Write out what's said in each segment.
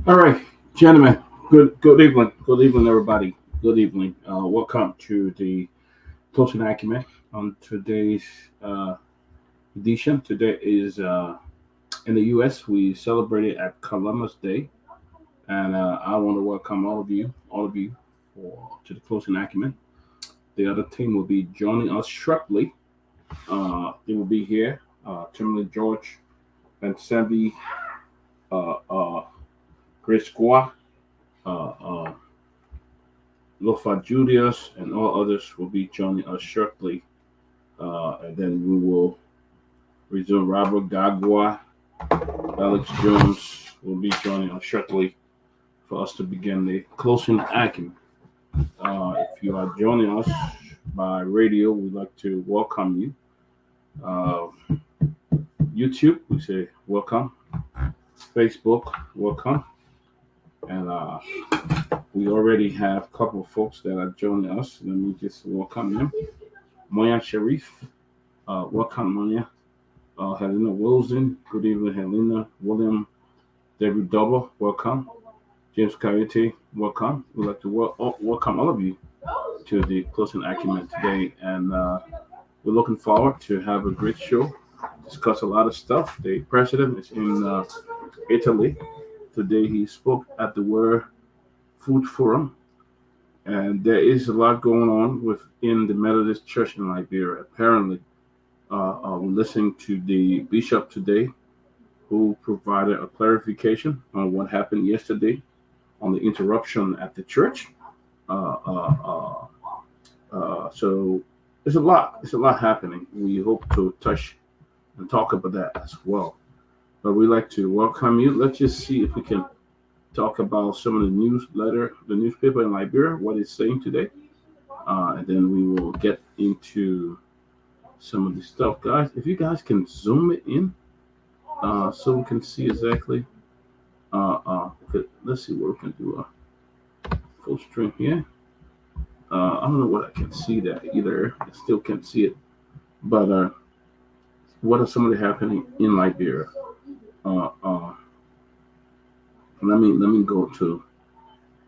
All right, gentlemen. Good evening. Good evening, everybody. Good evening. Welcome to the Closing Acumen on today's uh, edition. Today is in the U.S. We celebrated at Columbus Day, and I want to welcome all of you, for to the Closing Acumen. The other team will be joining us shortly. They will be here. Tomalin George, Ben Sanvee, uh, Chris Guar, uh, uh, Lofa Julius, and all others will be joining us shortly. And then we will resume. Robert Garguah, Alex Jones will be joining us shortly for us to begin the closing acumen. If you are joining us by radio, we'd like to welcome you. Uh, YouTube, we say welcome. Facebook, welcome. And we already have a couple of folks that are joining us. Let me just welcome them. Myean Sharif, welcome, Myean. Helena Wilson, good evening, Helena. William David Double, welcome. James Coyote, welcome. We'd like to welcome all of you to the closing acumen today, and we're looking forward to have a great show, discuss a lot of stuff. The president is in Italy today. He spoke at the World Food Forum, and there is a lot going on within the Methodist Church in Liberia. Apparently, we're listening to the bishop today, who provided a clarification on what happened yesterday on the interruption at the church. Uh, uh, uh, so there's a lot. There's a lot happening. We hope to touch and talk about that as well. But we'd like to welcome you. Let's just see if we can talk about some of the newspaper in Liberia, what it's saying today, and then we will get into some of the stuff, guys. If you guys can zoom it in, so we can see exactly. Okay, let's see what we can do. Full screen here. I don't know what I can see that either. I still can't see it. But what are some of the happening in Liberia? Uh, uh, let me go to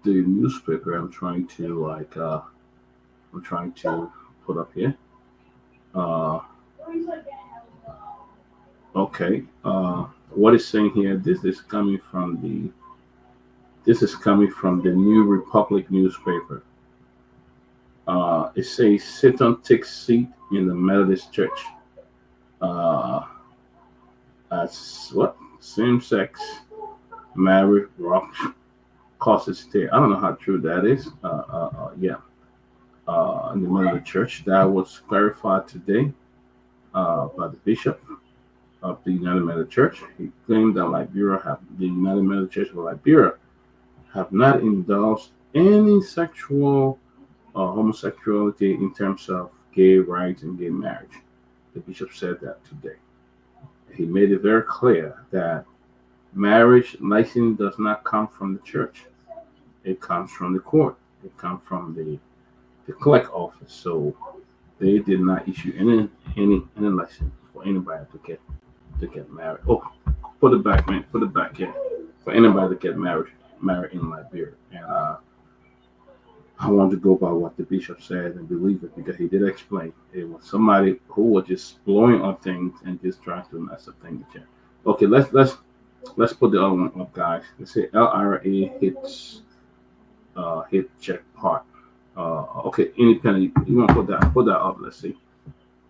the newspaper. I'm trying to put up here. Uh, okay. What is saying here? This is coming from the New Republic newspaper. It says Satan takes seat in the Methodist Church. Uh, as what same sex marriage rock causes tear. I don't know how true that is. Yeah, in the Methodist Church, that was clarified today by the bishop of the United Methodist Church. He claimed that the United Methodist Church of Liberia have not indulged any sexual homosexuality in terms of gay rights and gay marriage. The bishop said that today. He made it very clear that marriage license does not come from the church. It comes from the court. It comes from the collect office. So they did not issue any license for anybody to get married. Oh, put it back, man. Put it back here. For anybody to get married in Liberia. And I want to go by what the bishop said and believe it because he did explain it was somebody who was just blowing on things and just trying to mess up things. Okay, let's put the other one up, guys. Let's say LRA hit check part. Okay, independent. You want to put that up? Let's see.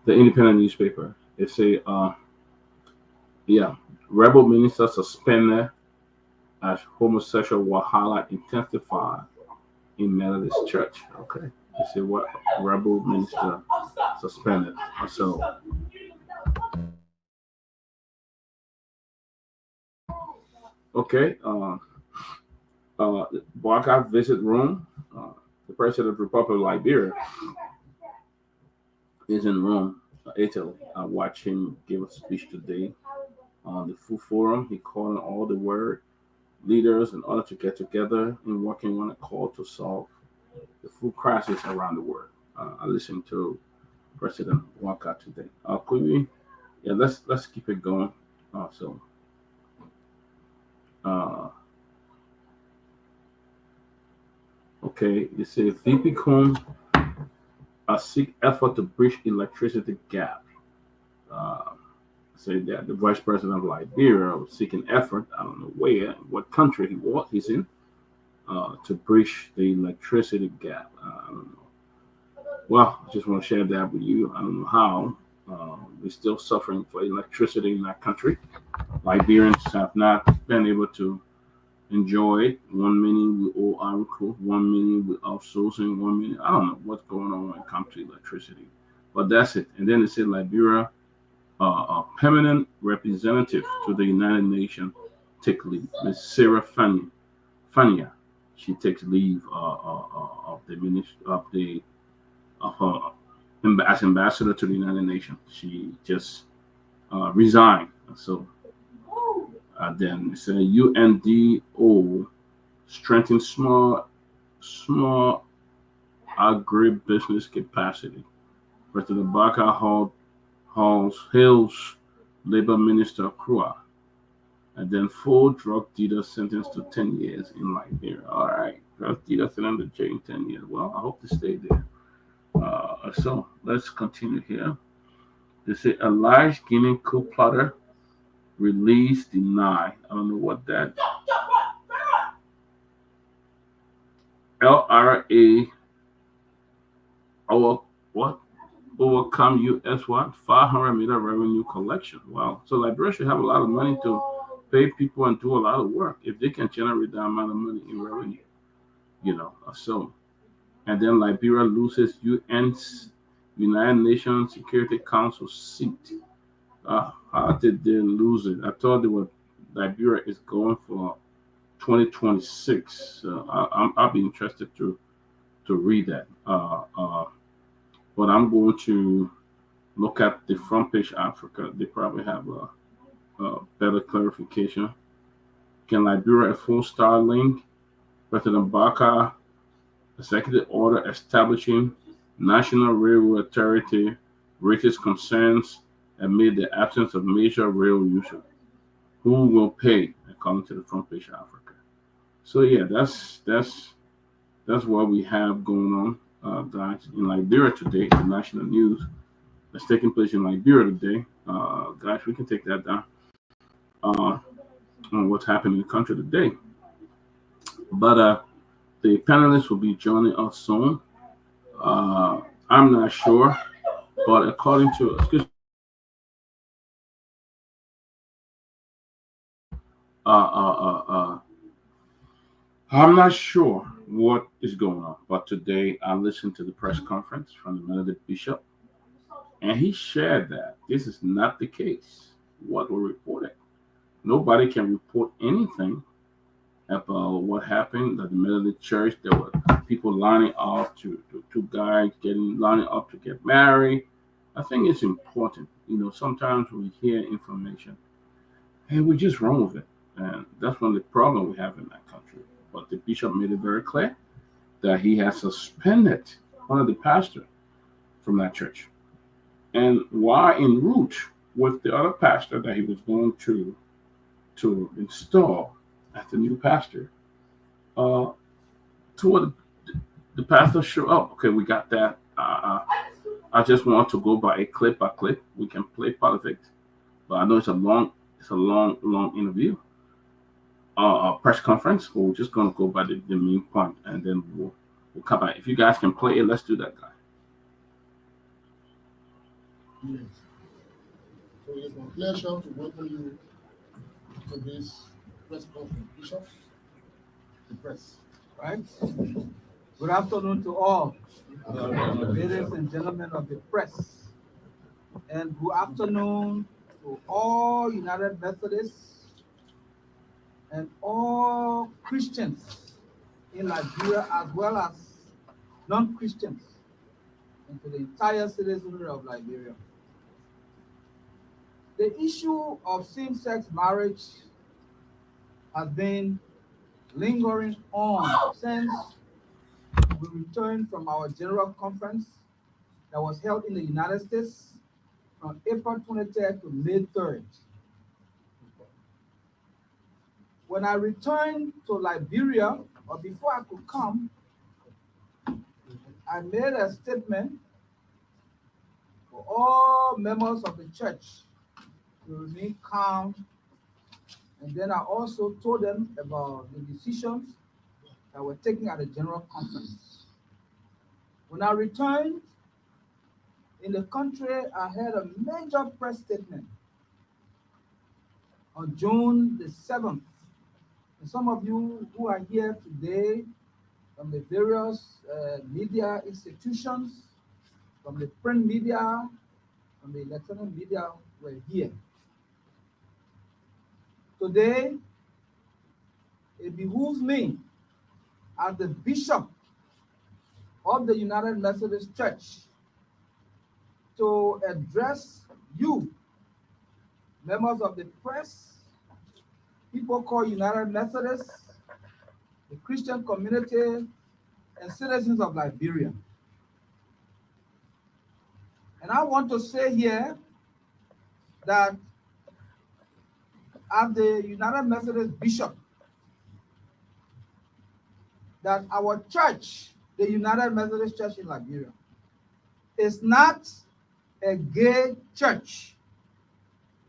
The independent newspaper. It say yeah, rebel minister suspended as homosexual wahala intensified in Methodist Church. Okay, they say what rebel minister suspended. So okay, Barca visit Rome. The president of the Republic of Liberia is in Rome, Italy. I watched him give a speech today on the Food Forum. He called on all the world leaders in order to get together and working on a call to solve the food crisis around the world. I listened to President Waka today. Could we? Yeah, let's keep it going. So uh, Okay, it says VP Combs seek effort to bridge electricity gap. Uh, Say that the vice president of Liberia was seeking effort. I don't know where, what country he's in, to bridge the electricity gap. I don't know. Well, I just want to share that with you. I don't know how. We're still suffering for electricity in that country. Liberians have not been able to enjoy it. 1 million with all our crew, 1 million with outsourcing, 1 million. I don't know what's going on when it comes to electricity, but that's it. And then they said Liberia, a permanent representative to the United Nations, take leave. Ms. Sarah Fania, she takes leave of the minister of her as ambassador to the United Nations. She just resigned. So then it's a UNDO strengthen small agribusiness capacity. President Barker hails Labor Minister Guar. And then 4 drug dealers sentenced to 10 years in Liberia. All right, drug dealers sentenced to jail 10 years. Well, I hope to stay there. So let's continue here. They say alleged Guinea coup plotter release denied. I don't know what that. LRA our what overcome US what 500 meter revenue collection. Wow. So Liberia should have a lot of money to pay people and do a lot of work if they can generate that amount of money in revenue. So and then Liberia loses United Nations Security Council seat. How did they lose it? I thought Liberia is going for 2026. I'll be interested to read that. But I'm going to look at the front page Africa. They probably have a better clarification. Can Liberia a full star link? President Barker executive order establishing National Railway Authority raises concerns amid the absence of major rail users. Who will pay, according to the front page Africa? So yeah, that's what we have going on, guys, in Liberia today. The national news that's taking place in Liberia today, guys. We can take that down on what's happening in the country today. But the panelists will be joining us soon. I'm not sure, but according to I'm not sure what is going on, but today I listened to the press conference from the Methodist Bishop, and he shared that this is not the case. What we're reporting, nobody can report anything about what happened at the Methodist Church. There were people lining up to guys lining up to get married. I think it's important. Sometimes we hear information and we just run with it, and that's one of the problems we have in that country. But the bishop made it very clear that he has suspended one of the pastors from that church. And while en route with the other pastor that he was going to install as the new pastor, toward the pastor show up. Okay, we got that. I just want to go by clip by clip. We can play part of it, but I know it's a long interview. Press conference. But we're just gonna go by the main point, and then we'll come back. If you guys can play it, let's do that, guy. Yes. So it's my pleasure to welcome you to this press conference. Bishop, the press. Right. Good afternoon to all, ladies and gentlemen of the press, and good afternoon to all United Methodists and all Christians in Liberia, as well as non-Christians, and to the entire citizenry of Liberia. The issue of same-sex marriage has been lingering on since we returned from our general conference that was held in the United States from April 23rd to May 3rd. When I returned to Liberia, or before I could come, I made a statement for all members of the church to remain calm, and then I also told them about the decisions that were taken at the general conference. When I returned in the country, I had a major press statement on June the 7th. And some of you who are here today from the various media institutions, from the print media, from the electronic media were here. Today, it behooves me as the bishop of the United Methodist Church to address you, members of the press, people called United Methodists, the Christian community, and citizens of Liberia. And I want to say here that as the United Methodist Bishop, that our church, the United Methodist Church in Liberia, is not a gay church,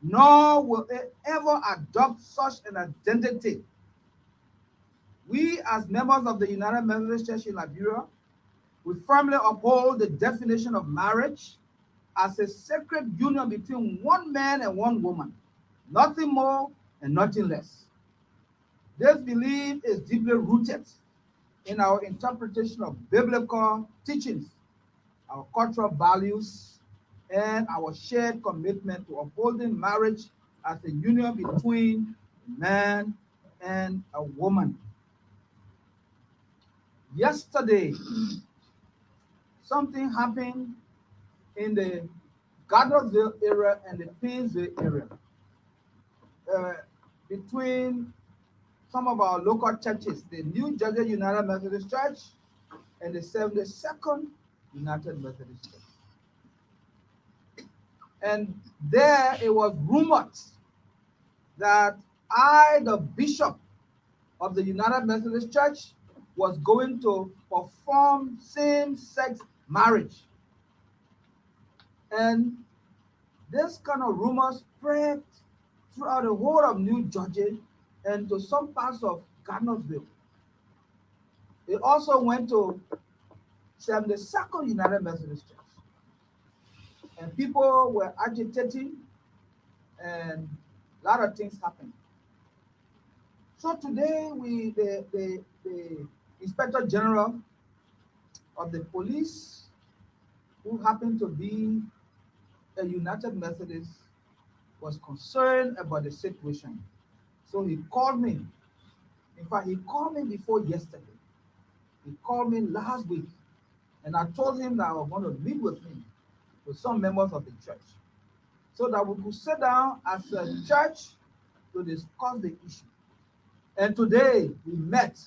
nor will it ever adopt such an identity. We, as members of the United Methodist Church in Liberia, we firmly uphold the definition of marriage as a sacred union between one man and one woman, nothing more and nothing less. This belief is deeply rooted in our interpretation of biblical teachings, our cultural values, and our shared commitment to upholding marriage as a union between a man and a woman. Yesterday, something happened in the Garguah area and the Peabody area between some of our local churches, the New Jersey United Methodist Church and the 72nd United Methodist Church. And there it was rumored that I, the bishop of the United Methodist Church, was going to perform same-sex marriage. And this kind of rumor spread throughout the whole of New Jersey and to some parts of Garguah. It also went to 72nd United Methodist Church. And people were agitating and a lot of things happened. So today, the Inspector General of the police, who happened to be a United Methodist, was concerned about the situation. So he called me. In fact, he called me before yesterday. He called me last week, and I told him that I was going to meet with him, with some members of the church, so that we could sit down as a church to discuss the issue. And today we met.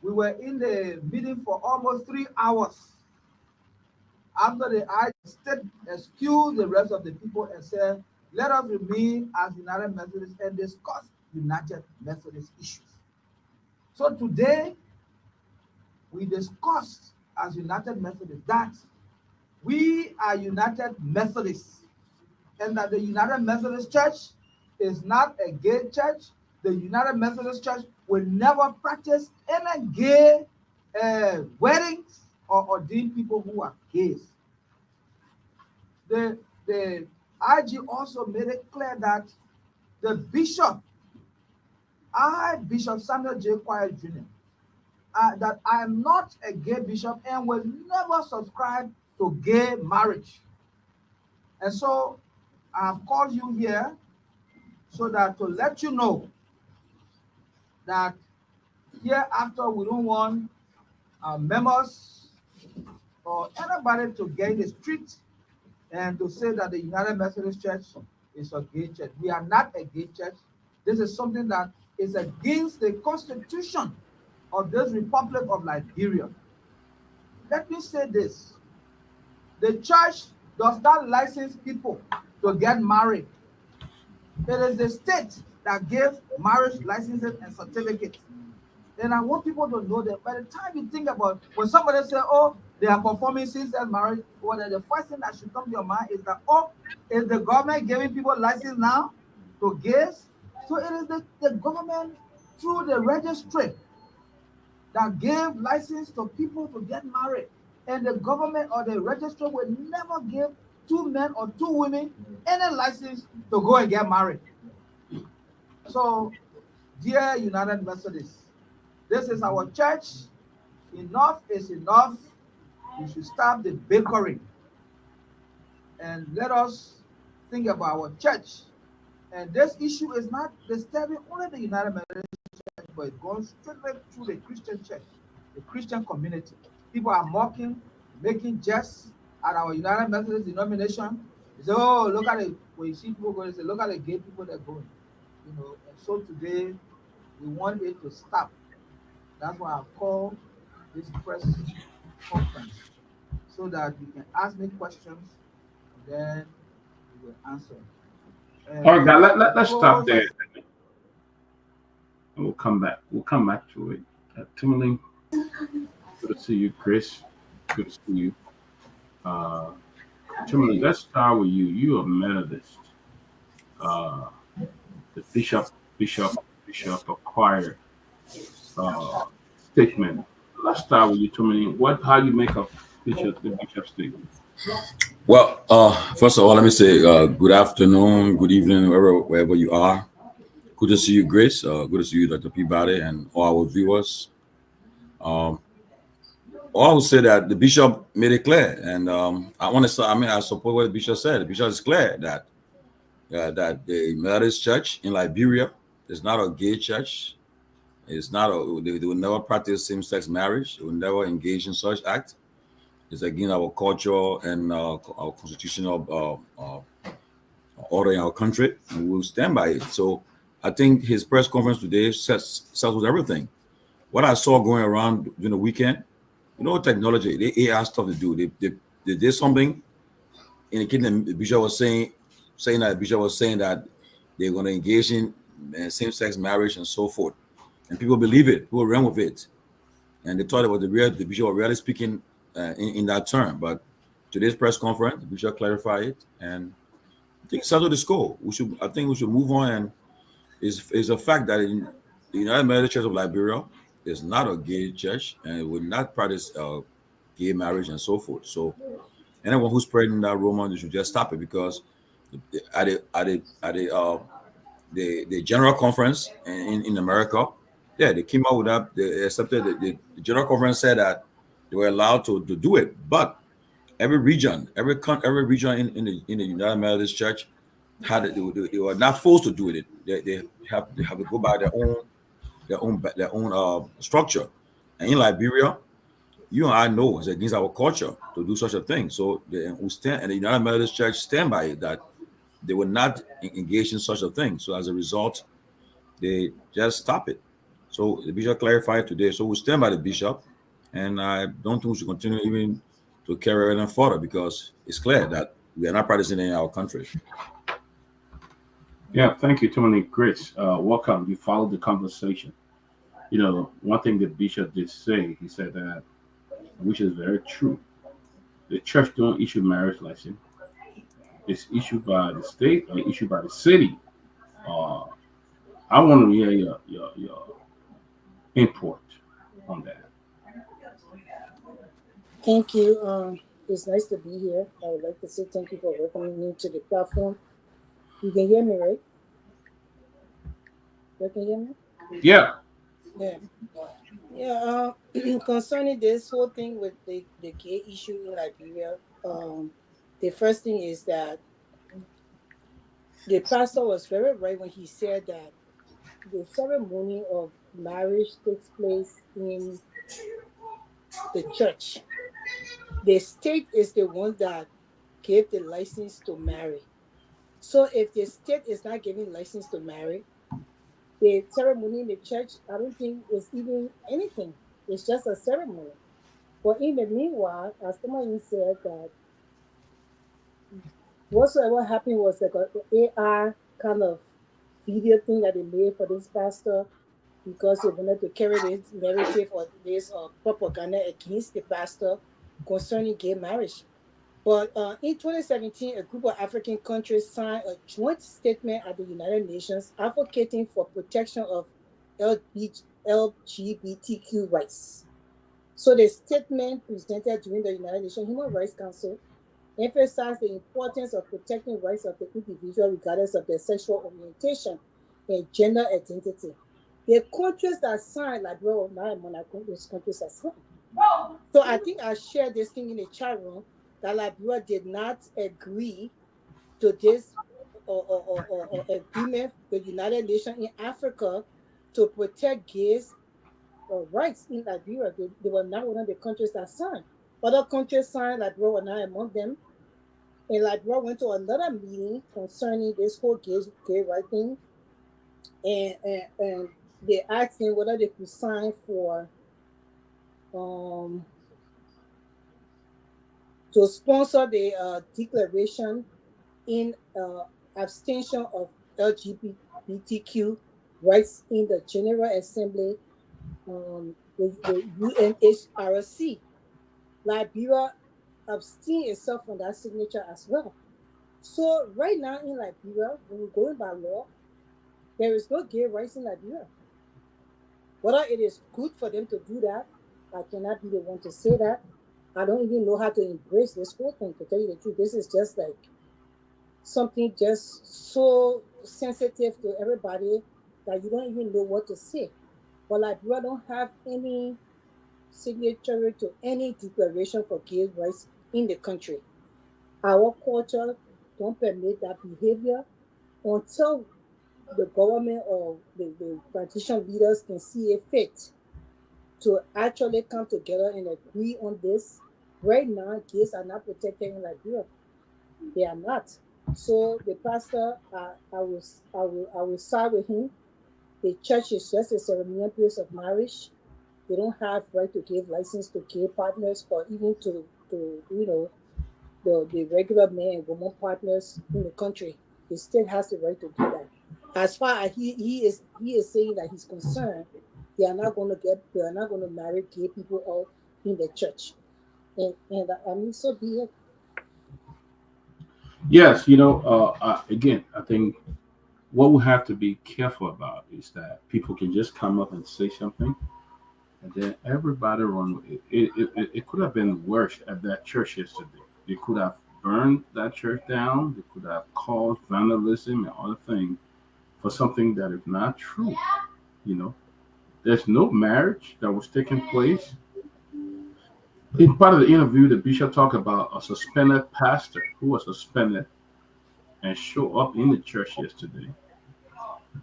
We were in the meeting for almost 3 hours. After I excused the rest of the people and said, let us remain as United Methodists and discuss United Methodist issues. So today, we discussed as United Methodists that we are United Methodists and that the United Methodist Church is not a gay church. The United Methodist Church will never practice any gay weddings or ordain people who are gays. The IG also made it clear that the bishop, Bishop Samuel J. Quiet Jr., that I am not a gay bishop and will never subscribe to gay marriage. And so I have called you here so that to let you know that hereafter we don't want our members or anybody to get in the street and to say that the United Methodist Church is a gay church. We are not a gay church. This is something that is against the Constitution of this Republic of Liberia. Let me say this. The church does not license people to get married. It is the state that gives marriage licenses and certificates. And I want people to know that by the time you think about when somebody say, oh, they are performing same-sex marriage, well, then the first thing that should come to your mind is that, oh, is the government giving people license now to gays? So it is the government through the registry that gave license to people to get married. And the government or the registry will never give two men or two women any license to go and get married. So, dear United Methodists, this is our church. Enough is enough. We should stop the bickering and let us think about our church. And this issue is not disturbing only the United Methodist Church, but it goes straight through the Christian church, the Christian community. People are mocking, making jests at our United Methodist denomination. They say, oh, look at it. When you see people going, they say, look at the gay people that are going. And so today we want it to stop. That's why I called this press conference so that you can ask me questions and then we will answer. All right, guys, let's stop there. And we'll come back. We'll come back to it. Tomalin, good to see you. Chris, good to see you. Tomalin, let's start with you. You are Methodist. The bishop acquired statement. Let's start with you, Tomalin. How you make up the bishop statement? Well, first of all, let me say good afternoon, good evening, wherever you are. Good to see you, Grace. Good to see you, Dr. Peabody, and all our viewers. I will say that the bishop made it clear, and I want to say, I support what the bishop said. The bishop is clear that the Methodist Church in Liberia is not a gay church. It's not they will never practice same-sex marriage. They will never engage in such act. It's against our culture and our constitutional order in our country, and we'll stand by it. So I think his press conference today settles everything. What I saw going around during the weekend, technology, they AI stuff to do. They did something indicating the bishop was saying that they're going to engage in same-sex marriage and so forth, and people believe it. People ran with it, and they thought it was the bishop was really speaking in that term. But today's press conference, the bishop clarified it, and I think settled the score. I think we should move on. And it's a fact that in the United Methodist Church of Liberia is not a gay church, and it would not practice gay marriage and so forth. So anyone who's spreading that rumor, they should just stop it, because at the general conference in America, yeah, they came out with that. They accepted the general conference said that they were allowed to do it, but every region in the United Methodist Church had it. They were not forced to do it. They have to go by their own structure. And in Liberia, you and I know it's against our culture to do such a thing. So we stand, and the United Methodist Church stand by it, that they were not engaged in such a thing. So as a result, they just stop it. So the bishop clarified today. So we stand by the bishop, and I don't think we should continue even to carry it on further, because it's clear that we are not practicing in our country. Yeah, thank you, Tony. Chris, welcome. You followed the conversation. One thing the bishop did say, he said that, which is very true. The church don't issue marriage license. It's issued by the state or issued by the city. I want to hear your input on that. Thank you. It's nice to be here. I would like to say thank you for welcoming me to the platform. You can hear me, right? You can hear me? Yeah. Yeah. Concerning this whole thing with the gay issue in Liberia, the first thing is that the pastor was very right when he said that the ceremony of marriage takes place in the church. The state is the one that gave the license to marry. So if the state is not giving license to marry, the ceremony in the church, I don't think is even anything. It's just a ceremony. But in the meanwhile, as somebody said, that whatsoever happened was like an AR kind of video thing that they made for this pastor. because they wanted to carry this narrative or this propaganda against the pastor concerning gay marriage. But in 2017, a group of African countries signed a joint statement at the United Nations advocating for protection of LGBTQ rights. So the statement presented during the United Nations Human Rights Council emphasized the importance of protecting rights of the individual regardless of their sexual orientation and gender identity. The countries that signed, like, bro, now I'm on those countries that signed. So I think I shared this thing in the chat room that Liberia did not agree to this or agreement with the United Nations in Africa to protect gays' rights in Liberia. They were not one of the countries that signed. Other countries signed, Liberia were not among them. And Liberia went to another meeting concerning this whole gay right thing. And they asked them whether they could sign for to sponsor the declaration in abstention of LGBTQ rights in the General Assembly, the UNHRC. Liberia abstained itself from that signature as well. So right now in Liberia, when we're going by law, there is no gay rights in Liberia. Whether it is good for them to do that, I cannot be the one to say that. I don't even know how to embrace this whole thing, to tell you the truth. This is just like something just so sensitive to everybody that you don't even know what to say. But Liberia don't have any signature to any declaration for gay rights in the country. Our culture don't permit that behavior until the government or the transition leaders can see a fit to actually come together and agree on this. Right now, gays are not protected in Liberia. They are not. So the pastor, I will side with him. The church is just a ceremonial place of marriage. They don't have right to give license to gay partners or even to the regular man and woman partners in the country. The state has the right to do that. As far as he is saying that he's concerned, they are not going to marry gay people all in the church. And I mean, so be it. Yes, again, I think what we have to be careful about is that people can just come up and say something, and then everybody run with it. It could have been worse at that church yesterday. They could have burned that church down. They could have caused vandalism and other things for something that is not true. You know, there's no marriage that was taking place. In part of the interview, the bishop talked about a suspended pastor who was suspended and showed up in the church yesterday,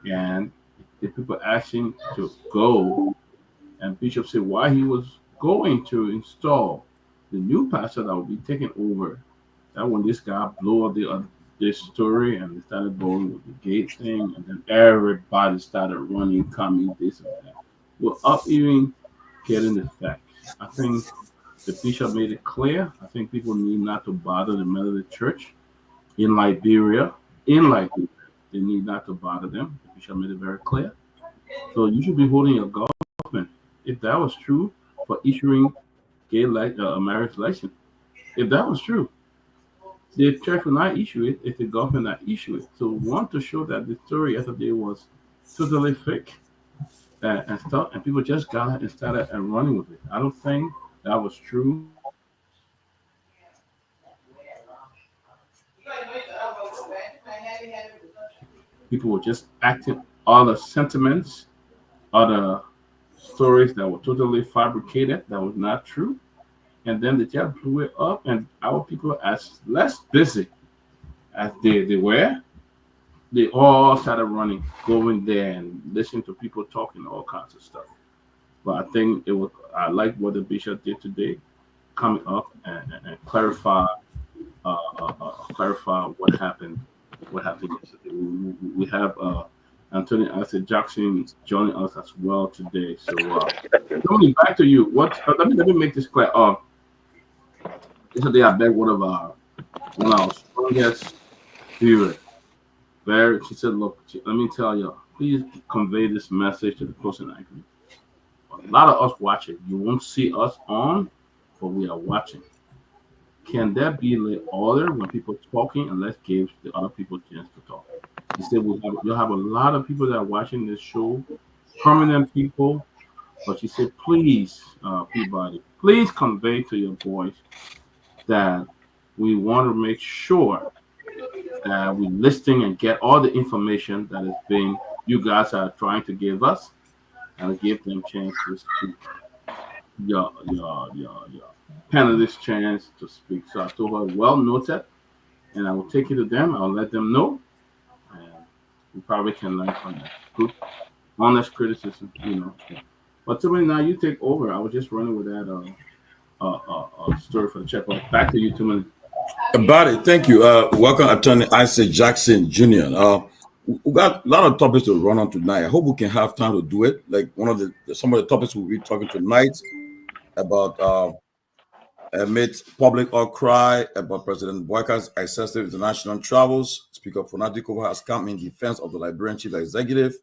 and the people asked him to go, and bishop said why he was going to install the new pastor that will be taking over. That when this guy blew up this story and they started going with the gate thing, and then everybody started running, coming this and that. Well, up even getting the facts. I think the bishop made it clear. I think people need not to bother the men of the church in Liberia. In Liberia, they need not to bother them. The bishop made it very clear. So you should be holding your government, if that was true, for issuing a marriage license. If that was true, the church will not issue it if the government not issue it. So we want to show that the story yesterday was totally fake and stuff, and people just got it and started and running with it. I don't think that was true. People were just acting other sentiments, other stories that were totally fabricated, that was not true. And then the just blew it up, and our people, as less busy as they were, they all started running, going there and listening to people talking all kinds of stuff. But I think I like what the bishop did today, coming up and clarify what happened yesterday. We have Anthony Arthur Jackson joining us as well today. So, Tony, back to you. Let me make this clear. Yesterday, I bet one of our strongest viewers. She said, "Look, let me tell you, please convey this message to the closing acumen. A lot of us watching. You won't see us on, but we are watching. Can there be order when people talking and let's give the other people a chance to talk? He said you'll have a lot of people that are watching this show, prominent people, but she said, please, Peabody, please convey to your boys that we want to make sure that we listing and get all the information that is being you guys are trying to give us and give them chance to speak. Your panelists chance to speak. So I told her, well noted, and I will take it to them. I'll let them know, and we probably can learn from that. Good, honest criticism, But tell me now, you take over. I was just running with that story for the check. Back to you, Tomalin. About it, thank you. Welcome, Attorney Isaac Jackson Jr. We got a lot of topics to run on tonight. I hope we can have time to do it. Like some of the topics we'll be talking tonight about amid public outcry about President Boyka's excessive international travels. Speaker Fonadikova has come in defense of the Liberian chief executive.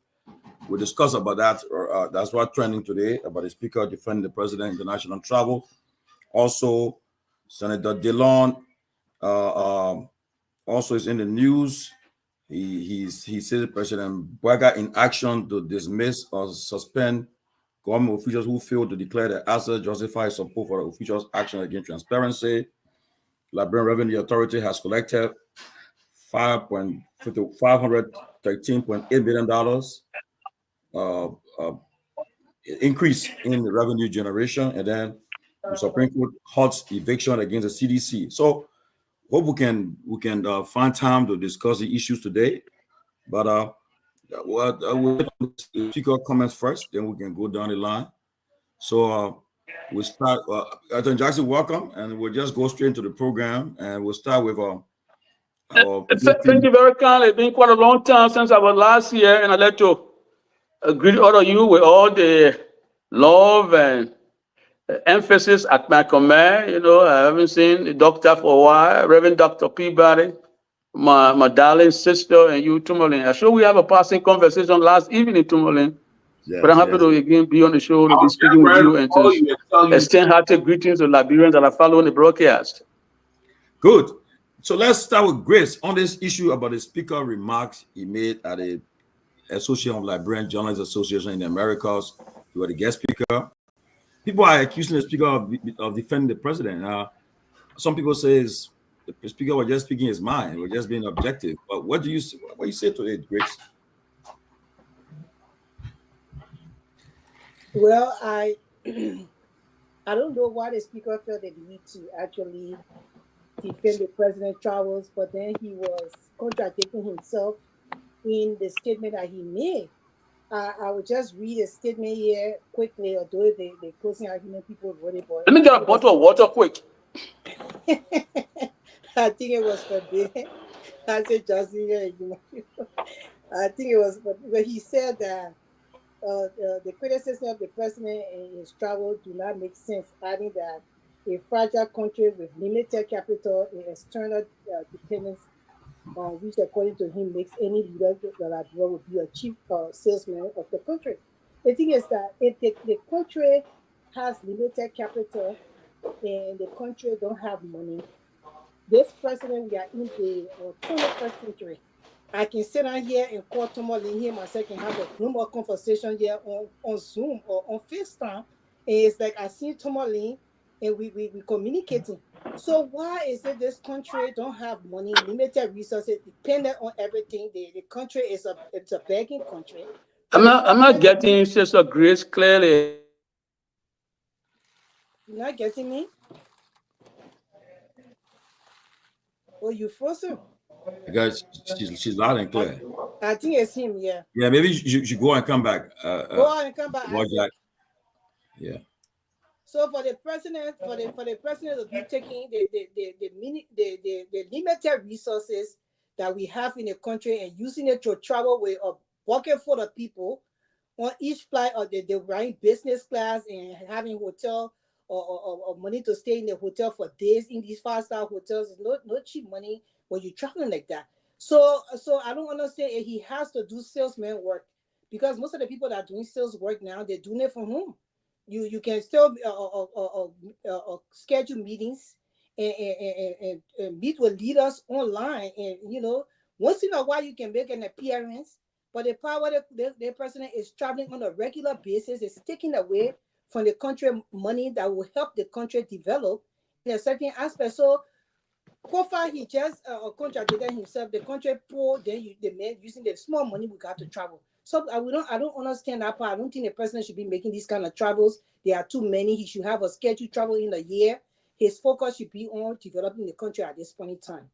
We'll discuss about that. That's what's trending today, about the speaker defending the president international travel. Also, Senator Dillon also is in the news. He says President Boyka in action to dismiss or suspend government officials who failed to declare their assets justify support for the officials' action against transparency. Liberian Revenue Authority has collected $513.8 billion increase in the revenue generation, and then the Supreme Court Hott's eviction against the CDC. So hope we can find time to discuss the issues today. But we'll pick our comments first, then we can go down the line. So we'll start. Attorney Jackson, welcome, and we'll just go straight into the program, and we'll start with thank you very kindly. It's been quite a long time since I was last here, and I'd like to greet all of you with all the love and emphasis at my command. I haven't seen the doctor for a while, Reverend Dr. Peabody, my darling sister, and you, Tomalin. I'm sure we have a passing conversation last evening, Tomalin. Yes, but I'm happy to again be on the show to be speaking with you and to extend hearty greetings to Liberians that are following the broadcast. Good. So let's start with Grace on this issue about the speaker remarks he made at the Association of Liberian Journalists Association in the Americas. You were the guest speaker. People are accusing the speaker of defending the president. Some people say the speaker was just speaking his mind, was just being objective. But what do you say to it, Grace? Well, I don't know why the speaker felt the need to actually defend the president's travels, but then he was contradicting himself in the statement that he made. I will just read a statement here quickly, although the closing argument people wrote it. Let me get a bottle of water quick. I think it was for Ben. I said Justin. I think it was, but he said that the criticism of the president and his travel do not make sense, adding that a fragile country with limited capital and external dependence, which according to him makes any leader that would be a chief salesman of the country. The thing is that if the country has limited capital and the country don't have money, this president, we are in the 21st century. I can sit down here and call Tomalin here myself and have a normal conversation here on Zoom or on FaceTime. And it's like I see Tomalin and we communicating. So why is it this country don't have money, limited resources, dependent on everything? The country is a begging country. I'm not getting Sister Grace clearly. You're not getting me? Oh, you frozen? Guys, she's loud and clear. I think it's him, yeah. Yeah, maybe you should go and come back. Go on and come back. Yeah. So for the president to be taking the limited resources that we have in the country and using it to travel with a bucket full of people on each flight, or they're running business class and having hotel or money to stay in the hotel for days in these 5-star hotels. No cheap money when you're traveling like that. So I don't understand if he has to do salesman work because most of the people that are doing sales work now, they're doing it from home. You can still schedule meetings and meet with leaders online, and once in a while you can make an appearance. But the power the president is traveling on a regular basis is taking away from the country money that will help the country develop in a certain aspect. So far he just contradicted himself. The country poor, then the man using the small money we got to travel. So I don't understand that part. I don't think the president should be making these kind of travels. There are too many. He should have a scheduled travel in a year. His focus should be on developing the country at this point in time.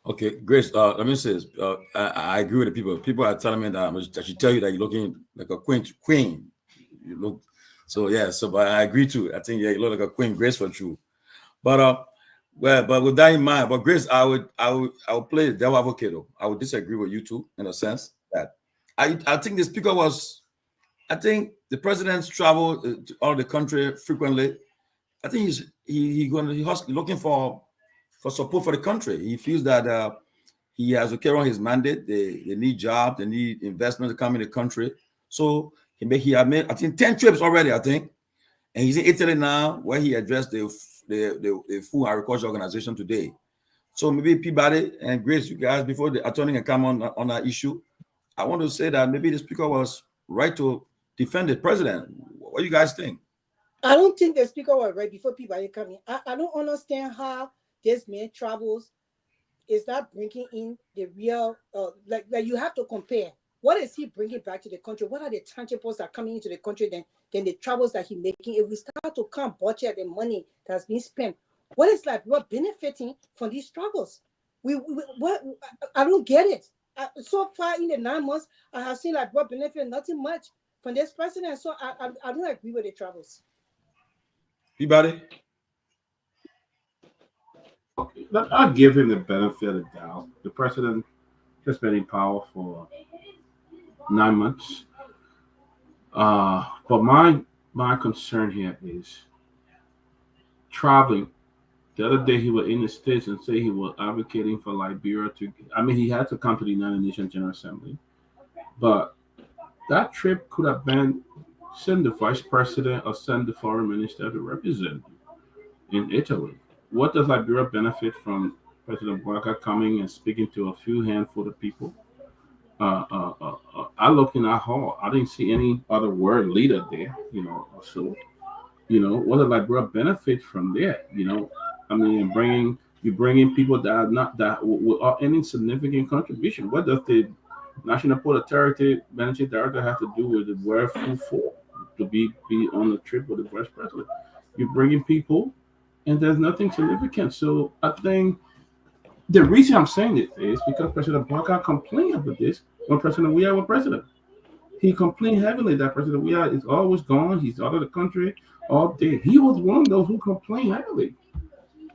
Okay, Grace, let me say this. I agree with the people. People are telling me that I should tell you that you're looking like a queen. You look so, yeah. So, but I agree too. I think, yeah, you look like a queen, Grace, for true. But but with that in mind, but Grace, I would play devil advocate. I would disagree with you too, in a sense that I think the speaker was. I think the president's travel to all the country frequently. I think he's looking for support for the country. He feels that he has to carry on his mandate. They need jobs, they need investment to come in the country. So he had made, I think, 10 trips already, I think. And he's in Italy now, where he addressed the Food Agriculture Organization today. So maybe Peabody and Grace, you guys, before the attorney can come on that issue, I want to say that maybe the speaker was right to defend the president. What do you guys think? I don't think the speaker was right before Peabody come in. I don't understand how this man travels. Is not bringing in the real, like you have to compare. What is he bringing back to the country? What are the tangibles that are coming into the country than the travels that he's making? If we start to count budget and money that's being spent, what is like we're benefiting from these struggles? What I don't get it. So far in the 9 months, I have seen like we're benefiting nothing much from this president. So I don't agree with the travels. Peabody? Okay, I'll give him the benefit of the doubt. The president has been in power for 9 months. But my concern here is traveling. The other day he was in the States and say he was advocating for Liberia he had to come to the United Nations General Assembly. But that trip could have been send the vice president or send the foreign minister to represent in Italy. What does Liberia benefit from President Guar coming and speaking to a few handful of people? I looked in that hall. I didn't see any other world leader there. So what does Liberia benefit from there? Bringing people that are not without any significant contribution. What does the National Port Authority Managing Director have to do with the world food for to be on the trip with the vice president? You're bringing people, and there's nothing significant. So I think the reason I'm saying this is because President Barker complained about this when President Weah was president. He complained heavily that President Weah is always gone. He's out of the country all day. He was one of those who complained heavily.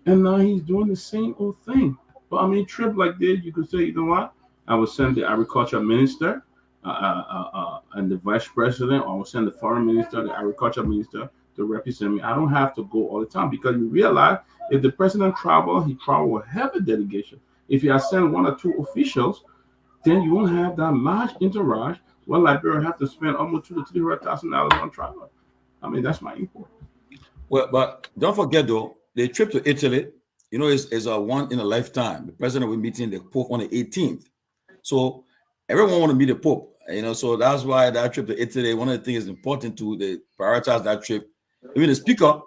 And now he's doing the same old thing. But trip like this, you could say, you know what? I will send the agriculture minister and the vice president, or I will send the foreign minister, the agriculture minister to represent me. I don't have to go all the time because you realize if the president travel, he travel with heavy delegation. If you have sent one or two officials, then you won't have that large entourage. Well, Liberia have to spend almost $200,000 to $300,000 on travel. That's my input. Well, but don't forget though, the trip to Italy, is a one in a lifetime. The president will be meeting the Pope on the 18th. So everyone want to meet the Pope, so that's why that trip to Italy, one of the things is important to prioritize that trip. Even the speaker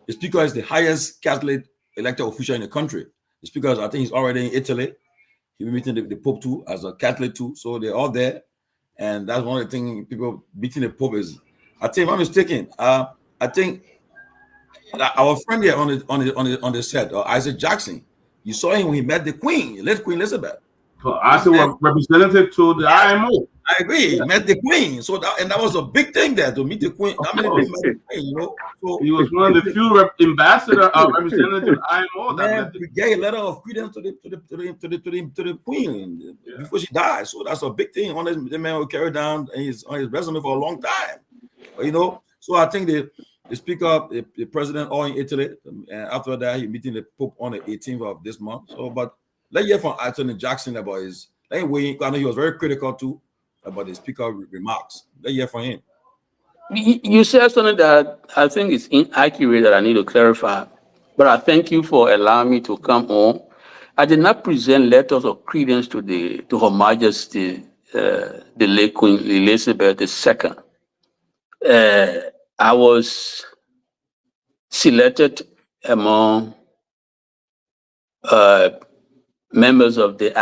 is the highest Catholic elected official in the country. The speaker, I think he's already in Italy. He'll be meeting the Pope too, as a Catholic too. So they're all there. And that's one of the things people meeting the Pope is. I think if I'm mistaken, I think our friend here on the set, Isaac Jackson, you saw him when he met the Queen Elizabeth. But Isaac was representative to the IMO. I agree. He met the Queen, so that was a big thing there to meet the Queen. So he was one of the few ambassador representatives to the IMO. Man, he gave a letter of credence to the Queen before she died. So that's a big thing. The man will carry down on his resume for a long time. But, so I think the speaker, the president, all in Italy, and after that, he's meeting the Pope on the 18th of this month. So, but let's hear from Anthony Jackson about his. I know he was very critical too about the speaker remarks. Let's hear from him. You said something that I think is inaccurate that I need to clarify, but I thank you for allowing me to come on. I did not present letters of credence to Her Majesty, the late Queen Elizabeth II. I was selected among members of the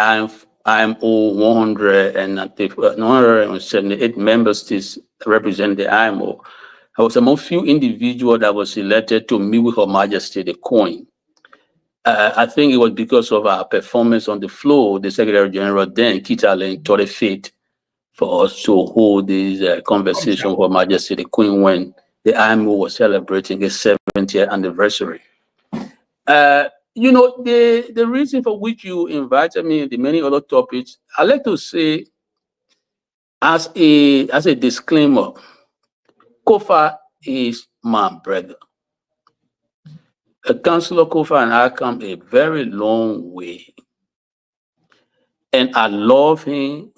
IMO 178 member states represent the IMO. I was among few individuals that was selected to meet with Her Majesty the Queen. I think it was because of our performance on the floor. The Secretary General then, Tomalin, thought it fit for us to hold this conversation with Her Majesty the Queen when the IMO was celebrating its 70th anniversary. You know, the reason for which you invited me and the many other topics, I like to say as a disclaimer, Kofa is my brother. Councillor Kofa and I come a very long way. And I love him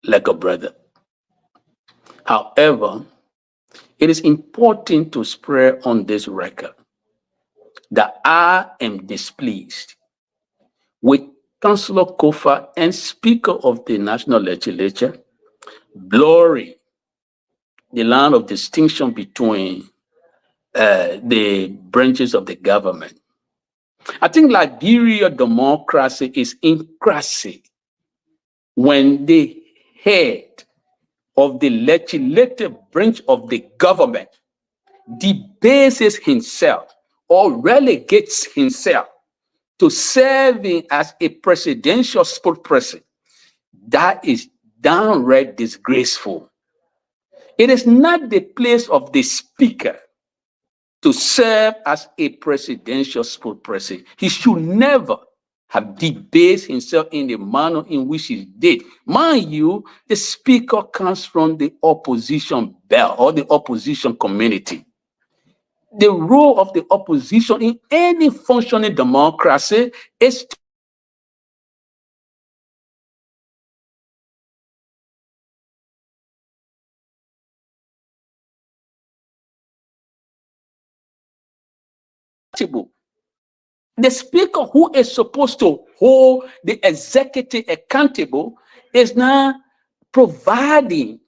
like a brother. However, it is important to spread on this record that I am displeased with Councillor Kofa and Speaker of the National Legislature blurring the line of distinction between the branches of the government. I think Liberia democracy is incracy when the head of the legislative branch of the government debases himself or relegates himself to serving as a presidential spokesperson. That is downright disgraceful. It is not the place of the speaker to serve as a presidential spokesperson. He should never have debased himself in the manner in which he did. Mind you, the speaker comes from the opposition belt or the opposition community. The role of the opposition in any functioning democracy is to the speaker, who is supposed to hold the executive accountable, is now providing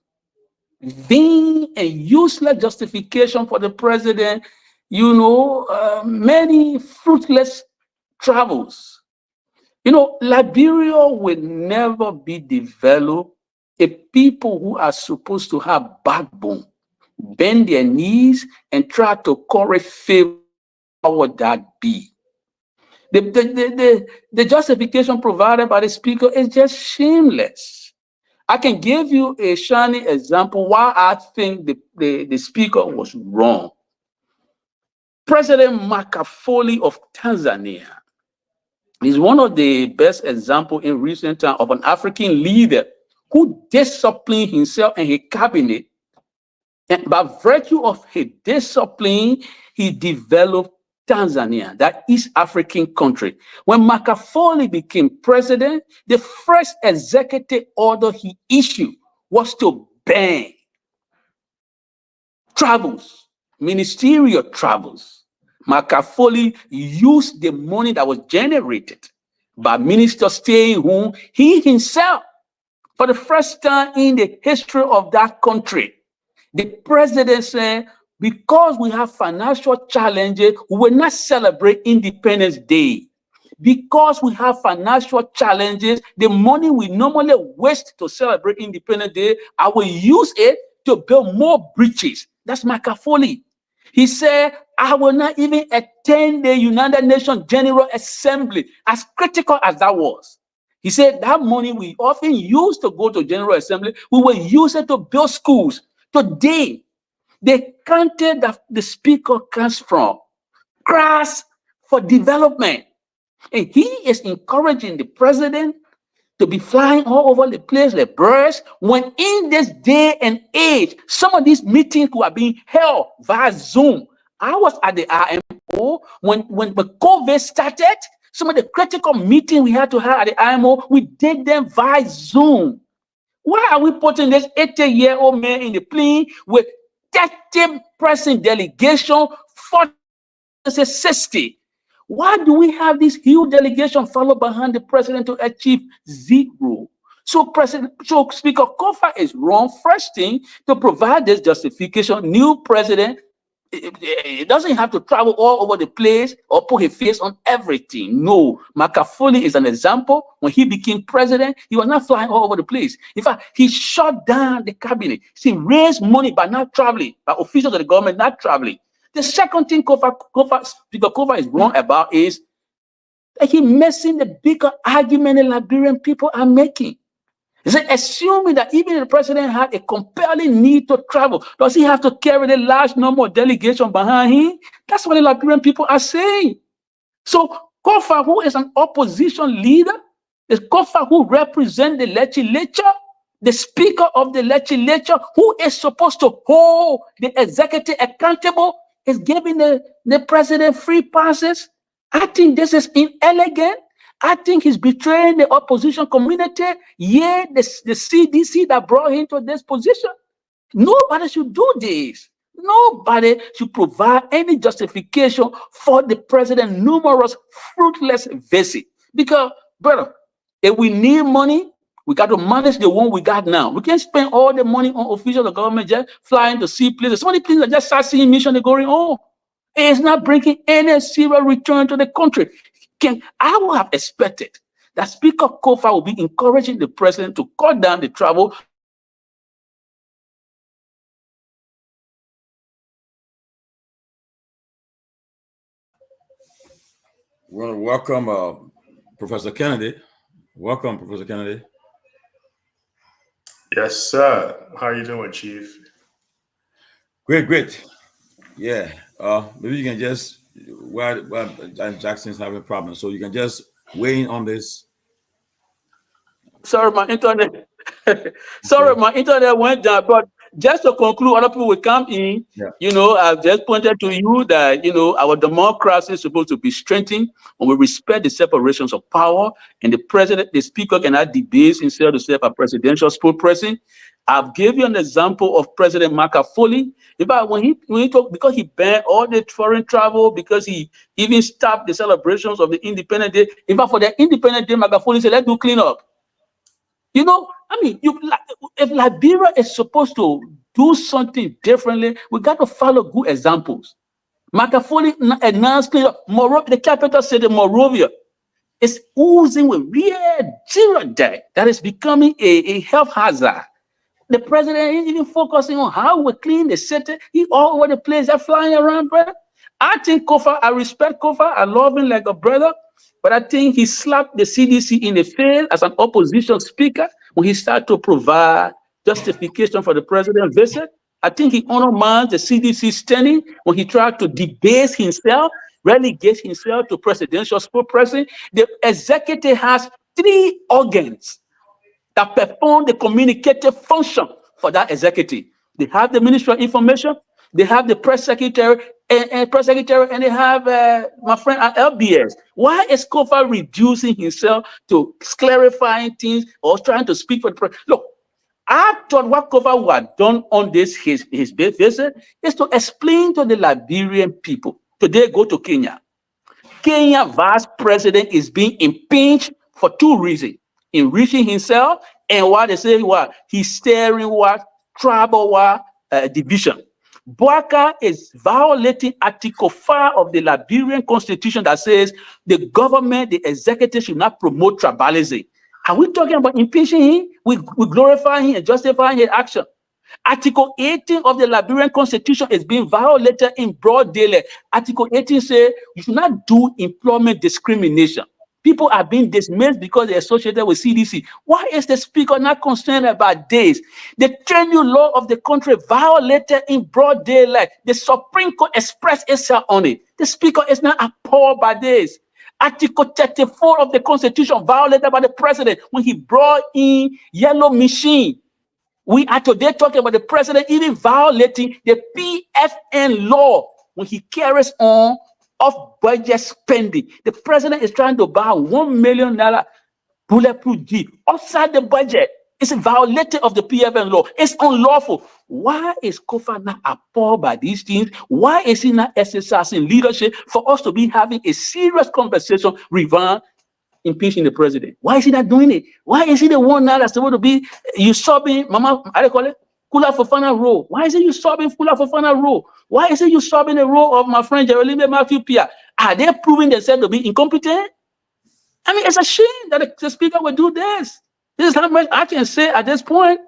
vain and useless justification for the president, many fruitless travels. Liberia will never be developed if people who are supposed to have backbone bend their knees and try to curry favor. How would that be? The justification provided by the speaker is just shameless. I can give you a shining example why I think the speaker was wrong. President Magufuli of Tanzania is one of the best examples in recent times of an African leader who disciplined himself and his cabinet. And by virtue of his discipline, he developed Tanzania, that East African country. When Magufuli became president, the first executive order he issued was to ban travels, ministerial travels. Magufuli used the money that was generated by ministers staying home. He himself, for the first time in the history of that country, the president said, because we have financial challenges, we will not celebrate Independence Day. Because we have financial challenges, the money we normally waste to celebrate Independence Day, I will use it to build more bridges. That's Magufuli. He said, I will not even attend the United Nations General Assembly, as critical as that was. He said that money we often use to go to General Assembly, we will use it to build schools. Today, the country that the speaker comes from cries for development. And he is encouraging the president to be flying all over the place like birds, when in this day and age, some of these meetings were being held via Zoom. I was at the IMO when COVID started. Some of the critical meetings we had to have at the IMO, we did them via Zoom. Why are we putting this 80-year-old man in the plane with 30 pressing delegation, 40 60? Why do we have this huge delegation followed behind the president to achieve zero? So Speaker Kofa is wrong. First thing, to provide this justification, new president, it doesn't have to travel all over the place or put his face on everything. No, Makafuli is an example. When he became president, he was not flying all over the place. In fact, he shut down the cabinet. He raised money by not traveling, by officials of the government not traveling. The second thing Speaker Kofa is wrong about is that he's missing the bigger argument the Liberian people are making. Is it assuming that even if the president had a compelling need to travel, does he have to carry a large number of delegation behind him? That's what the Liberian people are saying. So Kofa, who is an opposition leader, is Kofa who represents the legislature, the speaker of the legislature, who is supposed to hold the executive accountable, is giving the president free passes. I think this is inelegant. I think he's betraying the opposition community. Yeah, the CDC that brought him to this position. Nobody should do this. Nobody should provide any justification for the president's numerous fruitless visits. Because, brother, if we need money, we got to manage the one we got now. We can't spend all the money on officials of government just flying to see places. So many places are just sightseeing mission going on. It's not bringing any serious return to the country. I would have expected that Speaker Kofa will be encouraging the president to cut down the travel. We want to welcome Professor Kennedy. Welcome, Professor Kennedy. Yes, sir. How are you doing, Chief? Great. Yeah. Maybe you can just, while Jackson's having problems, so you can just weigh in on this. Sorry, my internet. My internet went down. But just to conclude, other people will come in. Yeah. I've just pointed to you that our democracy is supposed to be strengthened when we respect the separations of power, and the president, the speaker cannot debase himself to serve a presidential spokesperson. I've given you an example of President Makafuli. In fact, when he talked, because he banned all the foreign travel, because he even stopped the celebrations of the Independence Day. In fact, for the Independence Day, Makafuli said, let's do clean up. If Liberia is supposed to do something differently, we got to follow good examples. Makafuli announced clean up. The capital city, Monrovia, is oozing with real geodeck that is becoming a health hazard. The president is even focusing on how we clean the city. He all over the place. They're flying around, brother. I think Kofa, I respect Kofa. I love him like a brother. But I think he slapped the CDC in the face as an opposition speaker when he started to provide justification for the president's visit. I think he undermined the CDC standing when he tried to debase himself, relegate himself to presidential spokesperson. The executive has 3 organs that perform the communicative function for that executive. They have the Ministry of Information, they have the press secretary, and they have my friend at LBS. Why is Kofa reducing himself to clarifying things or trying to speak for the press? Look, I thought what Kofa would have done on this his visit is to explain to the Liberian people. Today, go to Kenya. Kenya vice president is being impeached for 2 reasons: enriching himself, and what they say, he's steering tribal division. Boaka is violating Article 5 of the Liberian Constitution that says the government, the executive, should not promote tribalism. Are we talking about impeaching him? We glorify him and justify his action. Article 18 of the Liberian Constitution is being violated in broad daylight. Article 18 says you should not do employment discrimination. People are being dismissed because they're associated with CDC. Why is the speaker not concerned about this? The tenure law of the country violated in broad daylight. The Supreme Court expressed itself on it. The speaker is not appalled by this. Article 34 of the Constitution violated by the president when he brought in yellow machine. We are today talking about the president even violating the PFN law when he carries on off budget spending. The president is trying to buy $1 million bulletproof Jeep outside the budget. It's a violator of the PFN law. It's unlawful. Why is Kofa not appalled by these things? Why is he not exercising leadership for us to be having a serious conversation regarding impeaching the president? Why is he not doing it? Why is he the one now that's supposed to be usurping Mama, how do you call it? Kula Fofana role? Why is he usurping Kula Fofana role? Why is he usurping the role of my friend Jeremy Matthew Pia? Are they proving themselves to be incompetent? I mean, it's a shame that the speaker would do this. This is how much I can say at this point.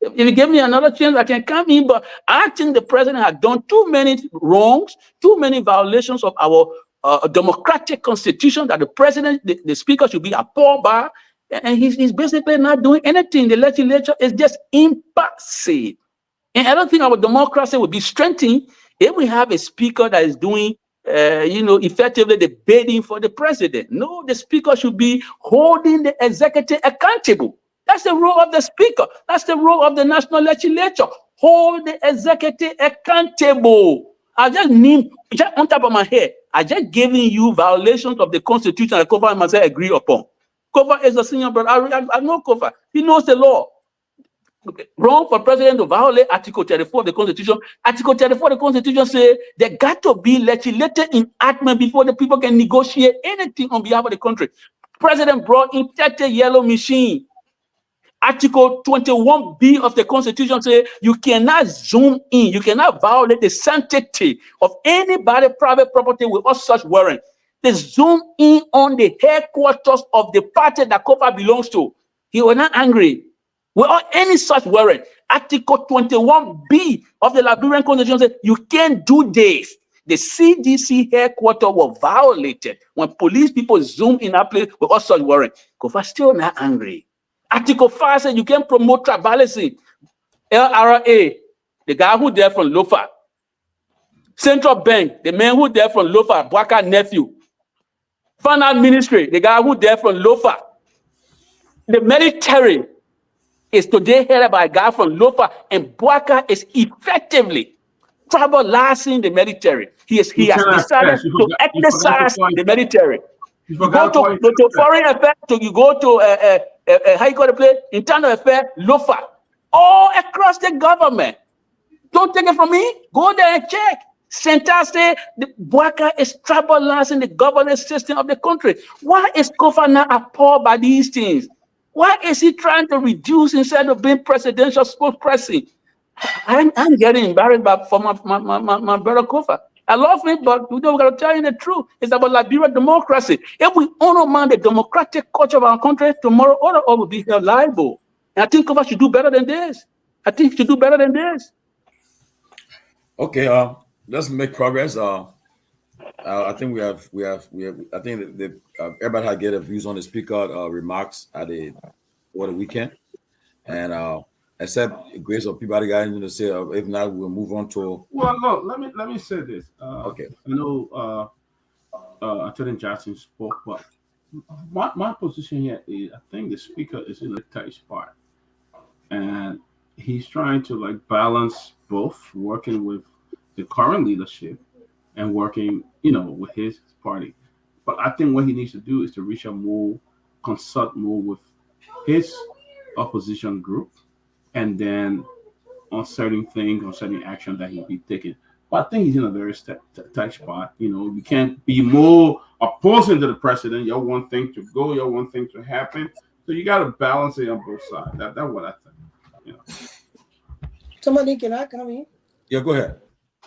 If you give me another chance, I can come in. But I think the president has done too many wrongs, too many violations of our democratic constitution that the president, the speaker should be appalled by. And he's basically not doing anything. The legislature is just impassive. And I don't think our democracy would be strengthened if we have a speaker that is doing effectively debating for the president. No, the speaker should be holding the executive accountable. That's the role of the speaker. That's the role of the national legislature. Hold the executive accountable. I just on top of my head, I just giving you violations of the constitution that Kofa and myself agree upon. Kofa is a senior brother. I know Kofa. He knows the law. Wrong for president to violate Article 34 of the Constitution. Article 34 of the Constitution says there got to be legislative enactment before the people can negotiate anything on behalf of the country. President brought in 30 yellow machine. Article 21B of the Constitution says you cannot zoom in, you cannot violate the sanctity of anybody private property without such warrant. They zoom in on the headquarters of the party that Kofa belongs to. He was not angry. Without any such warrant, Article 21B of the Liberian Constitution says you can't do this. The CDC headquarters were violated when police people zoomed in that place without such warrant. Kofa still not angry. Article 5 says you can't promote tribalism. LRA, the guy who there from Lofa. Central Bank, the man who there from Lofa, Bwaka nephew. Finance Ministry, the guy who there from Lofa. The military is today headed by a guy from Lofa, and Bwaka is effectively tribalizing the military. He has decided to exercise the military. You go to foreign affairs, you go to how you call the place? Internal affairs, Lofa, all across the government. Don't take it from me. Go there and check. Center say the Bwaka is tribalizing the governance system of the country. Why is Kofa not appalled by these things? Why is he trying to reduce instead of being presidential spokesperson? I'm getting embarrassed for my brother Kofa. I love him, but we got to tell you the truth. It's about Liberian democracy. If we honor the democratic culture of our country, tomorrow all will be held liable. And I think Kofa should do better than this. I think he should do better than this. Okay, let's make progress. I think we have. I think that everybody had get their views on the speaker remarks over the weekend, and except Grace or Peabody guys going to say. If not, we'll move on to. Well, look, let me say this. Okay. I know Attorney Jackson spoke, but my position here is I think the speaker is in a tight spot, and he's trying to balance both, working with the current leadership and working, with his party. But I think what he needs to do is to reach out more, consult more with his opposition group, and then on certain things, on certain action that he'll be taking. But I think he's in a very tight spot. You can't be more opposing to the president. You want thing to go, you want thing to happen. So you got to balance it on both sides. That's what I think. Somebody, can I come in? Yeah, go ahead.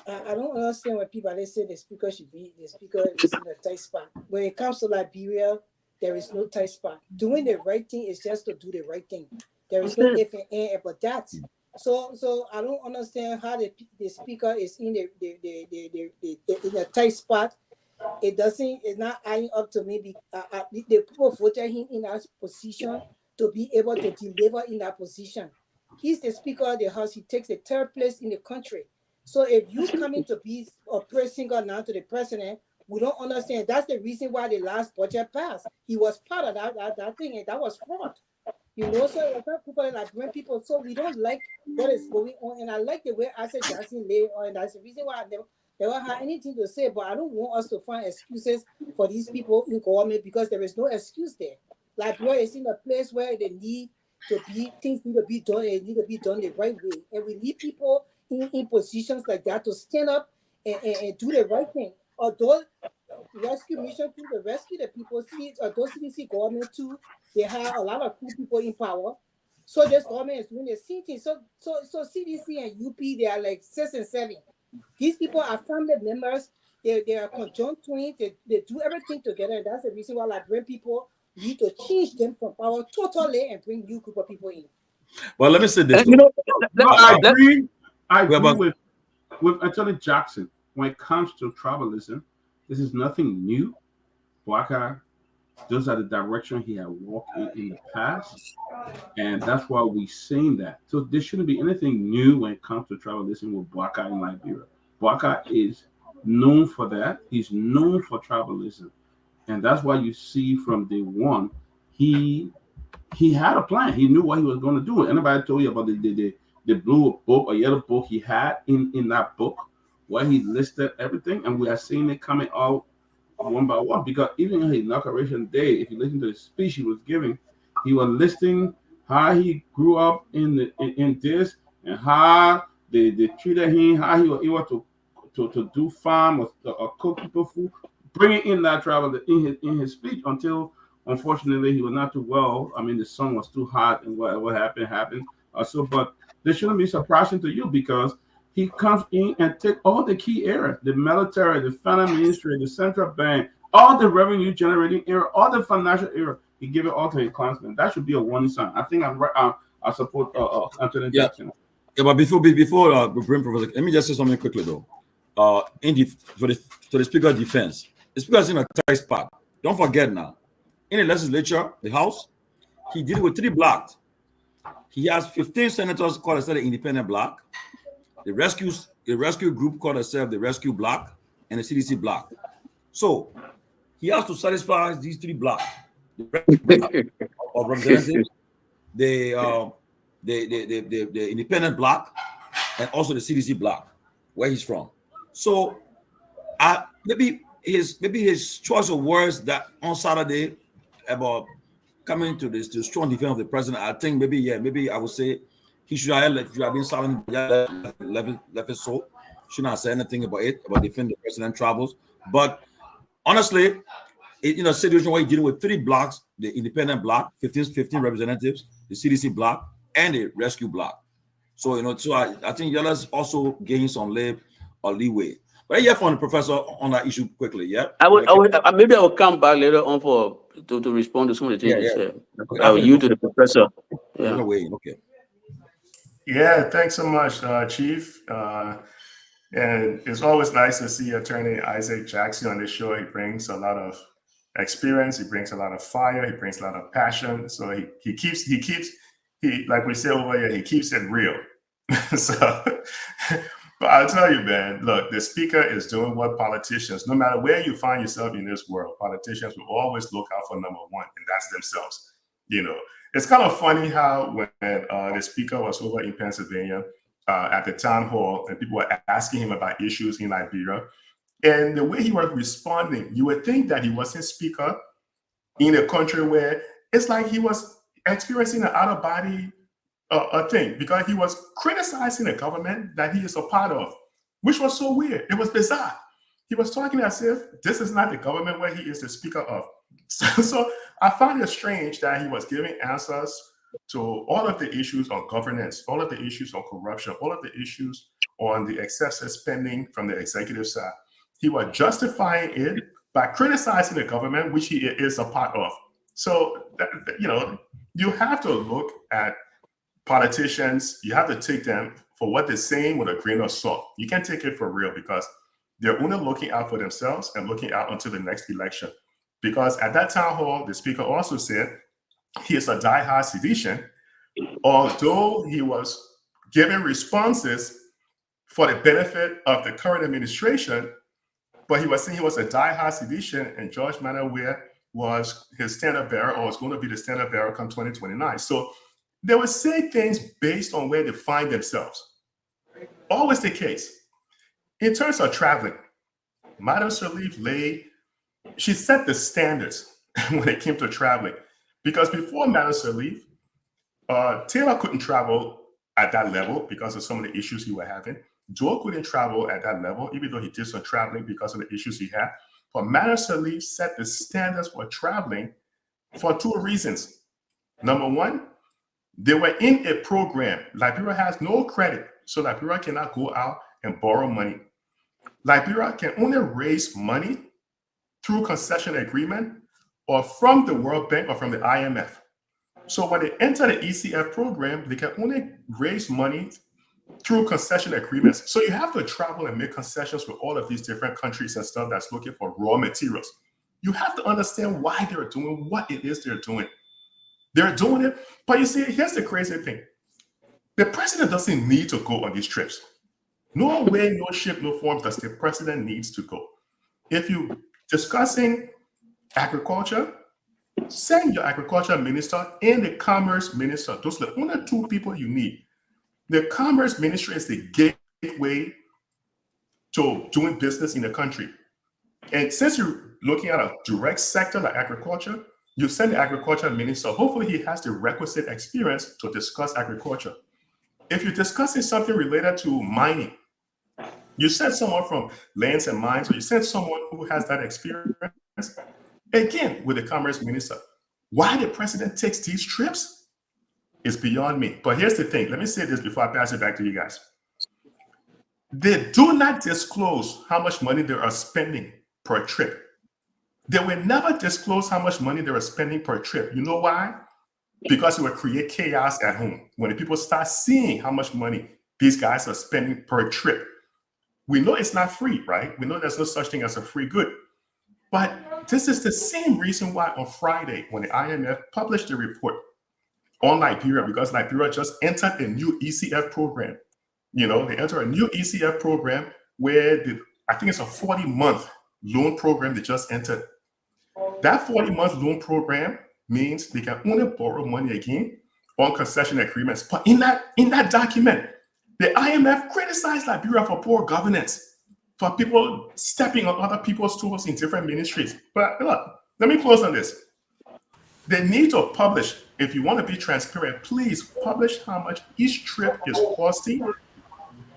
I don't understand when people say the speaker is in a tight spot. When it comes to Liberia, there is no tight spot. Doing the right thing is just to do the right thing. There is no if and but that. So I don't understand how the speaker is in in a tight spot. It's not adding up to maybe the people voted him in that position to be able to deliver in that position. He's the speaker of the house. He takes the third place in the country. So if you coming to be a pressing God now to the president, we don't understand. That's the reason why the last budget passed. He was part of that thing, and that was fraud. So it's not people like when people. So we don't like what is going on, and I like the way I said Jackson lay on. And that's the reason why I never had anything to say. But I don't want us to find excuses for these people in government because there is no excuse there. Liberia is in a place where they need to be things need to be done and need to be done the right way. And we need people in positions like that to stand up and do the right thing. Although rescue mission to the rescue the people, those CDC government too, they have a lot of cool people in power. So this government is doing the same thing. So CDC and UP, they are like 6 and 7. These people are family members. They are conjoined twins. They do everything together, and that's the reason why Liberian people need to change them from power totally and bring new group of people in. Well, let me say this. I agree with Attorney Jackson. When it comes to tribalism, this is nothing new. Waka, those are the direction he had walked in the past, and that's why we're saying that. So there shouldn't be anything new when it comes to tribalism with Waka in Liberia. Waka is known for that. He's known for tribalism, and that's why you see from day one he had a plan. He knew what he was going to do. Anybody told you about the blue book or yellow book he had in that book where he listed everything, and we are seeing it coming out one by one, because even on his inauguration day, if you listen to the speech he was giving, he was listing how he grew up in this and how they treated him, how he was able to do farm or cook people food, bringing in that travel in his speech until unfortunately he was not too well. I mean, the sun was too hot, and what happened. But this shouldn't be surprising to you, because he comes in and take all the key areas, the military, the finance ministry, the central bank, all the revenue generating area, all the financial area. He gave it all to his clansmen. That should be a warning sign. I think I'm right. I support Anthony Jackson. Yeah, but before we bring Professor, let me just say something quickly though. For the Speaker's defense, the Speaker is in a tight spot. Don't forget now, in the legislature, the House, he did it with 3 blocks. He has 15 senators called themselves the independent bloc. The rescue group called itself the rescue bloc, and the CDC bloc. So he has to satisfy these 3 blocks: the of representatives, the independent bloc, and also the CDC bloc, where he's from. So maybe his choice of words that on Saturday about coming to this strong defense of the president, I think maybe I would say he should have been silent, left it so. Shouldn't have said anything about defending the president travels. But honestly, in a situation where you're dealing with 3 blocks, the independent bloc, 15 representatives, the CDC bloc, and the rescue bloc. So I think Yalla's also gaining some leeway. But yeah, from the professor on that issue quickly, yeah. Maybe I will come back later on to respond to some of the things you said. I will yield to the professor. Yeah. Okay. Yeah, thanks so much, Chief. And it's always nice to see Attorney Isaac Jackson on the show. He brings a lot of experience. He brings a lot of fire. He brings a lot of passion. So he keeps like we say over here, he keeps it real. So, but I'll tell you, man, look, the Speaker is doing what politicians, no matter where you find yourself in this world, politicians will always look out for number one, and that's themselves. It's kind of funny how when the Speaker was over in Pennsylvania at the town hall, and people were asking him about issues in Liberia, and the way he was responding, you would think that he wasn't Speaker in a country where it's like he was experiencing an out-of-body thing, because he was criticizing the government that he is a part of, which was so weird. It was bizarre. He was talking as if this is not the government where he is the Speaker of. So I found it strange that he was giving answers to all of the issues on governance, all of the issues on corruption, all of the issues on the excessive spending from the executive side. He was justifying it by criticizing the government, which he is a part of. So, you have to look at politicians, you have to take them for what they're saying with a grain of salt. You can't take it for real, because they're only looking out for themselves and looking out until the next election. Because at that town hall, the Speaker also said he is a diehard seditious, although he was giving responses for the benefit of the current administration, but he was saying he was a diehard seditious, and George Manaware was his standard bearer, or was going to be the standard bearer come 2029. So they would say things based on where they find themselves. Always the case. In terms of traveling, Madam Sirleaf she set the standards when it came to traveling. Because before Madam Sirleaf, Taylor couldn't travel at that level because of some of the issues he was having. Joe couldn't travel at that level, even though he did some traveling because of the issues he had. But Matters to Leave set the standards for traveling for two reasons. Number one, they were in a program. Liberia has no credit, so Liberia cannot go out and borrow money. Liberia can only raise money through concession agreement or from the World Bank or from the IMF. So when they enter the ECF program, they can only raise money through concession agreements. So you have to travel and make concessions with all of these different countries and stuff that's looking for raw materials. You have to understand why they're doing what it is they're doing. They're doing it, but you see, here's the crazy thing. The president doesn't need to go on these trips. No way, no shape, no form does the president needs to go. If you're discussing agriculture, send your agriculture minister and the commerce minister. Those are the only two people you need. The commerce ministry is the gateway to doing business in the country. And since you're looking at a direct sector like agriculture, you send the agriculture minister. Hopefully he has the requisite experience to discuss agriculture. If you're discussing something related to mining, you send someone from Lands and Mines, or you send someone who has that experience, again, with the commerce minister. Why the president takes these trips is beyond me. But here's the thing. Let me say this before I pass it back to you guys. They do not disclose how much money they are spending per trip. They will never disclose how much money they are spending per trip. You know why? Because it will create chaos at home. When the people start seeing how much money these guys are spending per trip, we know it's not free, right? We know there's no such thing as a free good. But this is the same reason why on Friday, when the IMF published the report on Liberia, because Liberia just entered a new ECF program. You know, they entered a new ECF program where I think it's a 40-month loan program they just entered. That 40-month loan program means they can only borrow money again on concession agreements. But in that document, the IMF criticized Liberia for poor governance, for people stepping on other people's toes in different ministries. But look, let me close on this. They need to publish, if you want to be transparent, please publish how much each trip is costing.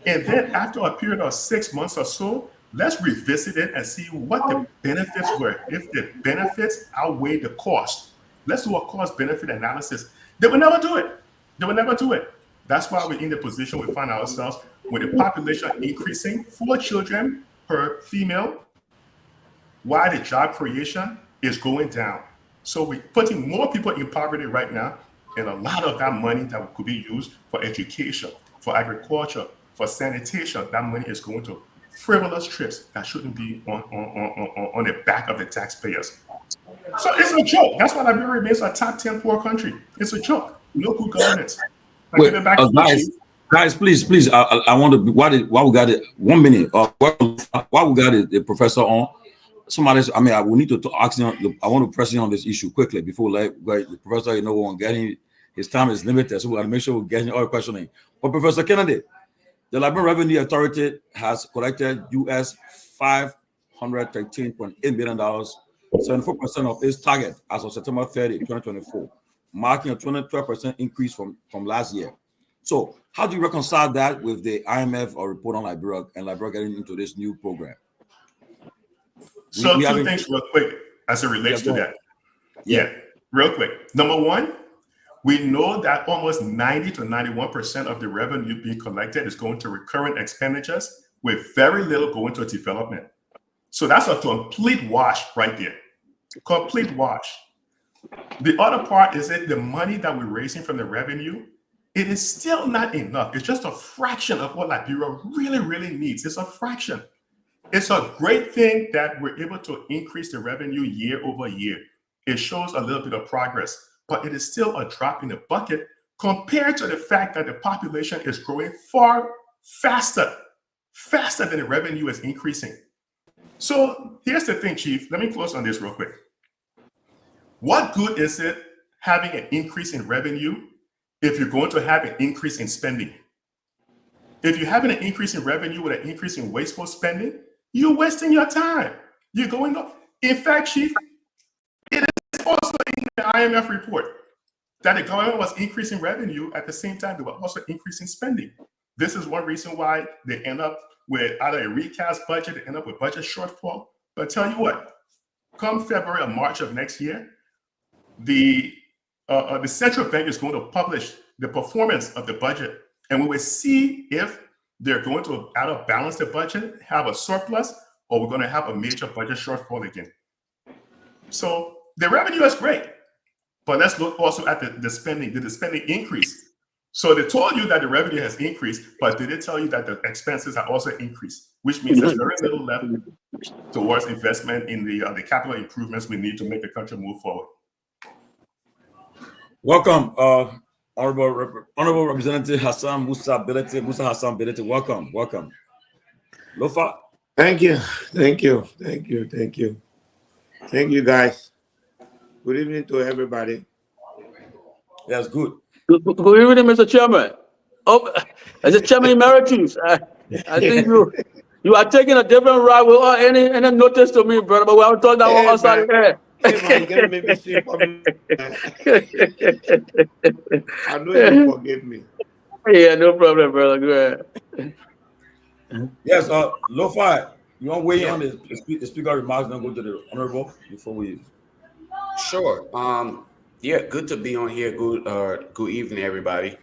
And then after a period of 6 months or so, let's revisit it and see what the benefits were. If the benefits outweigh the cost, let's do a cost-benefit analysis. They will never do it. They will never do it. That's why we're in the position we find ourselves with the population increasing, 4 children per female, while the job creation is going down. So we're putting more people in poverty right now, and a lot of that money that could be used for education, for agriculture, for sanitation, that money is going to frivolous trips that shouldn't be on the back of the taxpayers. So it's a joke. That's why Liberia remains a top 10 poor country. It's a joke. No good governance. Wait, guys, please. I want to. Why we got it? 1 minute. Why we got it? The professor on. Somebody. I mean, I will need to ask him. I want to press him on this issue quickly before the professor. You know, won't get him. His time is limited, so we got to make sure we get him all questioning. But Professor Kennedy, the Liberian Revenue Authority has collected US $513.8 million, 74% of its target as of September 30, 2024, marking a 12% increase from last year. So how do you reconcile that with the IMF or report on Liberia and Liberia getting into this new program? So two things real quick as it relates to that. Yeah, real quick. Number one, we know that almost 90 to 91% of the revenue being collected is going to recurrent expenditures with very little going to development. So that's a complete wash right there. Complete wash. The other part is that the money that we're raising from the revenue, it is still not enough. It's just a fraction of what Liberia really, really needs. It's a fraction. It's a great thing that we're able to increase the revenue year over year. It shows a little bit of progress, but it is still a drop in the bucket compared to the fact that the population is growing far faster than the revenue is increasing. So here's the thing, Chief. Let me close on this real quick. What good is it having an increase in revenue if you're going to have an increase in spending? If you're having an increase in revenue with an increase in wasteful spending, you're wasting your time. You're going up. In fact, Chief, it is also in the IMF report. that the government was increasing revenue at the same time they were also increasing spending. This is one reason why they end up with either a recast budget, they end up with budget shortfall. But tell you what, come February or March of next year, the central bank is going to publish the performance of the budget, and we will see if they're going to either balance the budget, have a surplus, or we're going to have a major budget shortfall again. So the revenue is great, but let's look also at the spending. Did the spending increase? So they told you that the revenue has increased, but did they tell you that the expenses are also increased? Which means there's very little left towards investment in the capital improvements we need to make the country move forward. Welcome, Honorable Representative Hassan Musa Hassan Belete. Welcome. Lofa. Thank you, guys. Good evening to everybody. Yes, good. Good evening, Mr. Chairman. Oh, as a chairman emeritus, I think you are taking a different route without any notice to me, brother. But we haven't talked that one outside here. Hey, man, you're gonna make me see public. I know you forgive me. Yeah, no problem, brother. Go ahead. Yes, Lofa, you want to weigh in on the speaker remarks, then go to the honorable before we. Sure. Yeah, good to be on here. Good evening, everybody.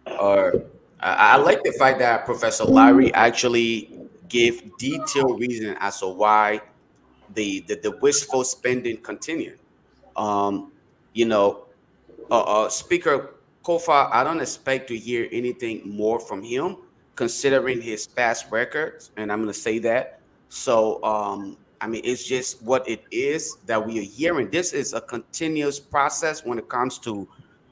I like the fact that Professor Larry actually gave detailed reason as to why the wasteful spending continued. Speaker Kofa, I don't expect to hear anything more from him, considering his past records, and I'm going to say that. So, it's just what it is that we are hearing. This is a continuous process when it comes to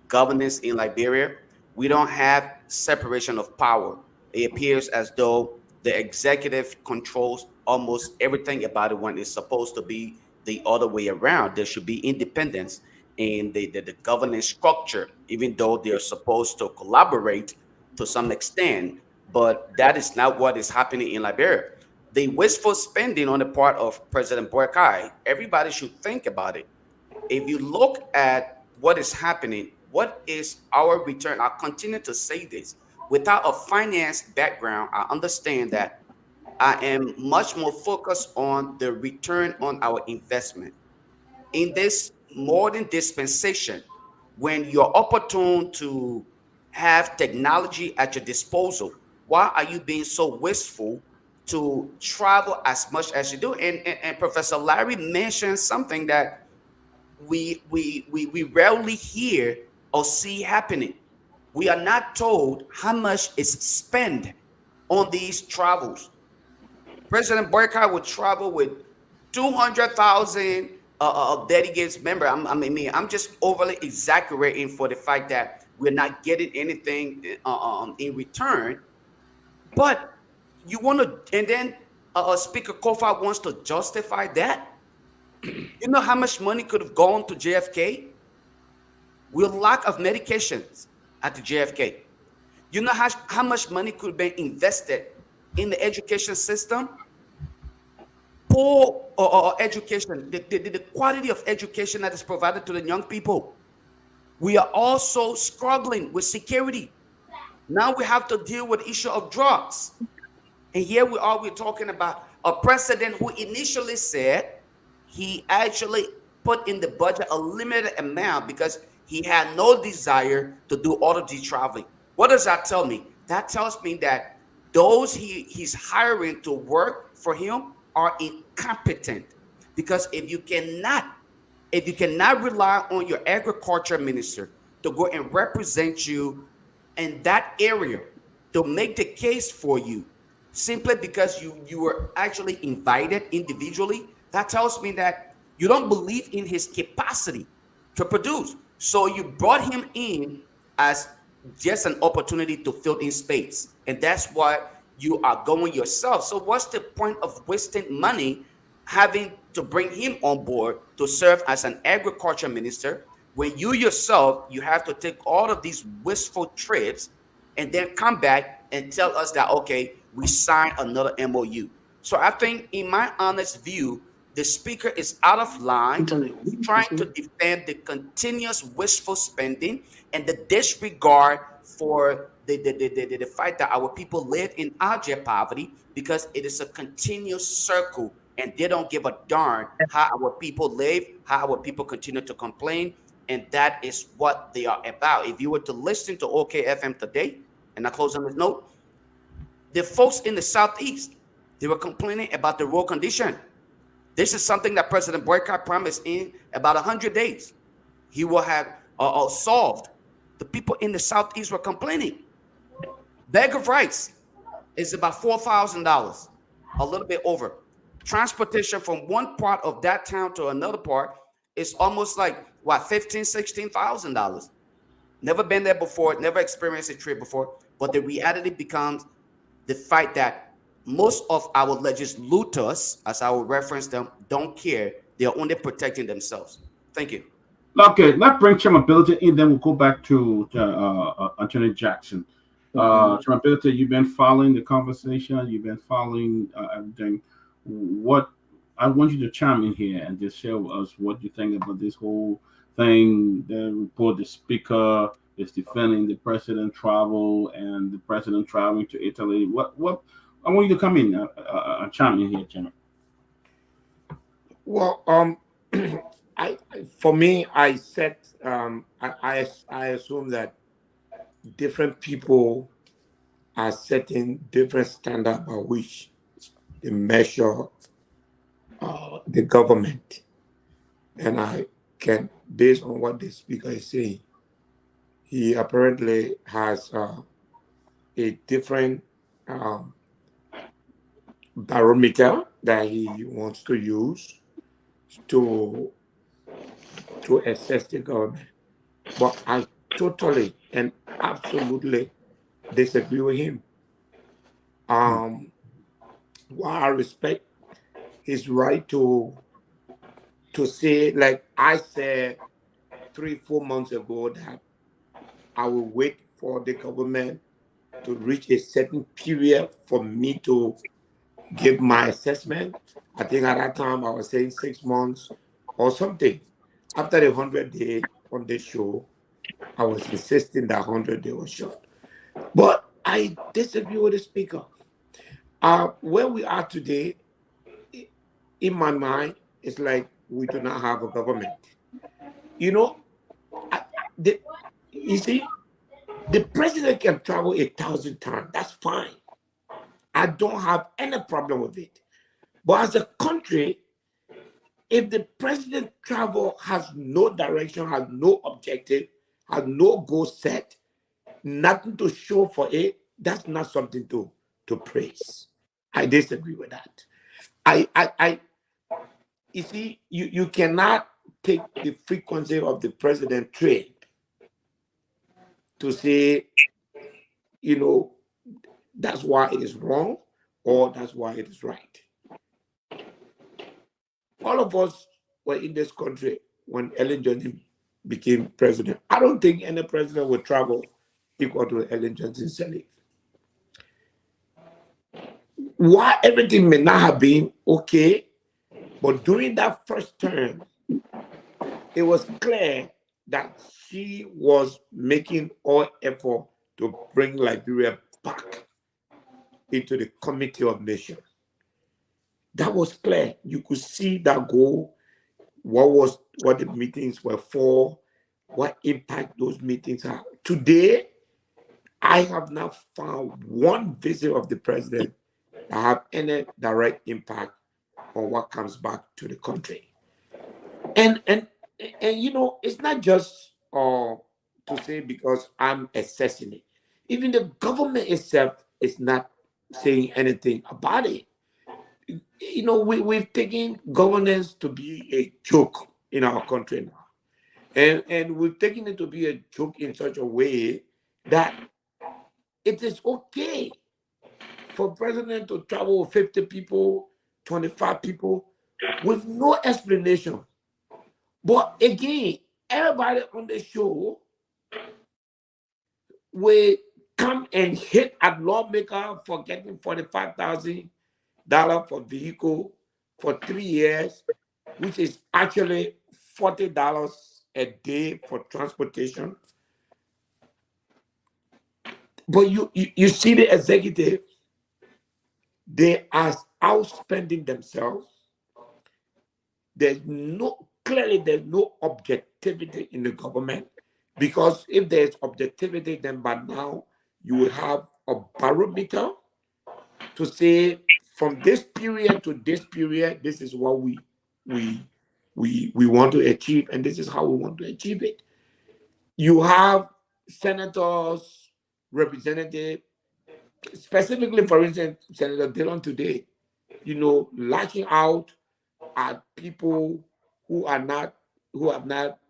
governance in Liberia. We don't have separation of power. It appears as though the executive controls almost everything about it when it's supposed to be the other way around. There should be independence in the governance structure, even though they're supposed to collaborate to some extent. But that is not what is happening in Liberia. The wasteful spending on the part of President Boakai, everybody should think about it. If you look at what is happening, what is our return? I'll continue to say this. Without a finance background, I understand that I am much more focused on the return on our investment. In this modern dispensation, when you're opportune to have technology at your disposal, why are you being so wasteful to travel as much as you do? And Professor Larry mentioned something that we rarely hear or see happening. We are not told how much is spent on these travels. President Boakai would travel with 200,000 delegates. Remember, I'm just overly exaggerating for the fact that we're not getting anything in return. But you want to, and then Speaker Kofa wants to justify that. You know how much money could have gone to JFK? With lack of medications at the JFK. You know how much money could have been invested in the education system? Poor education, the quality of education that is provided to the young people. We are also struggling with security. Now we have to deal with the issue of drugs. And here we're talking about a president who initially said he actually put in the budget a limited amount because he had no desire to do all of the traveling. What does that tell me? That tells me that those he's hiring to work for him are incompetent. Because if you cannot rely on your agriculture minister to go and represent you in that area, to make the case for you, simply because you were actually invited individually, that tells me that you don't believe in his capacity to produce. So you brought him in as just an opportunity to fill in space. And that's why you are going yourself. So what's the point of wasting money having to bring him on board to serve as an agriculture minister when you yourself, you have to take all of these wasteful trips and then come back and tell us that, okay, we signed another MOU. So I think, in my honest view, The speaker is out of line, trying to defend the continuous wasteful spending and the disregard for the fact that our people live in abject poverty, because it is a continuous circle and they don't give a darn how our people live, how our people continue to complain. And that is what they are about. If you were to listen to OKFM today, and I close on this note, the folks in the Southeast, they were complaining about the road condition. This is something that President Boycott promised in about 100 days. He will have solved. The people in the Southeast were complaining. Bag of rice is about $4,000, a little bit over. Transportation from one part of that town to another part is almost like, what, $15,000, $16,000. Never been there before, never experienced a trip before. But the reality becomes the fact that most of our legislators, as I will reference them, don't care. They are only protecting themselves. Thank you. Okay, let's bring Chairman Bealded in, then we'll go back to Attorney Jackson. Chairman Bealded, you've been following the conversation, you've been following everything. What I want you to chime in here and just share with us what you think about this whole thing. The report, the speaker is defending the president travel and the president traveling to Italy. What? I want you to come in and chime in here, Chairman. Well, for me, I set I assume that different people are setting different standards by which they measure the government, and I can, based on what the speaker is saying, he apparently has a different barometer that he wants to use to assess the government. But I totally and absolutely disagree with him. While I respect his right to say, like I said 3-4 months ago, that I will wait for the government to reach a certain period for me to give my assessment. I think at that time I was saying 6 months or something. After the 100-day on the show, I was insisting that 100-day was short. But I disagree with the speaker. Where we are today, in my mind, it's like we do not have a government. You know, you see, the president can travel 1,000 times. That's fine. I don't have any problem with it. But as a country, if the president travel has no direction, has no objective, has no goal set, nothing to show for it, that's not something to praise. I disagree with that. You see, you cannot take the frequency of the president trade to say, you know, that's why it is wrong or that's why it is right. All of us were in this country when Ellen Johnson became president. I don't think any president would travel equal to Ellen Johnson's salary. Why everything may not have been okay, but during that first term, it was clear that she was making all effort to bring Liberia back into the Committee of Nations. That was clear. You could see that goal, what the meetings were for, what impact those meetings have. Today, I have not found one visit of the president that have any direct impact on what comes back to the country. And you know, it's not just to say because I'm assessing it. Even the government itself is not saying anything about it. You know, we've taken governance to be a joke in our country now. And we've taken it to be a joke in such a way that it is okay for president to travel with 50 people, 25 people, with no explanation. But again, everybody on the show will come and hit at lawmaker for getting $45,000 for vehicle for 3 years, which is actually $40 a day for transportation. But you see the executive, they are outspending themselves. Clearly there's no objectivity in the government, because if there's objectivity, then by now you will have a barometer to say from this period to this period, this is what we want to achieve, and this is how we want to achieve it. You have senators, representatives, specifically, for instance, Senator Dillon today, lashing out at people who have not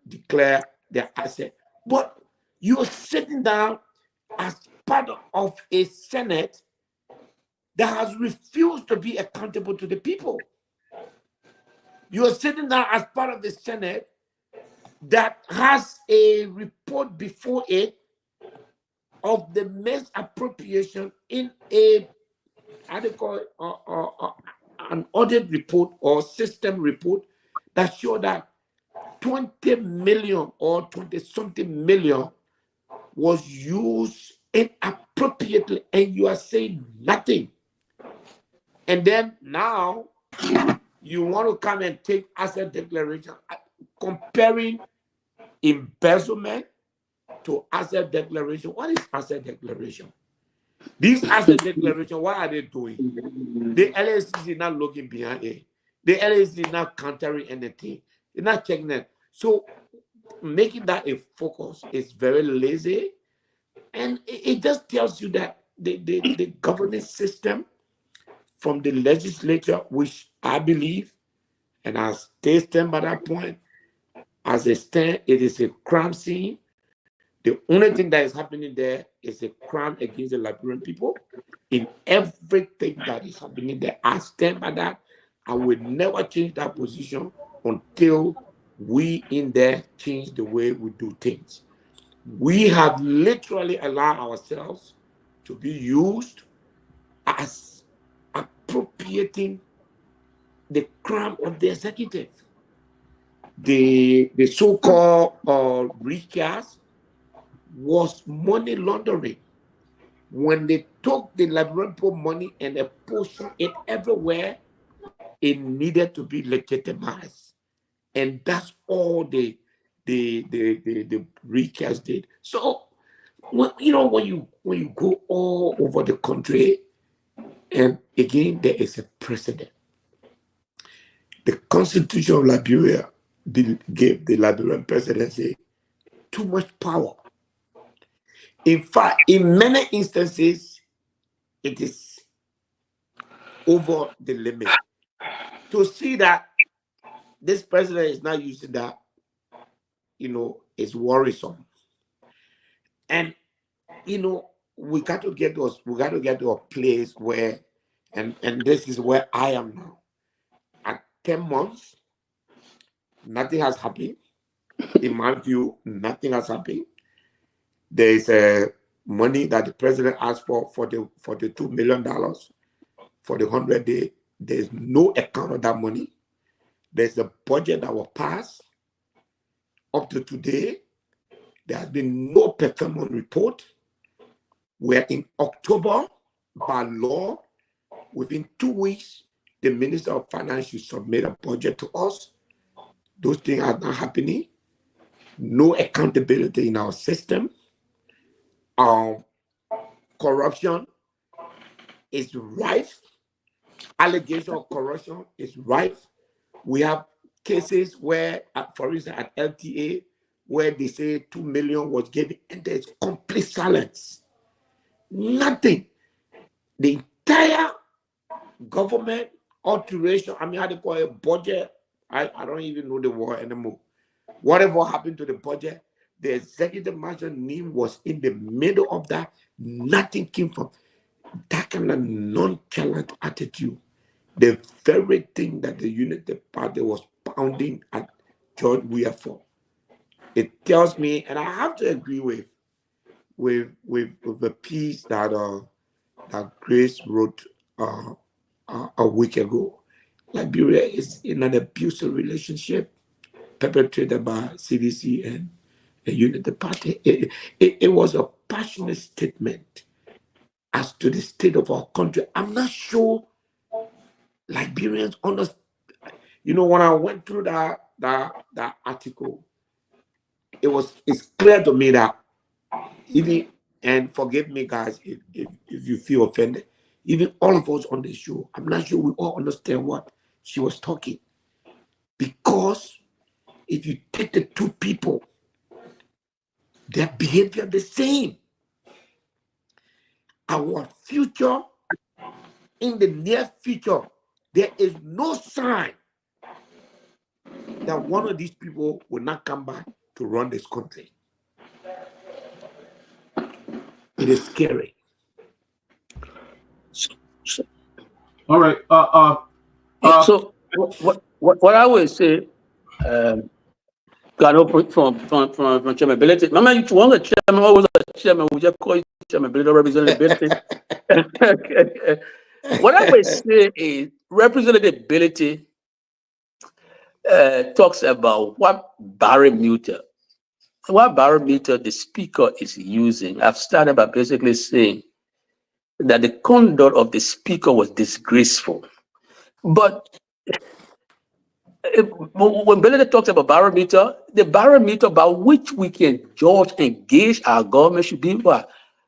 declared their asset. But you're sitting down as part of a Senate that has refused to be accountable to the people. You're sitting down as part of the Senate that has a report before it of the misappropriation in an audit report or system report that showed that 20 million or 20-something million was used inappropriately, and you are saying nothing. And then now you want to come and take asset declaration, comparing embezzlement to asset declaration. What is asset declaration? These asset declaration, what are they doing? The LSC is not looking behind it. The LSC is not countering anything. They're not checking it. So making that a focus is very lazy, and it just tells you that the governance system from the legislature, which I believe, and I stay stand by that point, as a stand, it is a crime scene. The only thing that is happening there is a crime against the Liberian people. In everything that is happening there, I stand by that. I will never change that position until we in there change the way we do things. We have literally allowed ourselves to be used as appropriating the crime of the executive. The so-called recast was money laundering. When they took the Liberian people money and they posted it everywhere, it needed to be legitimized, and that's all the recast did. So when you go all over the country, and again there is a precedent. The Constitution of Liberia gave the Liberian presidency too much power. In fact, in many instances, it is over the limit. To see that this president is not using that, is worrisome. And we got to get to a place where, and this is where I am now. At 10 months, nothing has happened. In my view, nothing has happened. There is money that the president asked for the $2 million for the 100 days. There's no account of that money. There's a budget that was passed. Up to today, there has been no performance report. We're in October. By law, within 2 weeks, the Minister of Finance should submit a budget to us. Those things are not happening. No accountability in our system. Corruption is rife. Allegation of corruption is rife. We have cases where, for instance, at LTA, where they say 2 million was given, and there's complete silence. Nothing. The entire government alteration, how they call it, budget, I don't even know the word anymore. Whatever happened to the budget, the executive master's name was in the middle of that. Nothing came from that kind of nonchalant attitude. The very thing that the United Party was pounding at George Weah for. It tells me, and I have to agree with the piece that Grace wrote a week ago. Liberia is in an abusive relationship perpetrated by CDC and the Unity Party. It was a passionate statement as to the state of our country. I'm not sure Liberians understand. You know, when I went through that article, it's clear to me that even, and forgive me guys if you feel offended, even all of us on the show, I'm not sure we all understand what she was talking. Because if you take the two people, their behavior the same. Our future, in the near future, there is no sign that one of these people will not come back to run this country. It is scary. All right. So what I would say, got up from chairmanability. Remember, you want a chairman, always a chairman. We just call you chairmanability or representability. What I would say is representability talks about what barometer the speaker is using. I've started by basically saying that the conduct of the speaker was disgraceful. But when Bealded talks about barometer, the barometer by which we can judge and gauge our government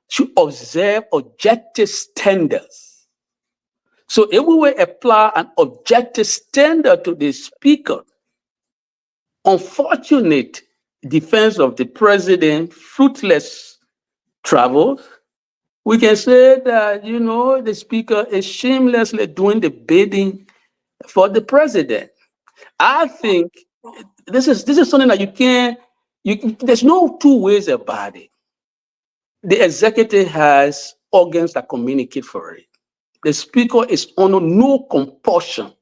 should observe objective standards. So if we will apply an objective standard to the speaker, unfortunate defense of the president, fruitless travels, we can say that, you know, the speaker is shamelessly doing the bidding for the president. I think this is something that there's no two ways about it. The executive has organs that communicate for it. The speaker is under no compulsion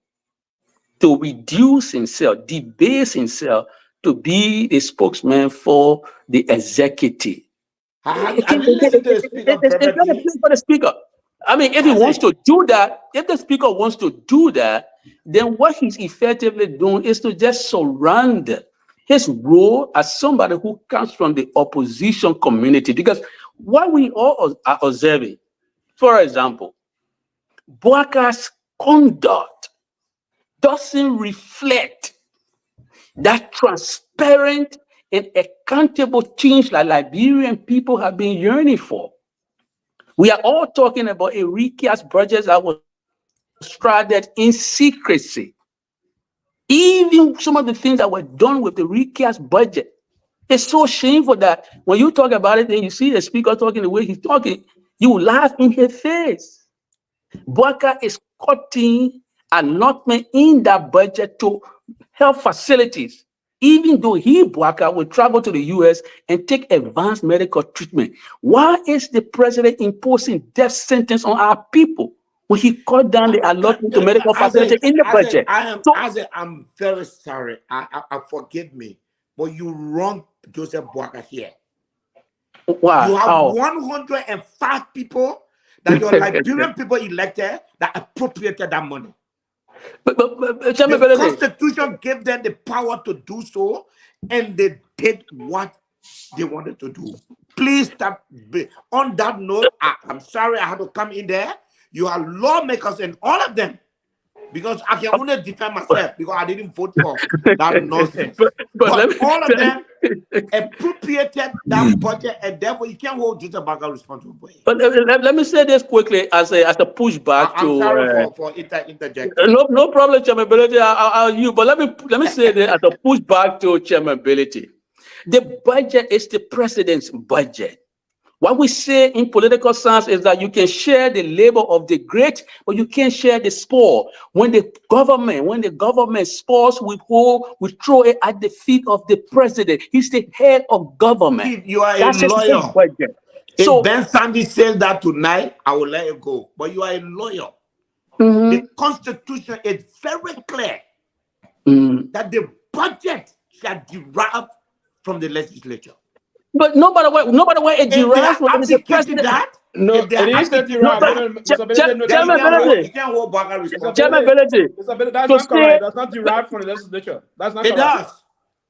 to reduce himself, debase himself to be the spokesman for the executive. Have you listened to the speaker privately? For the speaker. I mean, if he wants to do that, if the speaker wants to do that, then what he's effectively doing is to just surrender his role as somebody who comes from the opposition community. Because what we all are observing, for example, Boaka's conduct doesn't reflect that transparent and accountable change that Liberian people have been yearning for. We are all talking about a recast budget that was started in secrecy. Even some of the things that were done with the recast budget, it's so shameful that when you talk about it and you see the speaker talking the way he's talking, you laugh in his face. Boaka is cutting allotment in that budget to health facilities, even though Boaka will travel to the US and take advanced medical treatment. Why is the president imposing death sentence on our people when he cut down the allotment to medical facilities in the budget? I'm very sorry. I forgive me, but you wrong Joseph Boaka here. Wow. You have 105 people that your Liberian people elected that appropriated that money. But the Constitution gave them the power to do so, and they did what they wanted to do. Please stop. On that note, I'm sorry I had to come in there. You are lawmakers, and all of them, because I can only defend myself because I didn't vote for that nonsense. But all of them appropriated that budget, and therefore you can't hold Joseph Boaka responsible for it. But let me say this quickly as a pushback. I'm sorry for interjecting. No problem, chairmanability. But let me say this as a pushback to chairmanability. The budget is the president's budget. What we say in political science is that you can share the labor of the great, but you can't share the spoil. When the government spoils, we throw it at the feet of the president. He's the head of government. You are That's a lawyer. If Ben Sanvee says that tonight, I will let you go. But you are a lawyer. The Constitution is very clear that the budget shall derive from the legislature. But nobody where it If they derives have from it is the abdicated president. that, No, if they it have is that abdicated No, but derived. Mr. Bealded, no, then that's you not correct. can't hold Baga Mr. responsible. Chairman Bealded, Bealded, Mr. Bealded, that's to not correct. say, That's not derived from the legislature. That's not It correct.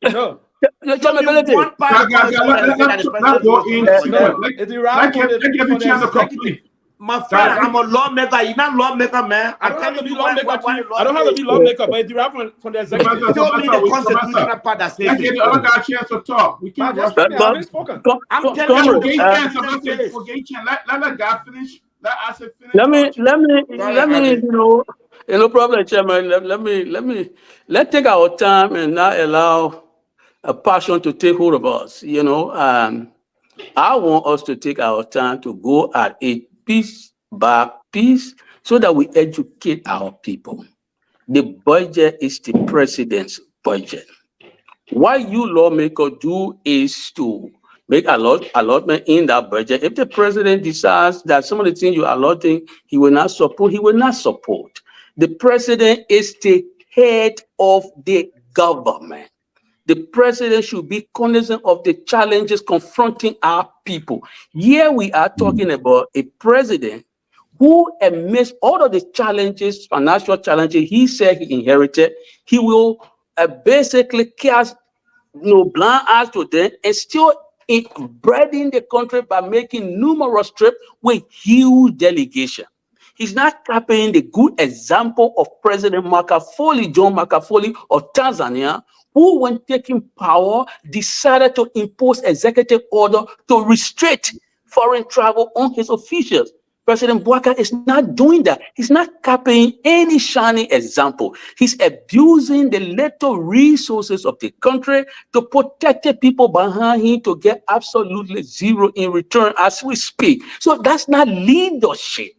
does. No, Show Chairman me Bealded, one part of the constitution that said that the Let's president is go in responsible for sequence. no, it. it derived from Let's give the the chance to executive. complete. My friend, Guys, I'm a lawmaker. You're not lawmaker, man. I I'm don't have to telling be you lawmaker, what chief. the law I don't have to says. be lawmaker, but it derived from the executive. Show me the Sylvester, constitutional part that says let's give it. the other guy a chance to talk. We But can't just rush speaking, you. I haven't spoken. I'm telling Yeah, you for the gay chance, constitution Sylvester, says. for gay chance. Let that guy finish. Let Isaac finish. let me, Sorry, no problem, Chairman. Let's take our time and not allow a passion to take hold of us. I want us to take our time to go at it piece by piece so that we educate our people. The budget is the president's budget. What you lawmakers do is to make allotment in that budget. If the president decides that some of the things you're allotting he will not support, he will not support. The president is the head of the government. The president should be cognizant of the challenges confronting our people. Here we are talking about a president who, amidst all of the challenges, financial challenges he said he inherited, he will basically cast blind eyes to them and still breading the country by making numerous trips with huge delegation. He's not copying the good example of President John Magufuli of Tanzania, who, when taking power, decided to impose executive order to restrict foreign travel on his officials. President Bouaka is not doing that. He's not copying any shining example. He's abusing the little resources of the country to protect the people behind him to get absolutely zero in return as we speak. So that's not leadership.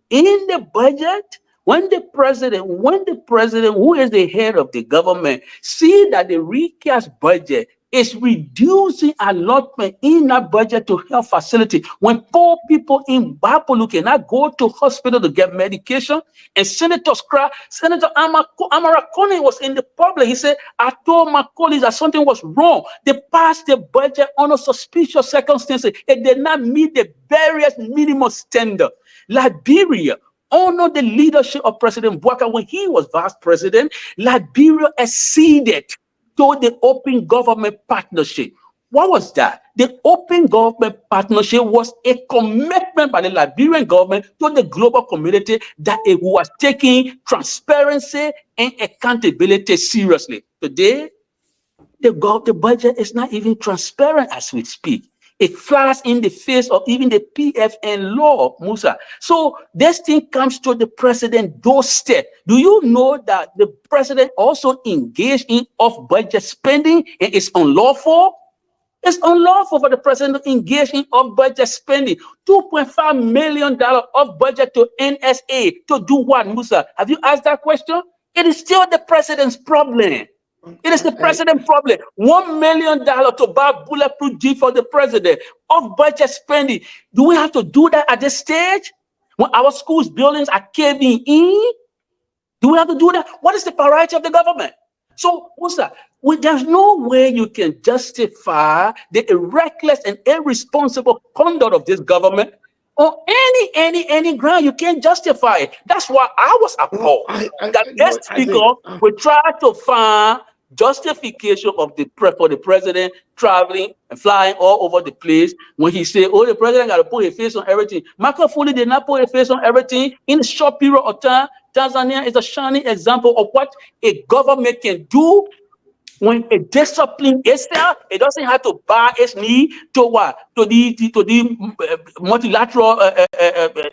In the budget, when the president, who is the head of the government, see that the recast budget is reducing allotment in that budget to health facility, when poor people in Bapolu cannot go to hospital to get medication, and Senator Amarakoni was in the public. He said, I told my colleagues that something was wrong. They passed the budget under suspicious circumstances. It did not meet the various minimum standard. Liberia, under the leadership of President Bouaka, when he was vice president, Liberia acceded to the Open Government Partnership. What was that? The Open Government Partnership was a commitment by the Liberian government to the global community that it was taking transparency and accountability seriously. Today, the budget is not even transparent as we speak. It flies in the face of even the PFN law, Musa. So this thing comes to the president doorstep. Do you know that the president also engaged in off-budget spending and it's unlawful? It's unlawful for the president to engage in off-budget spending. $2.5 million off budget to NSA to do what, Musa? Have you asked that question? It is still the president's problem. It is the president's problem. $1 million to buy bulletproof Jeep for the president. Off-budget spending. Do we have to do that at this stage? When our schools, buildings are caving in? Do we have to do that? What is the priority of the government? So, Musa, there's no way you can justify the reckless and irresponsible conduct of this government on any ground. You can't justify it. That's why I was appalled that this speaker will try to find justification of for the president traveling and flying all over the place when he said, oh, the president got to put his face on everything. Magufuli did not put his face on everything in a short period of time. Tanzania is a shining example of what a government can do when it disciplines itself. It doesn't have to bow its knee to what? To the multilateral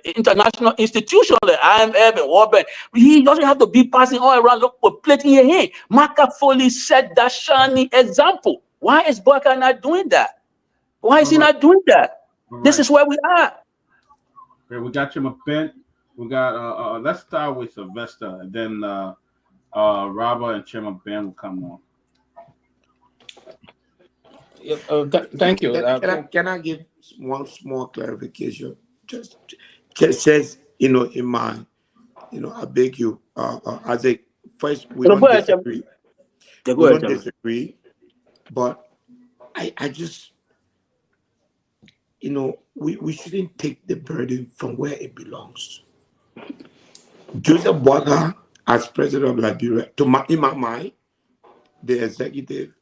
international institution, the IMF and World Bank. He doesn't have to be passing all around, look for plate in your hand. Magufuli set that shining example. Why is Bouaka not doing that? Why is he not doing that? This is where we are. Okay, we got you, Ben. We got let's start with Sylvester, and then Robert and Chairman Ben will come on. Thank you. Can I give one small clarification? Just says, in my, I beg you, as a first, we don't disagree. We don't disagree, but I just, we shouldn't take the burden from where it belongs. Joseph Boaga, as president of Liberia, in my mind, the executive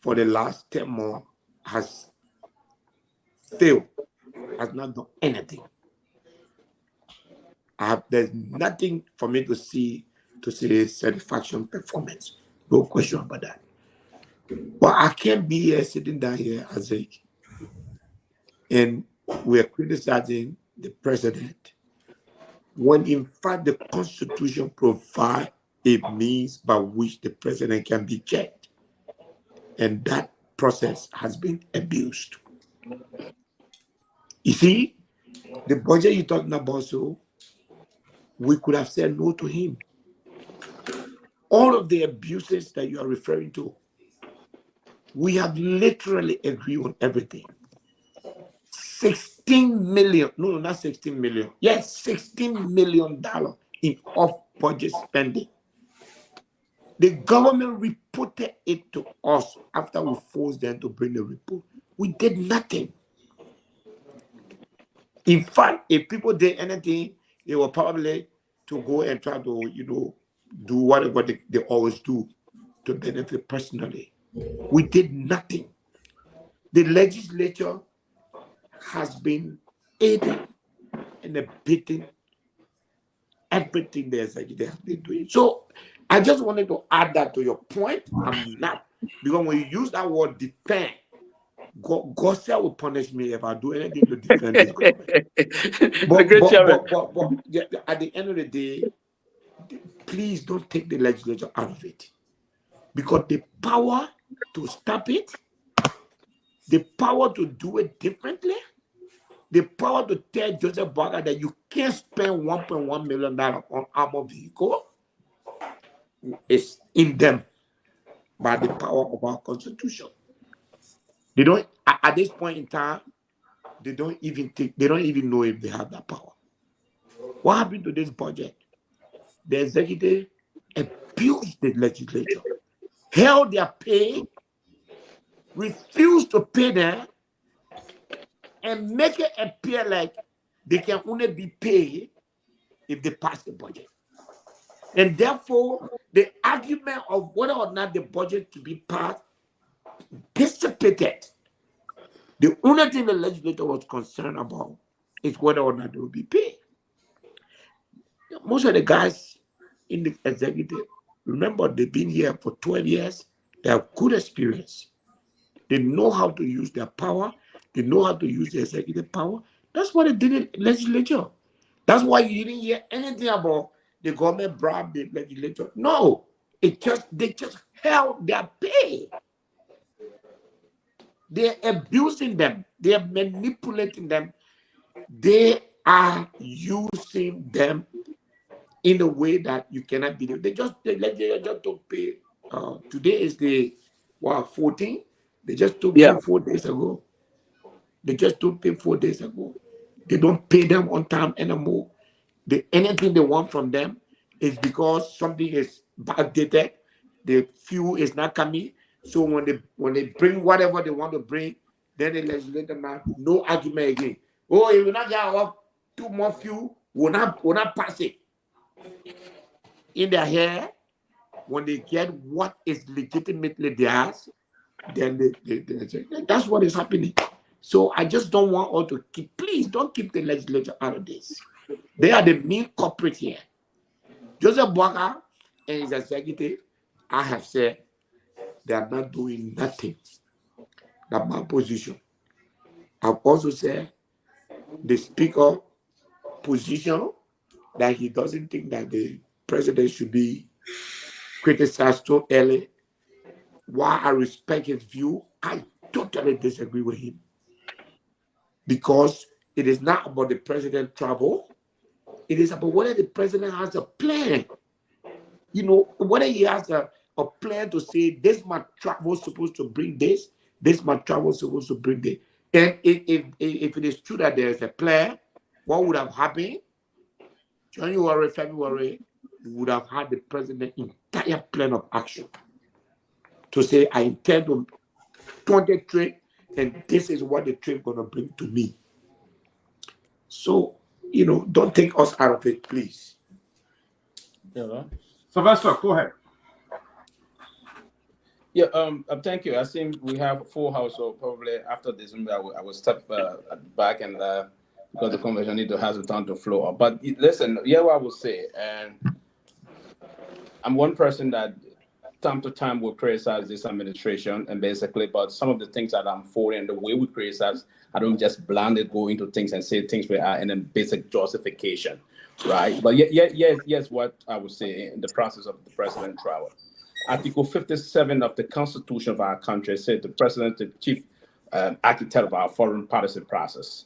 for the last 10 months has failed, has not done anything. There's nothing for me to say satisfaction performance. No question about that. But I can't be here sitting down here as and we're criticizing the president when in fact the Constitution provides a means by which the president can be checked. And that process has been abused. You see, the budget you're talking about, so we could have said no to him. All of the abuses that you are referring to, we have literally agreed on everything. 16 million, no, not 16 million. Yes, $16 million in off-budget spending. The government reported it to us after we forced them to bring the report. We did nothing. In fact, if people did anything, they were probably to go and try to, do whatever they always do to benefit personally. We did nothing. The legislature has been aiding and abetting everything the executive has been doing. So I just wanted to add that to your point. I'm not, because when you use that word defend, God will punish me if I do anything to defend this government. But at the end of the day, please don't take the legislature out of it. Because the power to stop it, the power to do it differently, the power to tell Joseph Boaga that you can't spend $1.1 million on armored vehicle is in them by the power of our Constitution. They don't, at this point in time, they don't even know if they have that power. What happened to this budget? The executive abused the legislature, held their pay, refused to pay them, and make it appear like they can only be paid if they pass the budget. And therefore, the argument of whether or not the budget to be passed dissipated. The only thing the legislature was concerned about is whether or not they will be paid. Most of the guys in the executive, remember, they've been here for 12 years. They have good experience. They know how to use their power. They know how to use the executive power. That's what they did in the legislature. That's why you didn't hear anything about the government bribed the legislature. No, they just held their pay. They're abusing them. They are manipulating them. They are using them in a way that you cannot believe. The legislature just don't pay. Today is the 14th. They just took pay 4 days ago. They just took pay 4 days ago. They don't pay them on time anymore. Anything they want from them is because something is backdated. The fuel is not coming. So when they bring whatever they want to bring, then the legislature now no argument again. Oh, if we not get 2 more fuel, we'll not pass it. In their hair, when they get what is legitimately theirs, then that's what is happening. So I just don't want all to please don't keep the legislature out of this. They are the main culprit here. Joseph Boaga and his executive, I have said, they are not doing nothing. That's my position. I've also said the speaker position that he doesn't think that the president should be criticized so early. While I respect his view, I totally disagree with him. Because it is not about the president's travel. It is about whether the president has a plan. Whether he has a plan to say, this my travel is supposed to bring this my travel is supposed to bring this. And if it is true that there is a plan, what would have happened? January, February, we would have had the president's entire plan of action to say, I intend to 23 and this is what the trip gonna bring to me. So, don't take us out of it, please. Yeah. Sylvester, go ahead. Yeah, thank you. I think we have a full house, so probably after this, I will step back and because the conversation need to have the time to flow. But listen, what I will say, and I'm one person that time to time will criticize this administration and basically, but some of the things that I'm for and the way we criticize, I don't just blindly go into things and say things we are in a basic justification, right? But yes, what I would say in the process of the president travel. Article 57 of the Constitution of our country said the president is the chief architect of our foreign policy process.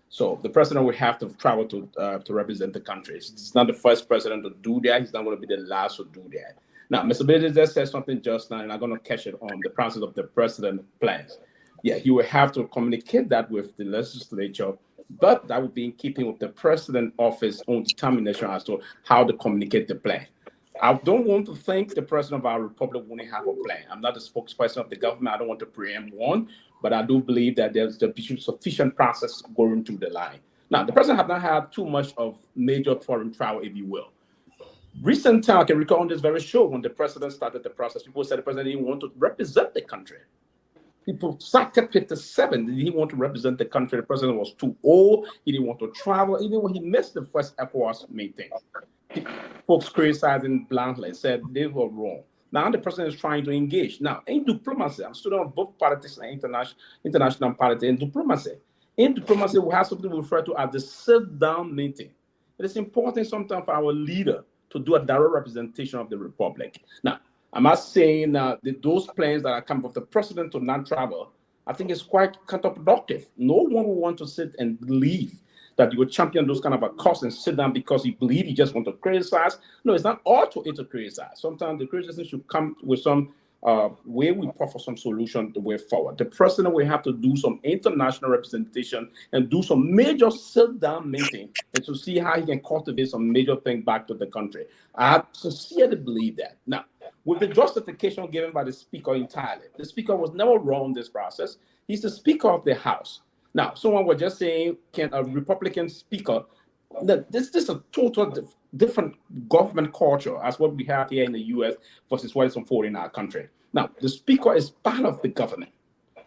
So the president will have to travel to represent the country. He's not the first president to do that. He's not going to be the last to do that. Now, Mr. Bealded just said something just now, and I'm going to catch it on the process of the president plans. Yeah, he will have to communicate that with the legislature, but that would be in keeping with the president office own determination as to how to communicate the plan. I don't want to think the president of our republic won't have a plan. I'm not the spokesperson of the government. I don't want to preempt one, but I do believe that there's a sufficient process going through the line. Now, the president has not had too much of major foreign travel, if you will. Recent time, I can recall on this very show when the president started the process, people said the president didn't want to represent the country. People cited 57. Did he want to represent the country? The president was too old. He didn't want to travel. Even when he missed the first ECOWAS meeting, folks criticizing bluntly said they were wrong. Now the president is trying to engage. Now in diplomacy, I'm a student of both politics and international politics and diplomacy. In diplomacy, we have something we refer to as the sit-down meeting. It is important sometimes for our leader to do a direct representation of the republic. Now, I'm not saying that those plans that are coming from the president to not travel, I think it's quite counterproductive. No one will want to sit and believe that you would champion those kind of a cause and sit down because you believe you just want to criticize. No, it's not all to criticize. Sometimes the criticism should come with some way we offer some solution the way forward. The president will have to do some international representation and do some major sit-down meeting and to see how he can cultivate some major thing back to the country. I sincerely believe that. Now, with the justification given by the speaker entirely, the speaker was never wrong in this process. He's the speaker of the House. Now, someone was just saying, can a Republican speaker, this is a total different government culture as what we have here in the U.S. versus what is unfolding in our country. Now, the speaker is part of the government.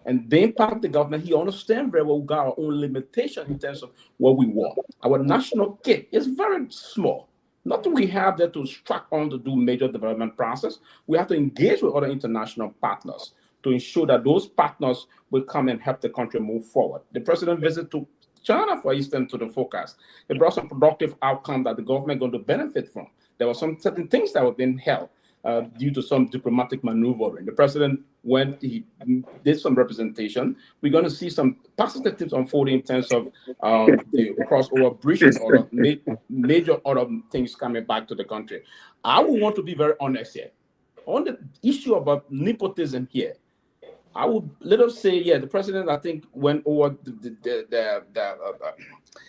And being part of the government, he understands very well we got our own limitation in terms of what we want. Our national kit is very small. Nothing we have there to strike on to do major development process. We have to engage with other international partners to ensure that those partners will come and help the country move forward. The president visited to China, for instance, to the forecast. It brought some productive outcome that the government is going to benefit from. There were some certain things that were being held due to some diplomatic maneuvering. The president, when he did some representation, we're going to see some positive things unfolding in terms of the crossover bridges or major other things coming back to the country. I would want to be very honest here. On the issue about nepotism here, I would let us say, yeah, the president, I think, went over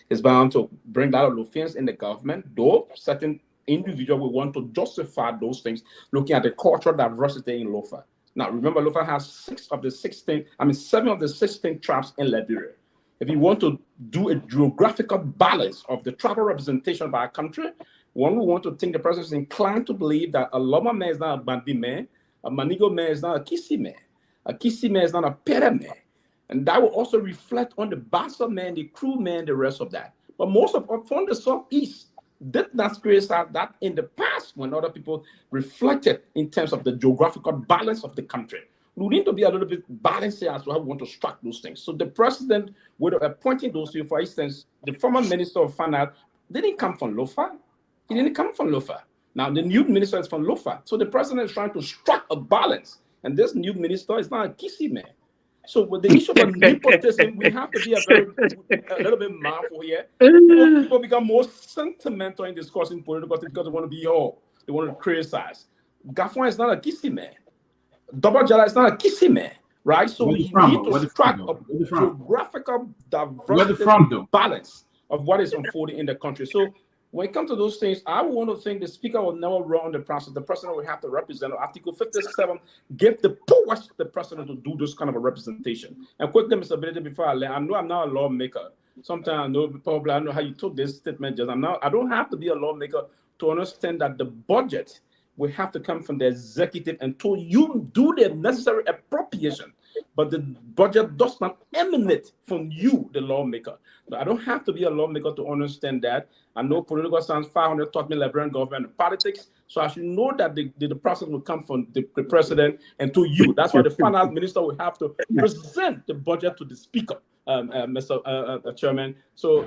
is bound to bring that offense in the government, though certain individual will want to justify those things, looking at the cultural diversity in Lofa. Now, remember, Lofa has 7 of the 16 tribes in Liberia. If you want to do a geographical balance of the tribal representation of our country, one will want to think the president is inclined to believe that a Loma man is not a Bandi man, a Manigo man is not a Kisi man. A Kisi man is not a Pere man. And that will also reflect on the Bassa man, the Crew man, the rest of that. But most of us from the Southeast did not criticize that in the past when other people reflected in terms of the geographical balance of the country. We need to be a little bit balanced as to how we want to strike those things. So the president, with appointing those two, for instance, the former minister of finance didn't come from Lofa. He didn't come from Lofa. Now the new minister is from Lofa. So the president is trying to strike a balance. And this new minister is not a Kisi man. So with the issue of nepotism, we have to be a little bit mindful here. People become more sentimental in discussing political things because they want to be all. They want to criticize. Garguah is not a Kisi man. Double Jala is not a Kisi man, right? So we need to strike a geographical diversity balance of what is unfolding in the country. So when it comes to those things, I want to think the speaker will never run the process. The president will have to represent. Article 57 give the powers to the president to do this kind of a representation. And quickly, Mr. Bealded, before I learn, I know I'm not a lawmaker. Sometimes I know probably I know how you took this statement. Just I don't have to be a lawmaker to understand that the budget will have to come from the executive until you do the necessary appropriation. But the budget does not emanate from you, the lawmaker. So I don't have to be a lawmaker to understand that. I know political science 500 taught me Liberian government and politics, so I should know that the process will come from the president and to you. That's why the finance minister will have to present the budget to the speaker, Mr. Chairman. So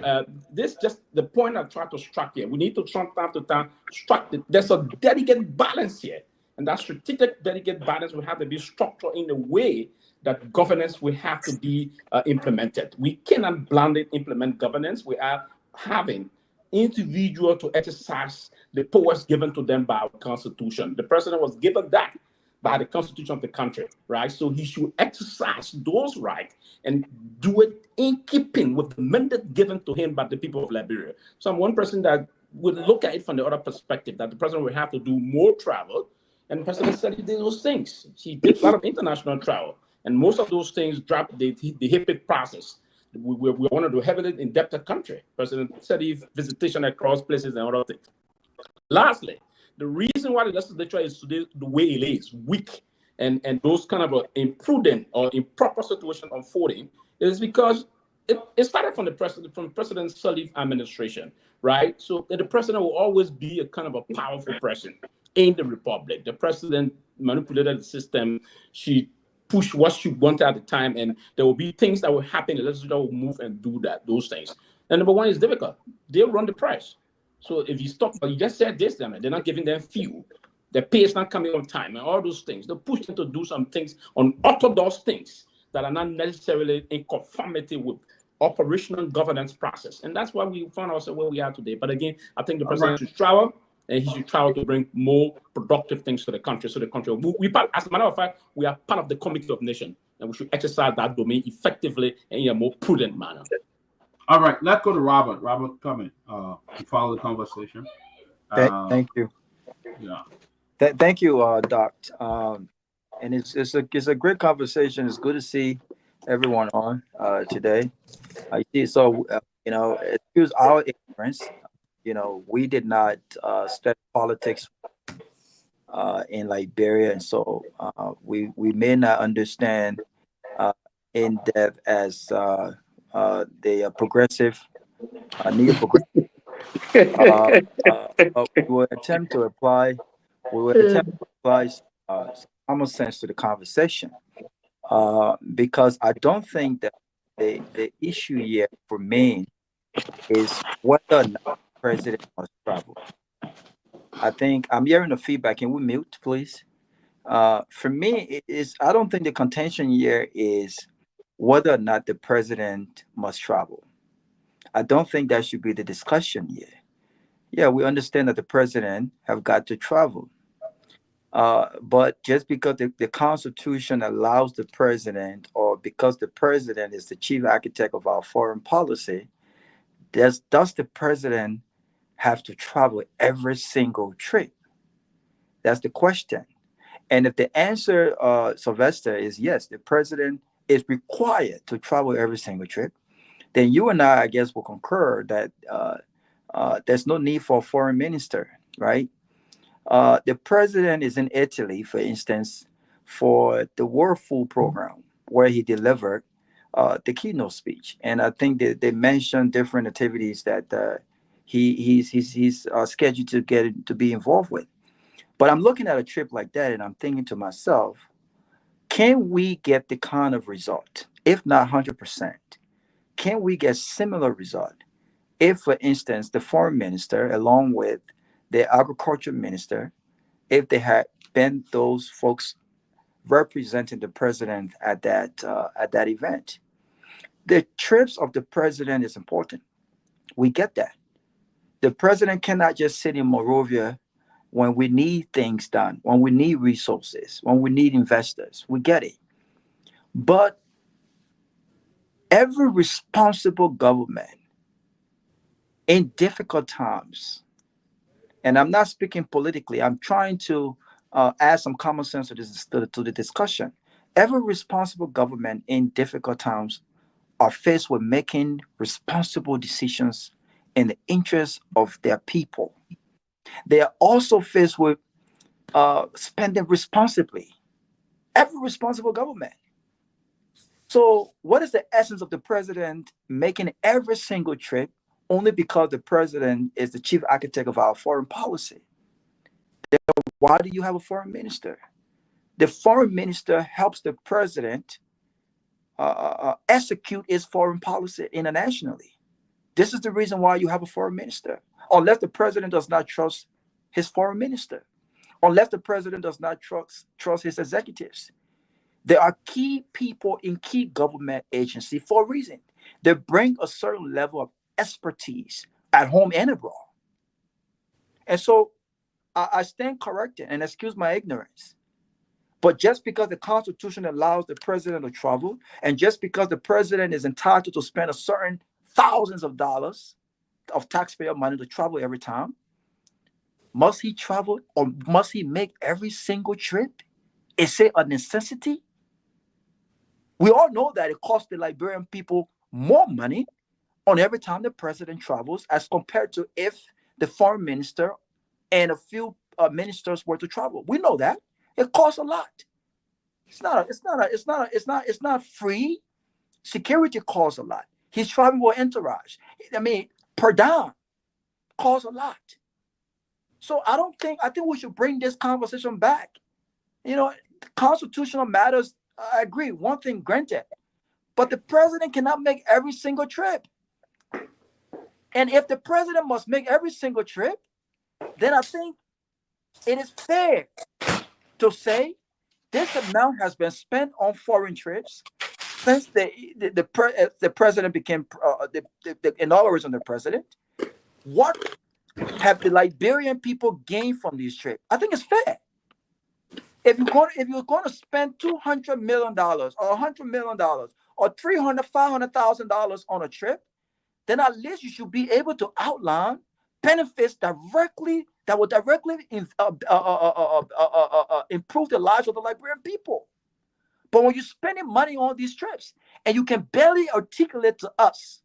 this just the point I try to strike here. We need to, from time to time, strike there's a delicate balance here. And that strategic delicate balance will have to be structured in a way that governance will have to be implemented. We cannot blindly implement governance. We are having individual to exercise the powers given to them by our Constitution. The president was given that by the Constitution of the country, right? So he should exercise those rights and do it in keeping with the mandate given to him by the people of Liberia. So I'm one person that would look at it from the other perspective, that the president will have to do more travel. And the president said he did those things. He did a lot of international travel. And most of those things dropped the HIPID process. We're one of the heavily indebted country. President said he visitation across places and other things. Lastly, the reason why the legislature is today the way it is, weak, and those kind of imprudent or improper situation unfolding is because it started from the president, from President Sirleaf administration, right? So the president will always be a kind of a powerful person in the republic. The president manipulated the system. She pushed what she wanted at the time, and there will be things that will happen. The legislature will move and do those things. And number one is difficult. They run the price. So if you stop, you just said this, they're not giving them fuel. The pay is not coming on time, and all those things. They push them to do some things, unorthodox things that are not necessarily in conformity with operational governance process. And that's why we found ourselves where we are today. But again, I think the president should travel, and he should travel to bring more productive things to the country. So the country, as a matter of fact, we are part of the Committee of Nations, and we should exercise that domain effectively and in a more prudent manner. All right, let's go to Robert. Robert, come in. You follow the conversation. Thank you. Yeah. Thank you, Doc. And it's a great conversation. It's good to see everyone on today. So excuse our ignorance. We did not study politics in Liberia, and so we may not understand in depth as the progressive, neo-progressive. We will attempt to apply some common sense to the conversation, because I don't think that the issue here for me is whether or not the president must travel. I think I'm hearing the feedback. Can we mute, please? For me, I don't think the contention here is whether or not the president must travel. I don't think that should be the discussion here. Yeah, we understand that the president have got to travel. But just because the Constitution allows the president, or because the president is the chief architect of our foreign policy, does the president have to travel every single trip? That's the question. And if the answer, Sylvester, is yes, the president is required to travel every single trip, then you and I guess, will concur that there's no need for a foreign minister, right? The president is in Italy, for instance, for the World Food Program, where he delivered the keynote speech. And I think that they mentioned different activities that he's scheduled to be involved with. But I'm looking at a trip like that, and I'm thinking to myself, can we get the kind of result, if not 100%? Can we get similar result if, for instance, the foreign minister, along with the agriculture minister, if they had been those folks representing the president at that event? The trips of the president is important. We get that. The president cannot just sit in Monrovia when we need things done, when we need resources, when we need investors. We get it. But every responsible government in difficult times, and I'm not speaking politically, I'm trying to add some common sense to the discussion. Every responsible government in difficult times are faced with making responsible decisions in the interest of their people. They are also faced with spending responsibly. Every responsible government. So, what is the essence of the president making every single trip only because the president is the chief architect of our foreign policy? Then why do you have a foreign minister? The foreign minister helps the president execute his foreign policy internationally. This is the reason why you have a foreign minister. Unless the president does not trust his foreign minister, unless the president does not trust his executives. There are key people in key government agencies for a reason. They bring a certain level of expertise at home and abroad. And so I stand corrected and excuse my ignorance. But just because the Constitution allows the president to travel, and just because the president is entitled to spend a certain thousands of dollars of taxpayer money to travel every time, must he travel or must he make every single trip? Is it a necessity? We all know that it costs the Liberian people more money on every time the president travels as compared to if the foreign minister and a few ministers were to travel. We know that it costs a lot. It's not free. Security costs a lot. He's traveling with entourage. I mean, per diem costs a lot. So I think we should bring this conversation back. You know, constitutional matters, I agree, one thing granted, but the president cannot make every single trip. And if the president must make every single trip, then I think it is fair to say this amount has been spent on foreign trips since the president became the inauguration of the president. What have the Liberian people gained from these trips? I think it's fair. If you're going to spend $200 million or $100 million or $500,000 on a trip, then at least you should be able to outline benefits that will directly improve the lives of the Liberian people. But when you're spending money on these trips and you can barely articulate to us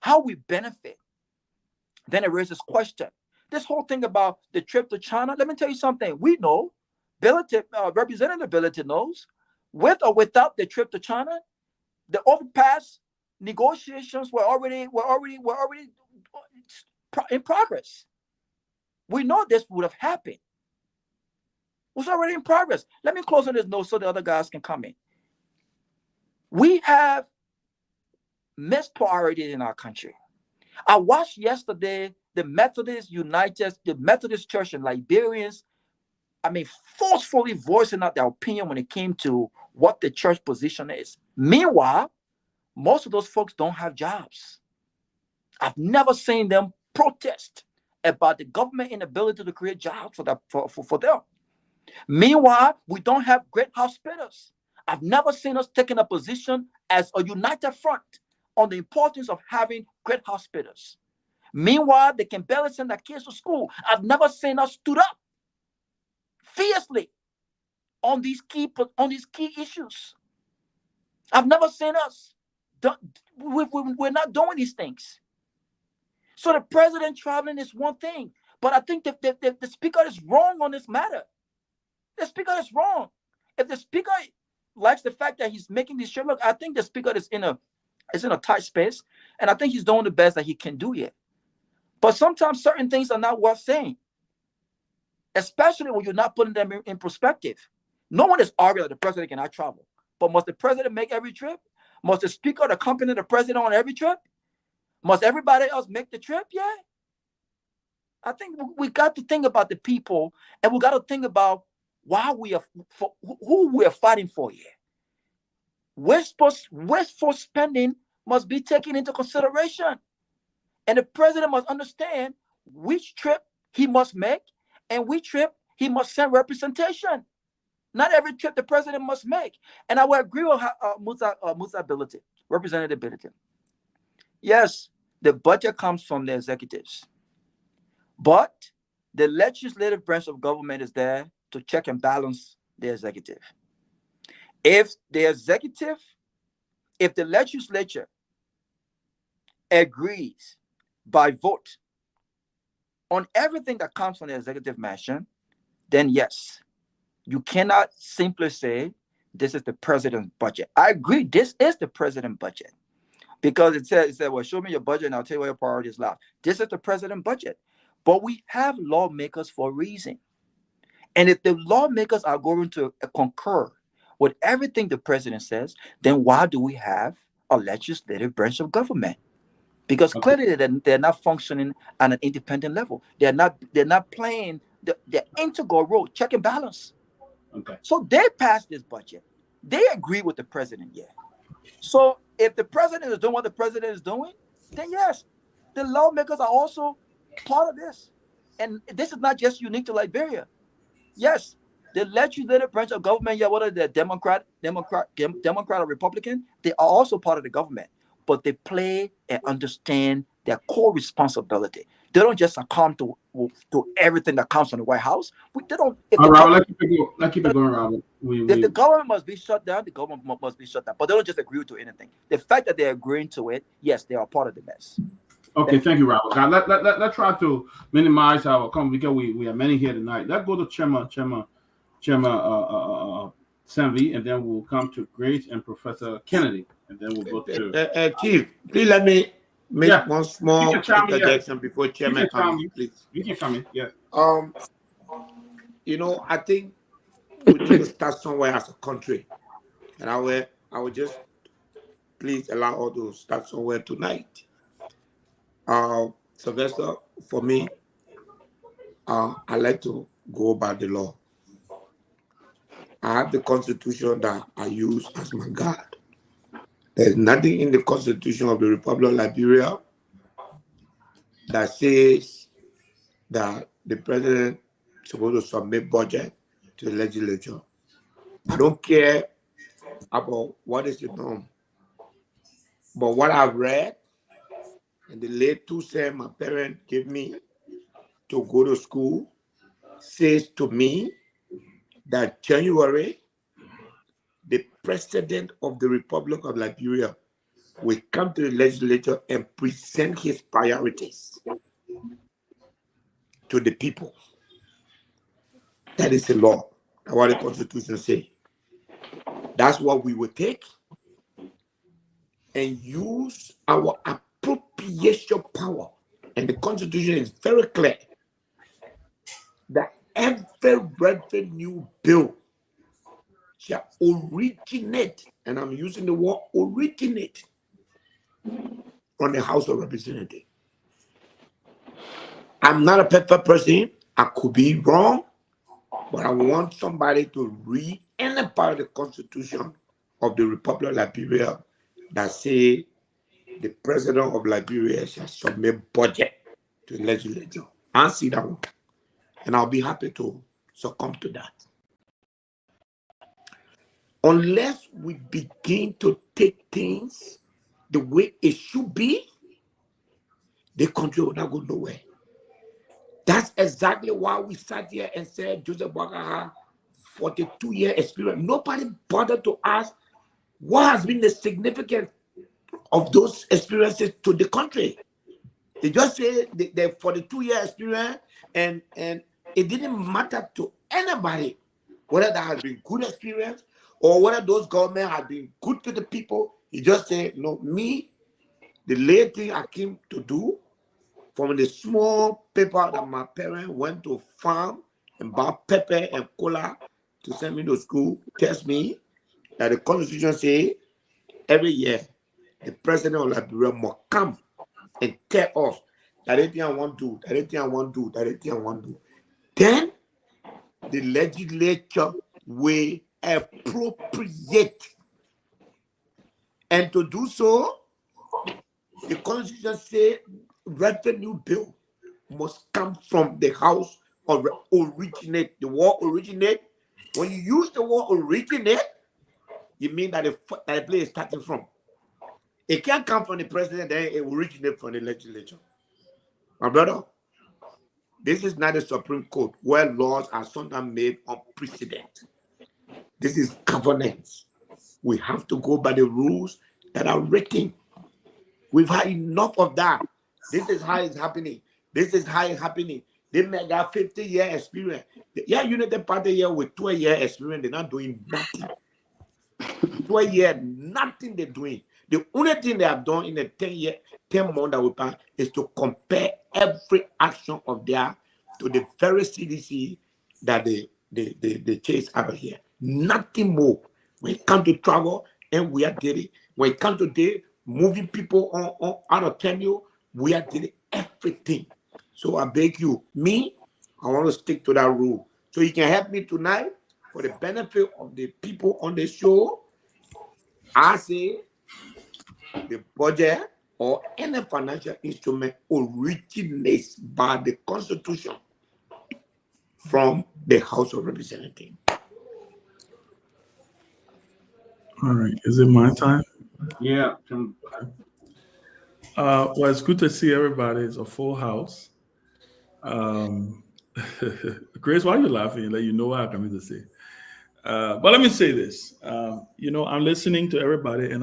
how we benefit, then it raises question. This whole thing about the trip to China, let me tell you something. We know, Representative Bealded knows, with or without the trip to China, the overpass negotiations were already in progress. We know this would have happened. It was already in progress. Let me close on this note so the other guys can come in. We have missed priorities in our country. I watched yesterday the Methodist Church and Liberians, forcefully voicing out their opinion when it came to what the church position is. Meanwhile, most of those folks don't have jobs. I've never seen them protest about the government inability to create jobs for them. Meanwhile, we don't have great hospitals. I've never seen us taking a position as a united front on the importance of having great hospitals. Meanwhile, they can barely send their kids to school. I've never seen us stood up fiercely on these key issues. I've never seen us. We're not doing these things. So the president traveling is one thing, but I think the speaker is wrong on this matter. The speaker is wrong. If the speaker likes the fact that he's making this show, look, I think the speaker is in a tight space, and I think he's doing the best that he can do here. But sometimes certain things are not worth saying, especially when you're not putting them in perspective. No one is arguing that the president cannot travel, but must the president make every trip? Must the speaker accompany the president on every trip? Must everybody else make the trip? Yeah. I think we got to think about the people, and we got to think about who we are fighting for here. Wasteful spending must be taken into consideration. And the president must understand which trip he must make and which trip he must send representation. Not every trip the president must make. And I will agree with Representative Bealded. Yes, The budget comes from the executives. But the legislative branch of government is there to check and balance the executive. If the legislature agrees by vote on everything that comes from the executive mansion, then yes, you cannot simply say this is the president's budget. I agree, this is the president's budget. Because it said, well, show me your budget and I'll tell you what your priorities lie. This is the president's budget. But we have lawmakers for a reason. And if the lawmakers are going to concur with everything the president says, then why do we have a legislative branch of government? Because clearly they're not functioning at an independent level. They're not playing the integral role, check and balance. Okay. So they passed this budget. They agree with the president, yeah. So if the president is doing what the president is doing, then yes, the lawmakers are also part of this. And this is not just unique to Liberia. Yes, the legislative branch of government, yeah, whether they're Democrat or Republican, they are also part of the government. But they play and understand their core responsibility. They don't just succumb to everything that comes from the White House. They don't. Let's keep it going, Robert. If the government must be shut down, the government must be shut down. But they don't just agree to anything. The fact that they're agreeing to it, yes, they are part of the mess. Okay, thank you, Robert. Now, let's try to minimize our comment because we have many here tonight. Let's go to Chairman Sanvee, and then we'll come to Grace and Professor Kennedy, and then we'll go to Chief. Please let me make one small interjection before Chairman comes in, please. You can come in, yeah. I think we need to start somewhere as a country, and I will just please allow us to start somewhere tonight. Sylvester, for me, I like to go by the law. I have the Constitution that I use as my guide. There's nothing in the Constitution of the Republic of Liberia that says that the president is supposed to submit budget to the legislature. I don't care about what is the norm. But what I've read, and the late 2 cents my parents gave me to go to school, says to me that January, the president of the Republic of Liberia will come to the legislature and present his priorities to the people. That is the law. That's what the Constitution says. That's what we will take and use our appropriation power. And the Constitution is very clear that every revenue bill shall originate, and I'm using the word originate, from the House of Representatives. I'm not a perfect person. I could be wrong, but I want somebody to read any part of the Constitution of the Republic of Liberia that say the president of Liberia shall submit budget to the legislature. I'll see that one. And I'll be happy to succumb to that. Unless we begin to take things the way it should be, the country will not go nowhere. That's exactly why we sat here and said Joseph Boakai, 42-year experience. Nobody bothered to ask what has been the significance of those experiences to the country. They just say the 42-year experience, and it didn't matter to anybody whether that has been good experience or whether those governments have been good to the people. He just said, no, me, the late thing I came to do from the small paper that my parents went to farm and buy pepper and cola to send me to school, tells me that the Constitution says every year the president of Liberia must come and tell us that anything I want to do, that anything I want to do, that anything I want to do. Then the legislature will appropriate. And to do so, the Constitution says revenue bill must come from the House or originate. The word originate, when you use the word originate, you mean that the place is starting from. It can't come from the president, then it will originate from the legislature. My brother, this is not a Supreme Court where laws are sometimes made on precedent. This is governance. We have to go by the rules that are written. We've had enough of that. This is how it's happening. This is how it's happening. They may got 50-year experience. Yeah, United Party here with 12-year experience, they're not doing nothing. 12 years, nothing they're doing. The only thing they have done in the 10 months that we pass is to compare every action of theirs to the very CDC that they chase out of here. Nothing more. When it comes to travel, and we are daily. When it comes to moving people on out of tenure, we are doing everything. So I beg you, I want to stick to that rule. So you can help me tonight for the benefit of the people on the show. I say the budget or any financial instrument originates by the Constitution from the House of Representatives. All right. Is it my time? Yeah. Well, it's good to see everybody. It's a full house. Grace, why are you laughing? Like, you know what I'm coming to say. But let me say this. I'm listening to everybody, and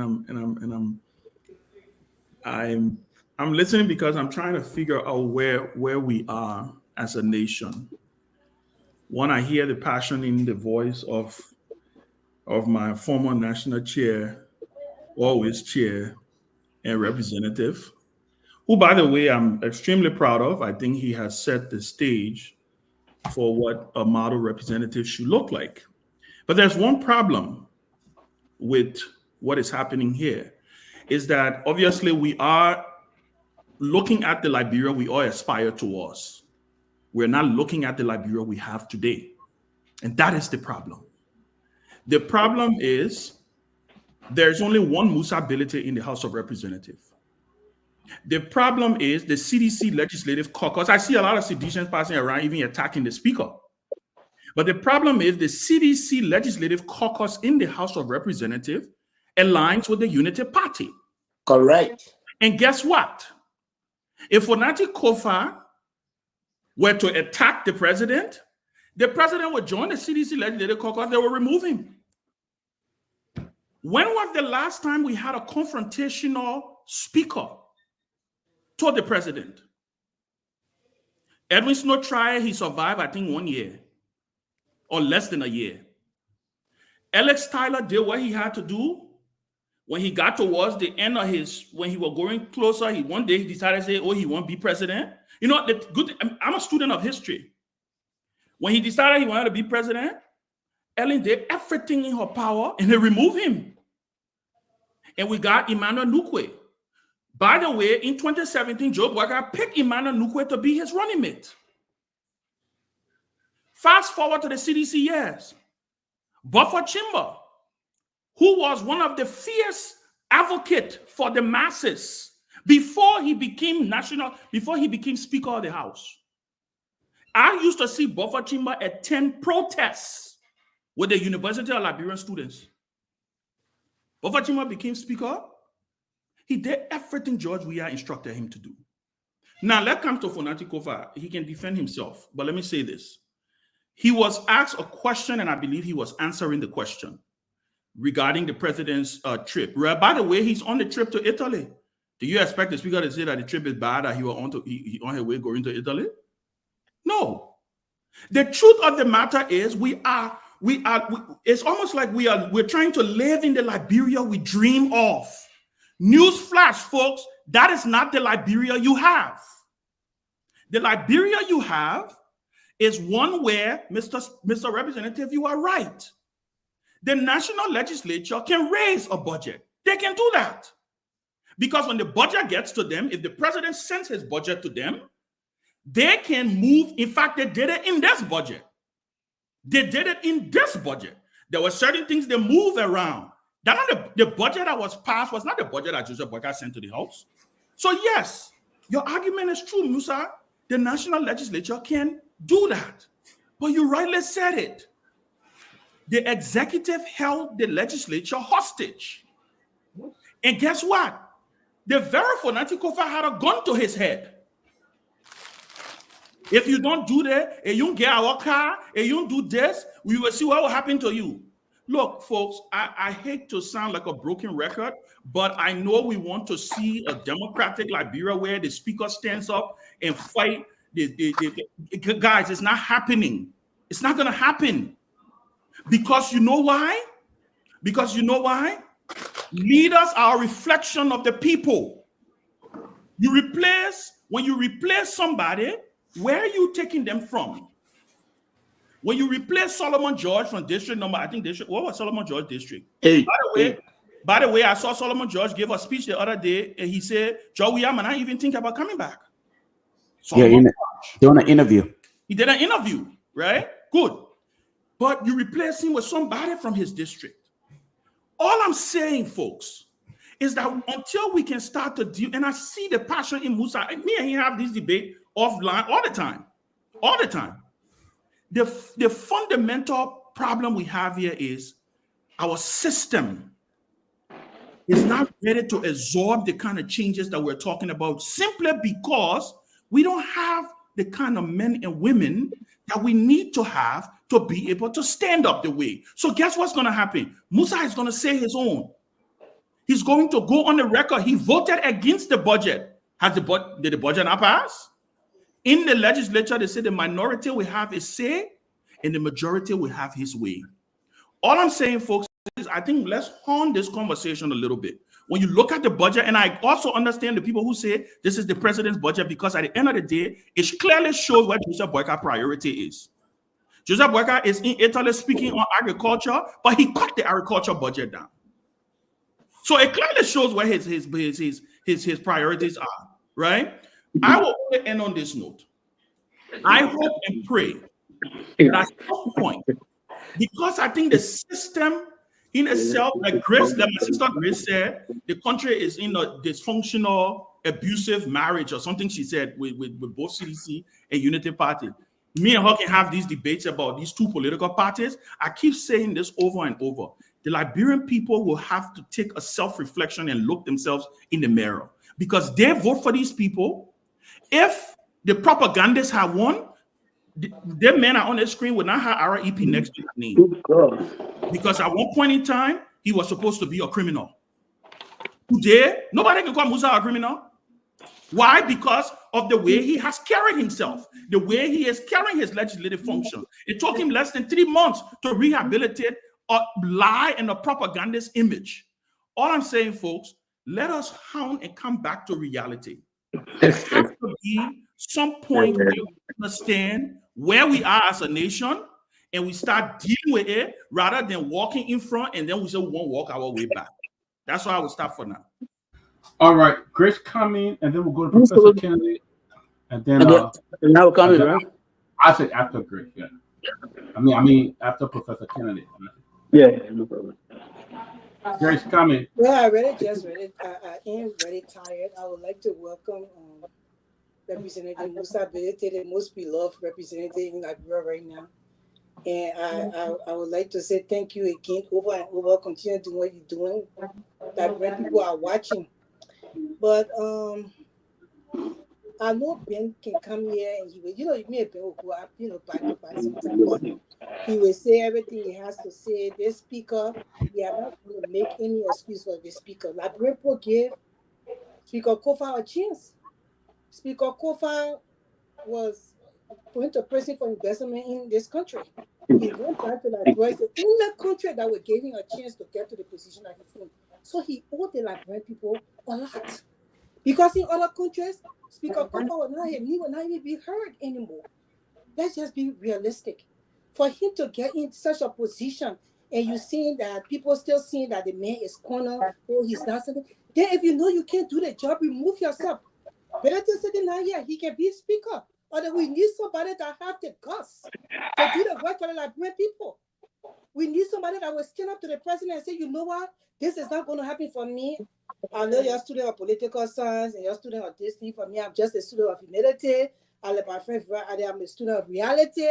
I'm listening because I'm trying to figure out where we are as a nation. One, I hear the passion in the voice of my former national chair, always chair, and representative, who, by the way, I'm extremely proud of. I think he has set the stage for what a model representative should look like. But there's one problem with what is happening here, is that obviously we are looking at the Liberia we all aspire towards. We're not looking at the Liberia we have today. And that is the problem. The problem is there's only one Musa ability in the House of Representatives. The problem is the CDC Legislative Caucus. I see a lot of seditions passing around, even attacking the speaker. But the problem is the CDC Legislative Caucus in the House of Representatives aligns with the Unity Party. Correct. And guess what? If Fonati Kofa were to attack the president would join the CDC Legislative Caucus, they will remove him. When was the last time we had a confrontational speaker to the president? Edwin Snow tried, he survived, I think, 1 year or less than a year. Alex Tyler did what he had to do. When he got towards the end of when he was going closer, one day he decided to say, he won't be president. You know, I'm a student of history. When he decided he wanted to be president, Ellen did everything in her power and they removed him. And we got Emmanuel Nukwe. By the way, in 2017, Joe Boyka picked Emmanuel Nukwe to be his running mate. Fast forward to the CDC years. Buffer Chimba, who was one of the fierce advocates for the masses before he became Speaker of the House. I used to see Buffer Chimba attend protests with the University of Liberian students. Buffer Chimba became Speaker. He did everything George Weah instructed him to do. Now, let's come to Fonati Kofa. He can defend himself, but let me say this. He was asked a question, and I believe he was answering the question regarding the president's trip. By the way, he's on the trip to Italy. Do you expect the speaker to say that the trip is bad, that he was on his way going to Italy? No. The truth of the matter is it's almost like we're trying to live in the Liberia we dream of. Newsflash, folks, that is not the Liberia you have. The Liberia you have is one where, Mr. Representative, you are right. The national legislature can raise a budget. They can do that. Because when the budget gets to them, if the president sends his budget to them, they can move. In fact, they did it in this budget. There were certain things they move around. The budget that was passed was not the budget that Joseph Boyka sent to the House. So yes, your argument is true, Musa. The national legislature can do that. But you rightly said it. The executive held the legislature hostage. And guess what? The very for Nanti Kofa had a gun to his head. If you don't do that, and you don't get our car, and you don't do this, we will see what will happen to you. Look, folks, I hate to sound like a broken record, but I know we want to see a democratic Liberia where the speaker stands up and fight. Guys, it's not happening. It's not going to happen. Because you know why? Because you know why? Leaders are a reflection of the people. When you replace somebody, where are you taking them from? When you replace Solomon George from district number, what was Solomon George district? By the way, I saw Solomon George give a speech the other day, and he said, Joey, I'm not even thinking about coming back. Doing an interview. He did an interview, right? Good. But you replace him with somebody from his district. All I'm saying, folks, is that until we can start to deal, and I see the passion in Musa, me and he have this debate offline all the time. All the time. The fundamental problem we have here is our system is not ready to absorb the kind of changes that we're talking about simply because we don't have the kind of men and women that we need to have to be able to stand up the way. So guess what's going to happen? Musa is going to say his own. He's going to go on the record. He voted against the budget. Did the budget not pass? In the legislature, they say the minority will have a say and the majority will have his way. All I'm saying, folks, is I think let's hone this conversation a little bit. When you look at the budget, and I also understand the people who say this is the president's budget, because at the end of the day, it clearly shows what Joseph Boyka's priority is. Joseph Boyka is in Italy speaking on agriculture, but he cut the agriculture budget down. So it clearly shows where his priorities are, right? I will only end on this note. I hope and pray that at some point, because I think the system in itself, like my sister Grace said, the country is in a dysfunctional, abusive marriage or something she said with both CDC and Unity Party. Me and her can have these debates about these two political parties. I keep saying this over and over. The Liberian people will have to take a self-reflection and look themselves in the mirror because they vote for these people. If the propagandists have won, their men are on the screen would not have our EP next to his name. Because at one point in time, he was supposed to be a criminal. Today, nobody can call Musa a criminal. Why? Because of the way he has carried himself, the way he is carrying his legislative function. It took him less than 3 months to rehabilitate a lie and a propagandist image. All I'm saying, folks, let us hound and come back to reality. There has to be some point where we understand where we are as a nation and we start dealing with it rather than walking in front and then we say we won't walk our way back. That's why I will stop for now. All right, Grace coming, and then we'll go to Professor Kennedy, and then now coming, right? I said after Grace, yeah. I mean after Professor Kennedy. Yeah, no problem. Grace coming. Well, I am very tired. I would like to welcome Representative Musa Bealded, the most beloved representative in Liberia right now. And I would like to say thank you again over and over. Continue doing what you're doing. That when people are watching. But I know Ben can come here and he will, me and Ben will go up, back to back sometimes. He will say everything he has to say. This speaker, we are not going to make any excuse for the speaker. Liberian people gave Speaker Kofa a chance. Speaker Kofa was going to prison for investment in this country. He went back to Liberia, the only country that would give him a chance to get to the position that he's in. So he owed the Liberian people a lot. Because in other countries, Speaker Kofa will not even be heard anymore. Let's just be realistic. For him to get in such a position, and you seeing that people still seeing that the man is corner, or he's not something, then if you know you can't do the job, remove yourself. Better to sit in here, he can be speaker. Or that we need somebody that have the guts to do the work for the Liberian people. We need somebody that will stand up to the president and say, you know what? This is not going to happen for me. I know you're a student of political science and you're a student of this thing. For me, I'm just a student of humility. I let my friend, I'm a student of reality.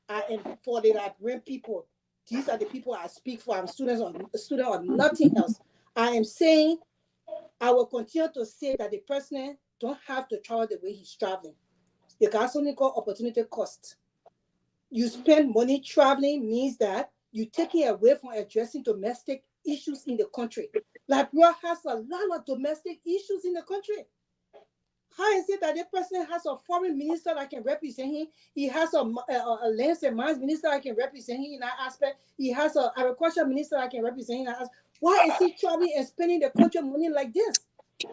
And for the Liberian people, these are the people I speak for. I'm a student of nothing else. I am saying I will continue to say that the president don't have to travel the way he's traveling. The gastronomical opportunity cost. You spend money traveling means that you take it away from addressing domestic issues in the country. Liberia has a lot of domestic issues in the country. How is it that the president has a foreign minister that can represent him? He has a lands and mines minister that can represent him in that aspect. He has an agriculture minister that can represent him in that aspect. Why is he traveling and spending the country money like this?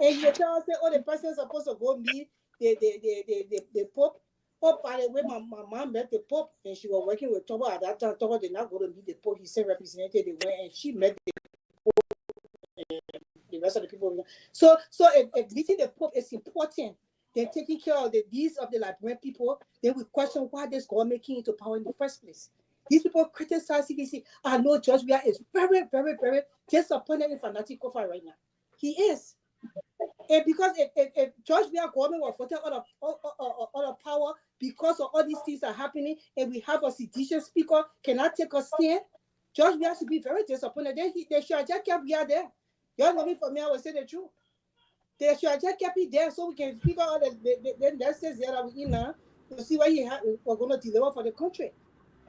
And you tell us that, oh, the president's supposed to go meet the Pope. Oh, by the way, my mom met the Pope and she was working with Togar at that time. Togar did not go to meet the Pope. He sent representative. They went and she met the Pope and the rest of the people. So if meeting the Pope is important, then taking care of the needs of the Liberian people, then we question why this government came into power in the first place. These people criticize CDC. I know Judge Weah is very, very, very disappointed in Fanatic Kofa right now. He is. And because if Judge Weah government was voted out of power because of all these things are happening, and we have a seditious speaker cannot take a stand, Judge Weah should be very disappointed. They should have just kept Weah there. Y'all know me, for me, I will say the truth. They should have just kept it there so we can figure out that says that we in now to see what we're going to deliver for the country.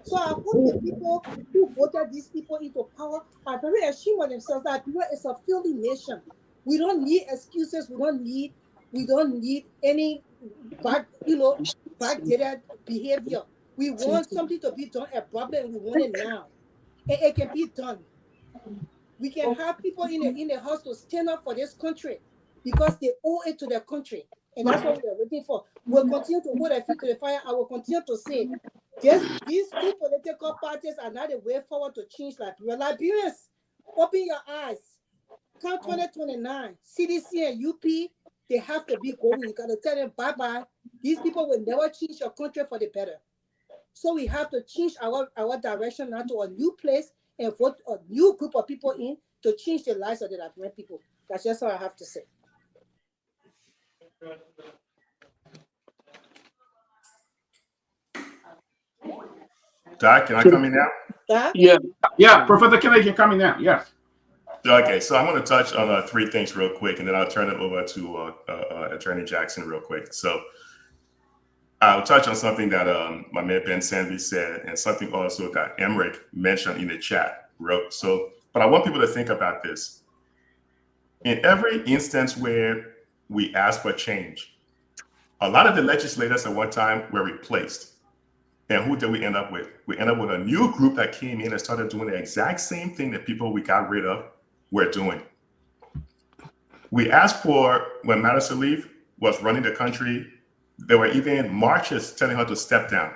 So I hope the people who voted these people into power are very ashamed of themselves that Liberia is a filthy nation. We don't need excuses. We don't need any backdated behavior. We want something to be done abruptly, and we want it now. And it can be done. We can have people in the house to stand up for this country because they owe it to their country. And that's what we are waiting for. We'll continue to hold our feet to the fire. I will continue to say, these two political parties are not the way forward to change Liberia. Liberians, open your eyes. Come 2029, CDC and UP, they have to be going. You got to tell them bye-bye. These people will never change your country for the better. So we have to change our direction now to a new place and vote a new group of people in to change the lives of the Liberian people. That's just what I have to say. Doc, can I come in now? Doc? Yeah, Professor Kennedy can come in now. Yes. Okay, so I'm going to touch on three things real quick, and then I'll turn it over to Attorney Jackson real quick. So I'll touch on something that my man Ben Sanvee said, and something also that Emmerich mentioned in the chat. But I want people to think about this. In every instance where we ask for change, a lot of the legislators at one time were replaced. And who did we end up with? We ended up with a new group that came in and started doing the exact same thing that people we got rid of were doing. We asked for, when Madison Leaf was running the country, there were even marches telling her to step down.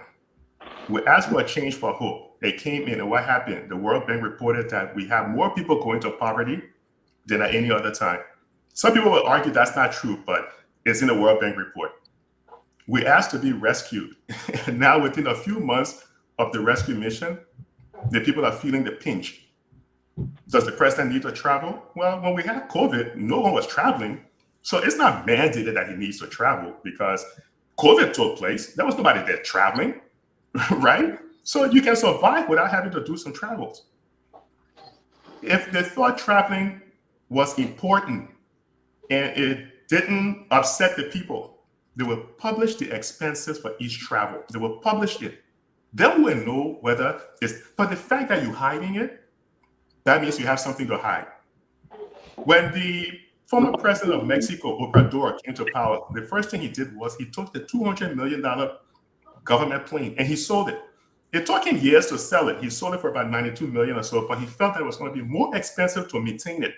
We asked for a change for hope. They came in, and what happened? The World Bank reported that we have more people going to poverty than at any other time. Some people will argue that's not true, but it's in the World Bank report. We asked to be rescued. And now within a few months of the rescue mission, the people are feeling the pinch. Does the president need to travel? Well, when we had COVID, no one was traveling. So it's not mandated that he needs to travel because COVID took place. There was nobody there traveling, right? So you can survive without having to do some travels. If they thought traveling was important and it didn't upset the people, they will publish the expenses for each travel. They will publish it. Then we will know whether it's, but the fact that you're hiding it, that means you have something to hide. When the former president of Mexico, Obrador, came to power, the first thing he did was he took the $200 million government plane and he sold it. It took him years to sell it. He sold it for about $92 million or so, but he felt that it was going to be more expensive to maintain it.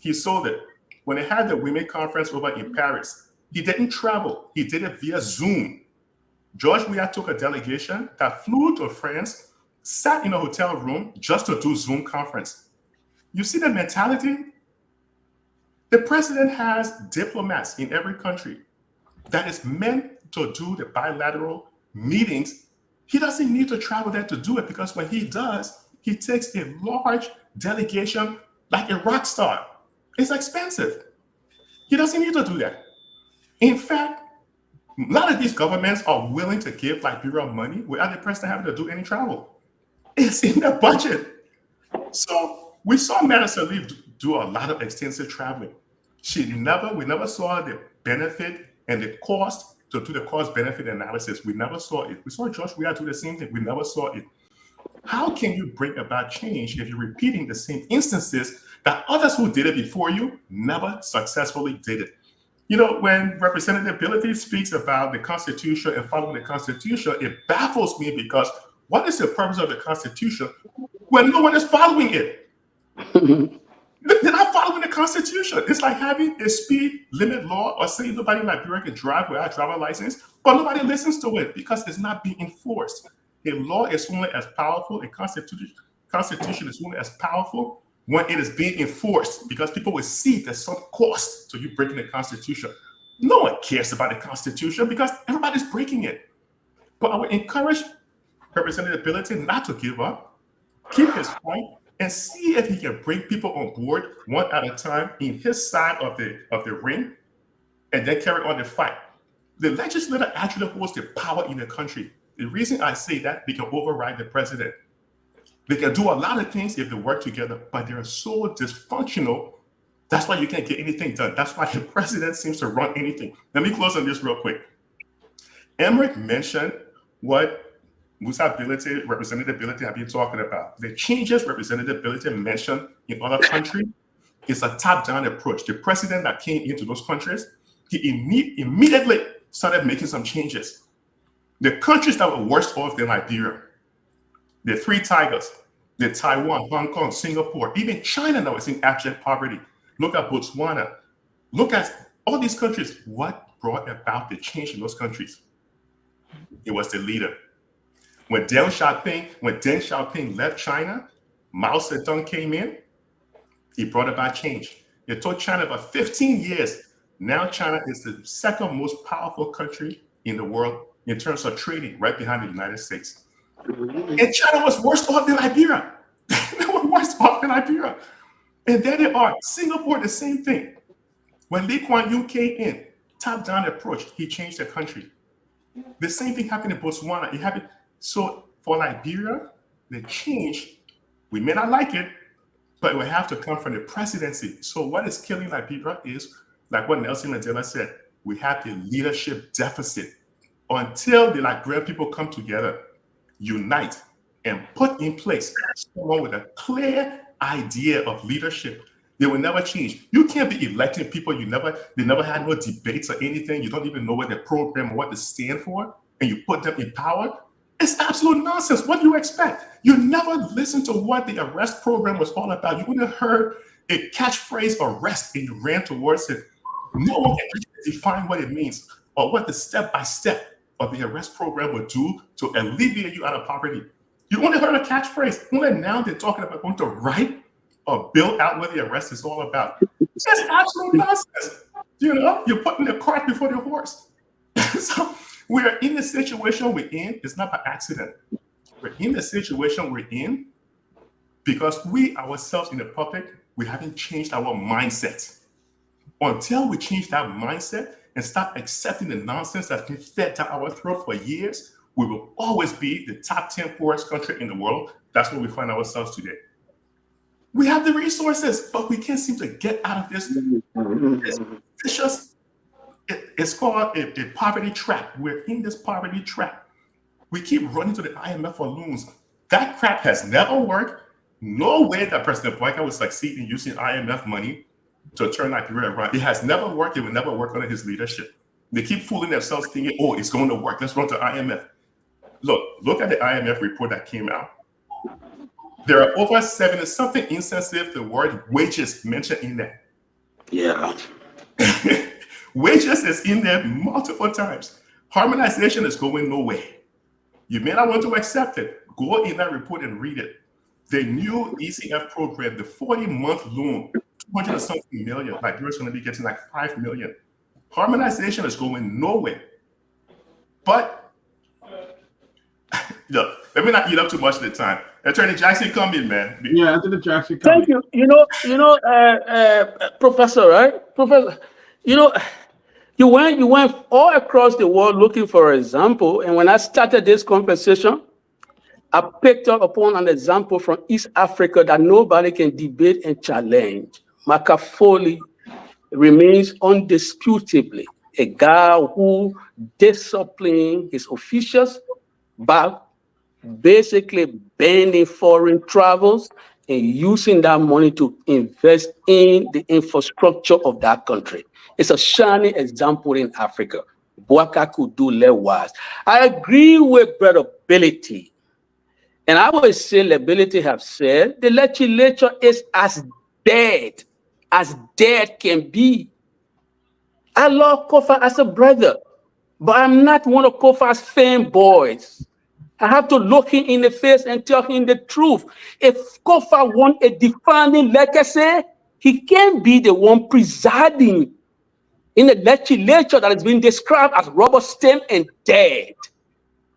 He sold it. When they had the women conference over in Paris, he didn't travel. He did it via Zoom. George Weah took a delegation that flew to France, sat in a hotel room just to do Zoom conference. You see the mentality? The president has diplomats in every country that is meant to do the bilateral meetings. He doesn't need to travel there to do it because when he does, he takes a large delegation like a rock star. It's expensive. He doesn't need to do that. In fact, a lot of these governments are willing to give Liberia money without the president having to do any travel. It's in their budget. So we saw Madison Leaf do a lot of extensive traveling. We never saw the benefit and the cost to do the cost-benefit analysis. We never saw it. We saw George Weah do the same thing. We never saw it. How can you bring about change if you're repeating the same instances that others who did it before you never successfully did it? You know, when Representative Bealded speaks about the Constitution and following the Constitution, it baffles me because what is the purpose of the Constitution when no one is following it? They're not following the Constitution. It's like having a speed limit law or saying nobody in Liberia can drive without a driver's license, but nobody listens to it because it's not being enforced. A law is only as powerful, a constitution is only as powerful when it is being enforced, because people will see there's some cost to you breaking the Constitution. No one cares about the Constitution because everybody's breaking it. But I would encourage Representative Bealded not to give up, keep his fight, and see if he can bring people on board one at a time in his side of the ring, and then carry on the fight. The legislature actually holds the power in the country. The reason I say that, they can override the president. They can do a lot of things if they work together, but they're so dysfunctional. That's why you can't get anything done. That's why the president seems to run anything. Let me close on this real quick. Emmerich mentioned what Musa Bealded, Representative Bealded, have been talking about. The changes Representative Bealded mentioned in other countries is a top-down approach. The president that came into those countries, he immediately started making some changes. The countries that were worse off than Liberia, the three tigers, the Taiwan, Hong Kong, Singapore, even China now is in abject poverty. Look at Botswana. Look at all these countries. What brought about the change in those countries? It was the leader. When Deng Xiaoping left China, Mao Zedong came in, he brought about change. It took China about 15 years. Now China is the second most powerful country in the world in terms of trading, right behind the United States. And China was worse off than Liberia. They were worse off than Liberia. And there they are. Singapore, the same thing. When Lee Kuan Yew came in, top-down approach, he changed the country. The same thing happened in Botswana. It happened. So for Liberia, the change, we may not like it, but it will have to come from the presidency. So what is killing Liberia is, like what Nelson Mandela said, we have the leadership deficit. Until the Liberian people come together, unite, and put in place someone with a clear idea of leadership, they will never change. You can't be electing people they never had no debates or anything. You don't even know what their program or what they stand for, and you put them in power. It's absolute nonsense. What do you expect? You never listened to what the arrest program was all about. You wouldn't have heard a catchphrase arrest and you ran towards it. No one can define what it means or what the step-by-step of the arrest program would do to alleviate you out of poverty. You only heard a catchphrase. Only now they're talking about going to write or build out what the arrest is all about. It's just absolute nonsense. You know, you're putting the cart before the horse. So we're in the situation we're in. It's not by accident. We're in the situation we're in because we ourselves in the public, we haven't changed our mindset. Until we change that mindset and stop accepting the nonsense that's been fed down our throat for years, we will always be the top 10 poorest country in the world. That's where we find ourselves today. We have the resources, but we can't seem to get out of this vicious, it's called a poverty trap. We're in this poverty trap. We keep running to the IMF for loans. That crap has never worked. No way that President Boyka would succeed in using IMF money to turn Liberia around. It has never worked. It will never work under his leadership. They keep fooling themselves thinking, oh, it's going to work. Let's run to IMF. Look at the IMF report that came out. There are over 70-something instances the word wages mentioned in there. Yeah. Wages is in there multiple times. Harmonization is going nowhere. You may not want to accept it. Go in that report and read it. The new ECF program, the 40-month loan, 200 and something million, Liberia's going to be getting like 5 million. Harmonization is going nowhere. But look, let me not eat up too much of the time. Attorney Jackson, come in, man. Yeah, Attorney Jackson, come Thank you. Professor, right? Professor, you went all across the world looking for an example. And when I started this conversation, I picked up upon an example from East Africa that nobody can debate and challenge. Makafoli remains undisputably a guy who disciplined his officials by basically banning foreign travels and using that money to invest in the infrastructure of that country. It's a shining example in Africa. Bouaka could do likewise. I agree with Brother Ability. And I would say Ability have said the legislature is as dead can be. I love Kofa as a brother, but I'm not one of Kofa's fanboys. I have to look him in the face and tell him the truth. If Kofa wants a defining legacy, he can't be the one presiding in the legislature that has been described as rubber stamp and dead.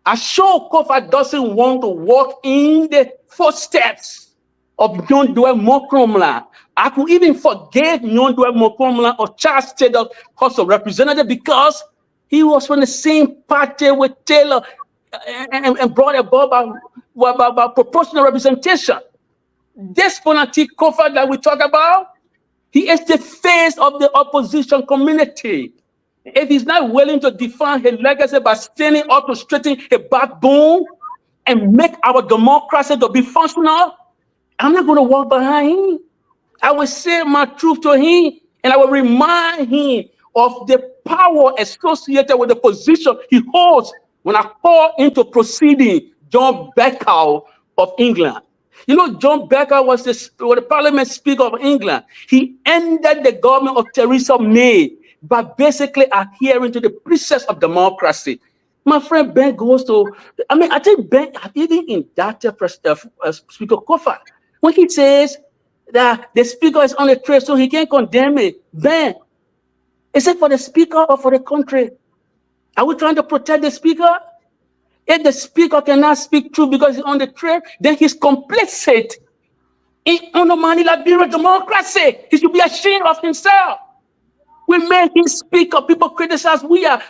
I sure Kofa doesn't want to walk in the footsteps of Nyenwolo Mokromla. I could even forgive Nyenwolo Mokromla or Charles Taylor House of Representative because he was from the same party with Taylor and brought about proportional representation. This fanatic Kofa that we talk about, he is the face of the opposition community. If he's not willing to define his legacy by standing up to straighten a backbone and make our democracy to be functional, I'm not going to walk behind him. I will say my truth to him, and I will remind him of the power associated with the position he holds when I call into proceeding John Bercow of England. You know, John Bercow was the Parliament Speaker of England. He ended the government of Theresa May by basically adhering to the precepts of democracy. My friend Ben goes to, I think Ben, even in that Speaker Kofa, when he says that the speaker is on the trail, so he can't condemn it. Ben, is it for the speaker or for the country? Are we trying to protect the speaker? If the speaker cannot speak true because he's on the trail, then he's complicit in undermining Liberia democracy. He should be ashamed of himself. We made him speaker. People criticize we are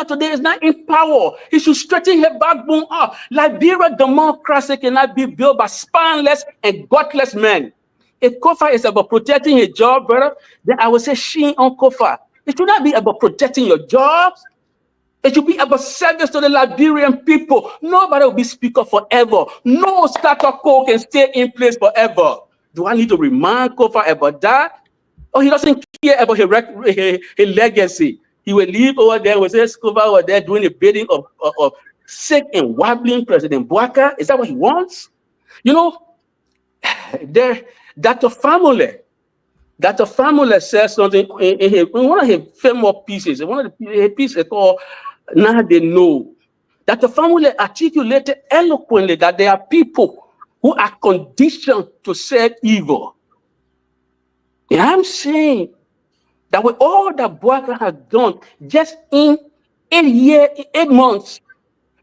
today is not in power. He should straighten his backbone up. Liberia democracy cannot be built by spineless and gutless men. If Kofa is about protecting his job, brother, then I would say shame on Kofa. It should not be about protecting your jobs. It should be about service to the Liberian people. Nobody will be speaker forever. No status quo can stay in place forever. Do I need to remind Kofa about that? Oh, he doesn't care about his legacy. He will leave over there with his Kofa over there doing the bidding of sick and wobbling President Bouaka. Is that what he wants? You know, Dr. Famule says something in one of his famous pieces. One of the pieces called Now They Know. Dr. Famule articulated eloquently that there are people who are conditioned to serve evil. And I'm saying that with all that Bouaka has done, just in 8 months,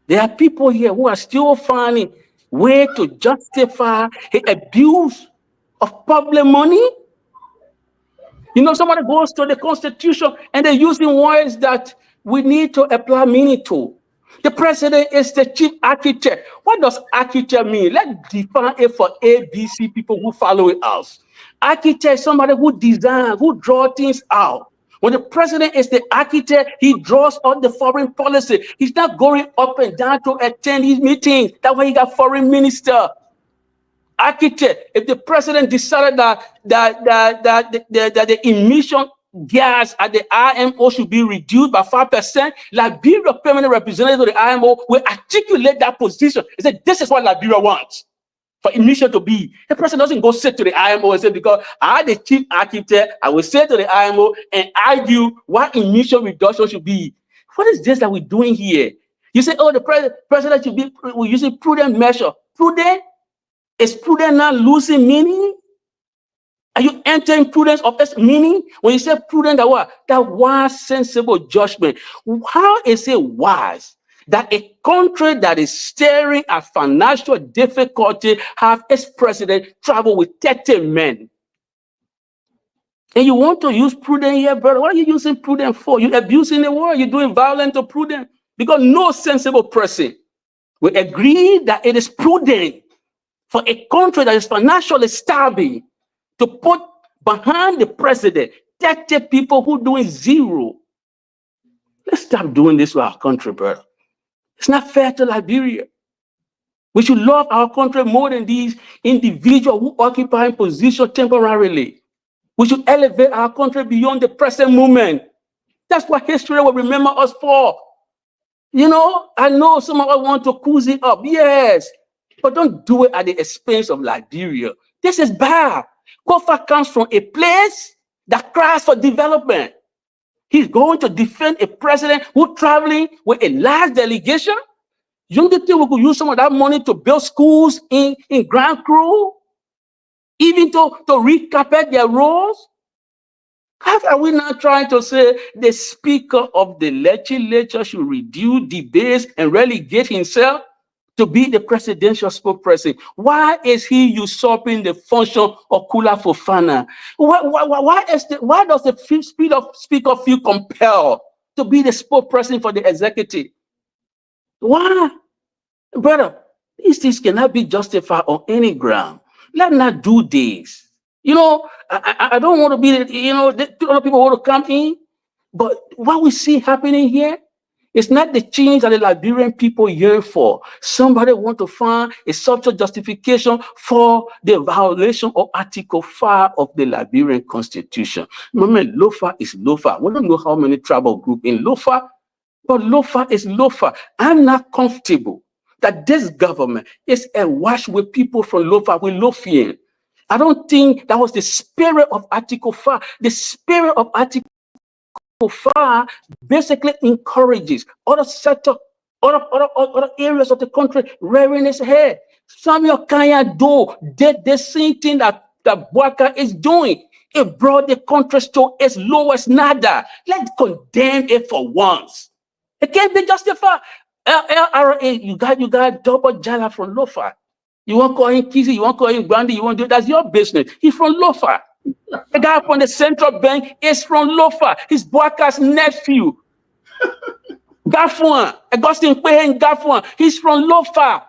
there are people here who are still finding way to justify the abuse of public money. You know, somebody goes to the Constitution and they're using words that we need to apply meaning to. The president is the chief architect. What does architect mean? Let's define it for ABC people who follow us. Architect is somebody who designs, who draws things out. When the president is the architect, he draws out the foreign policy. He's not going up and down to attend these meetings. That's why he got foreign minister. Architect, if the president decided that the emission gas at the IMO should be reduced by 5%, Liberia permanent representative of the IMO will articulate that position. He said, this is what Liberia wants for emission to be. The president doesn't go sit to the IMO and say, because I, the chief architect, I will say to the IMO and argue what emission reduction should be. What is this that we're doing here? You say, oh, the president should be using prudent measure. Prudent? Is prudent not losing meaning? Are you entering prudence of its meaning? When you say prudent, that what? That wise, sensible judgment. How is it wise that a country that is staring at financial difficulty have its president travel with 30 men? And you want to use prudent here, brother? What are you using prudent for? You're abusing the word. You're doing violence to prudent. Because no sensible person will agree that it is prudent for a country that is financially starving to put behind the president protected people who doing zero. Let's stop doing this to our country, brother. It's not fair to Liberia. We should love our country more than these individuals who occupy position temporarily. We should elevate our country beyond the present moment. That's what history will remember us for. You know, I know some of us want to cozy it up, yes, but don't do it at the expense of Liberia. This is bad. Kofa comes from a place that cries for development. He's going to defend a president who's traveling with a large delegation. You don't think we could use some of that money to build schools in Grand Crew? Even to recarpet their roads? How are we not trying to say the Speaker of the legislature should reduce debates and relegate himself to be the presidential spokesperson? Why is he usurping the function of Kula Fofana? Why does the Speaker feel compelled to be the spokesperson for the executive? Why? Brother, these things cannot be justified on any ground. Let's not do this. You know, I don't want to be, you know, the other people want to come in, but what we see happening here is not the change that the Liberian people yearn for. Somebody want to find a subtle justification for the violation of Article 5 of the Liberian Constitution. Remember, Lofa is Lofa. We don't know how many tribal groups in Lofa, but Lofa is Lofa. I'm not comfortable that this government is awash with people from Lofa, with Lofian. I don't think that was the spirit of Article 5. The spirit of Article 5 basically encourages other sector, other areas of the country rearing its head. Samuel Kanya did the same thing that Buaka is doing. It brought the country to its lowest nada. Let's condemn it for once. It can't be justified. LRA, you got double jala from Lofa. You want to call him Kizzy, you want to call him Brandy, you want to do that's your business. He's from Lofa. The guy from the central bank is from Lofa. He's Buaka's nephew. Gafuan, Augustine Pehin Gafuan, he's from Lofa.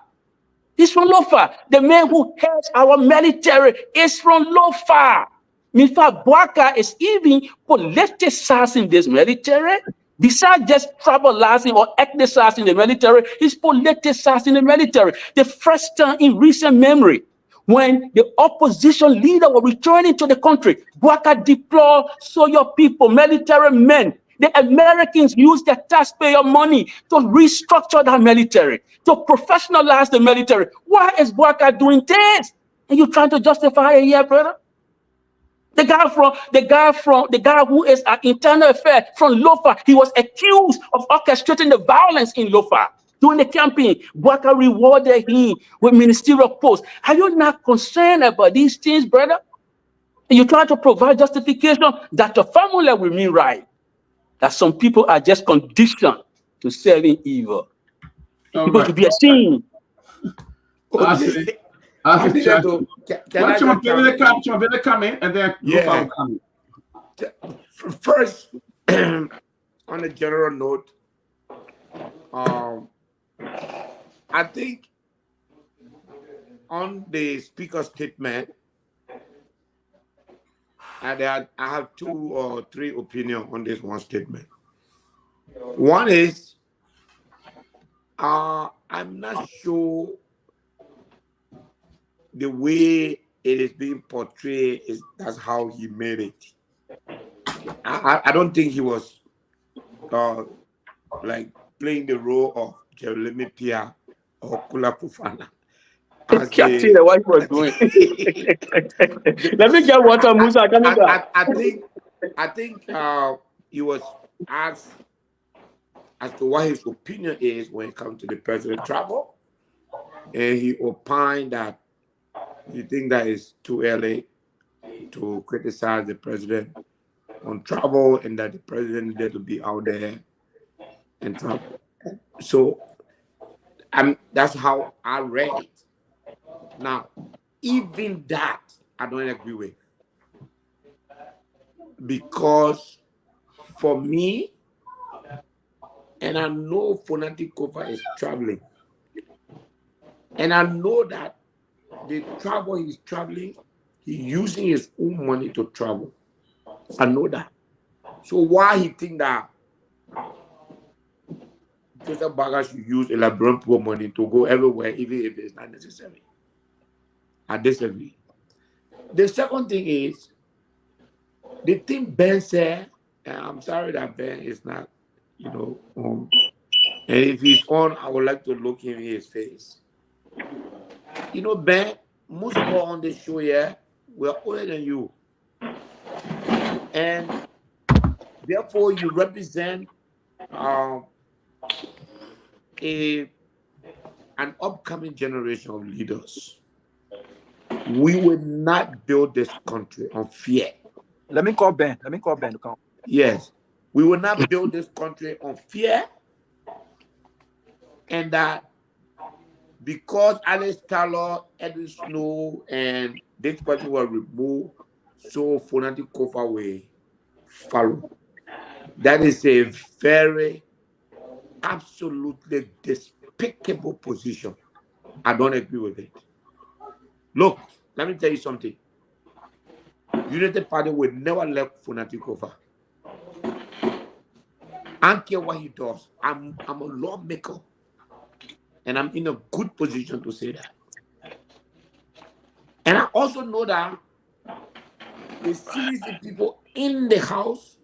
He's from Lofa. The man who heads our military is from Lofa. In fact, Buaka is even politicizing this military. Besides just tribalizing or ethnicizing the military, he's politicizing the military. The first time in recent memory, when the opposition leader was returning to the country, Buaka deployed soldier people, military men. The Americans used their taxpayer money to restructure that military, to professionalize the military. Why is Buaka doing this? And you trying to justify it here, brother? The guy who is an internal affair from Lofa, he was accused of orchestrating the violence in Lofa during the campaign. Buaka rewarded him with ministerial posts. Are you not concerned about these things, brother? And you try to provide justification that your family will mean right. That some people are just conditioned to serving evil. People should be ashamed. Can I come in and then yeah. First, on a general note, I think on the speaker's statement, I have 2 or 3 opinions on this one statement. One is, I'm not sure the way it is being portrayed that's how he made it. I don't think he was like playing the role of Jeremy Pia or Kula Fofana. I can't see what he was doing. Let me get water, Musa. I think he was asked as to what his opinion is when it comes to the president travel, and he opined that he thinks that it's too early to criticize the president on travel, and that the president needed to be out there and travel. So that's how I read it. Now, even that I don't agree with, because for me, and I know Fonati Kofa is traveling, and I know that the travel he's traveling, he's using his own money to travel. I know that. So why he think that Joseph Baga should use a Liberian poor money to go everywhere, even if it's not necessary? I disagree. The second thing is the thing Ben said, and I'm sorry that Ben is not, and if he's on, I would like to look him in his face. Ben, most of us on this show here, we're older than you. And therefore, you represent an upcoming generation of leaders. We will not build this country on fear. Let me call Ben. Yes. We will not build this country on fear. And that because Alex Taylor, Edwin Snow, and this person were removed, so Fonati Kofa will follow. That is a very absolutely despicable position. I don't agree with it. Look, let me tell you something. United Party will never let Fonati Kofa. I don't care what he does. I'm a lawmaker. And I'm in a good position to say that. And I also know that the CDC people in the House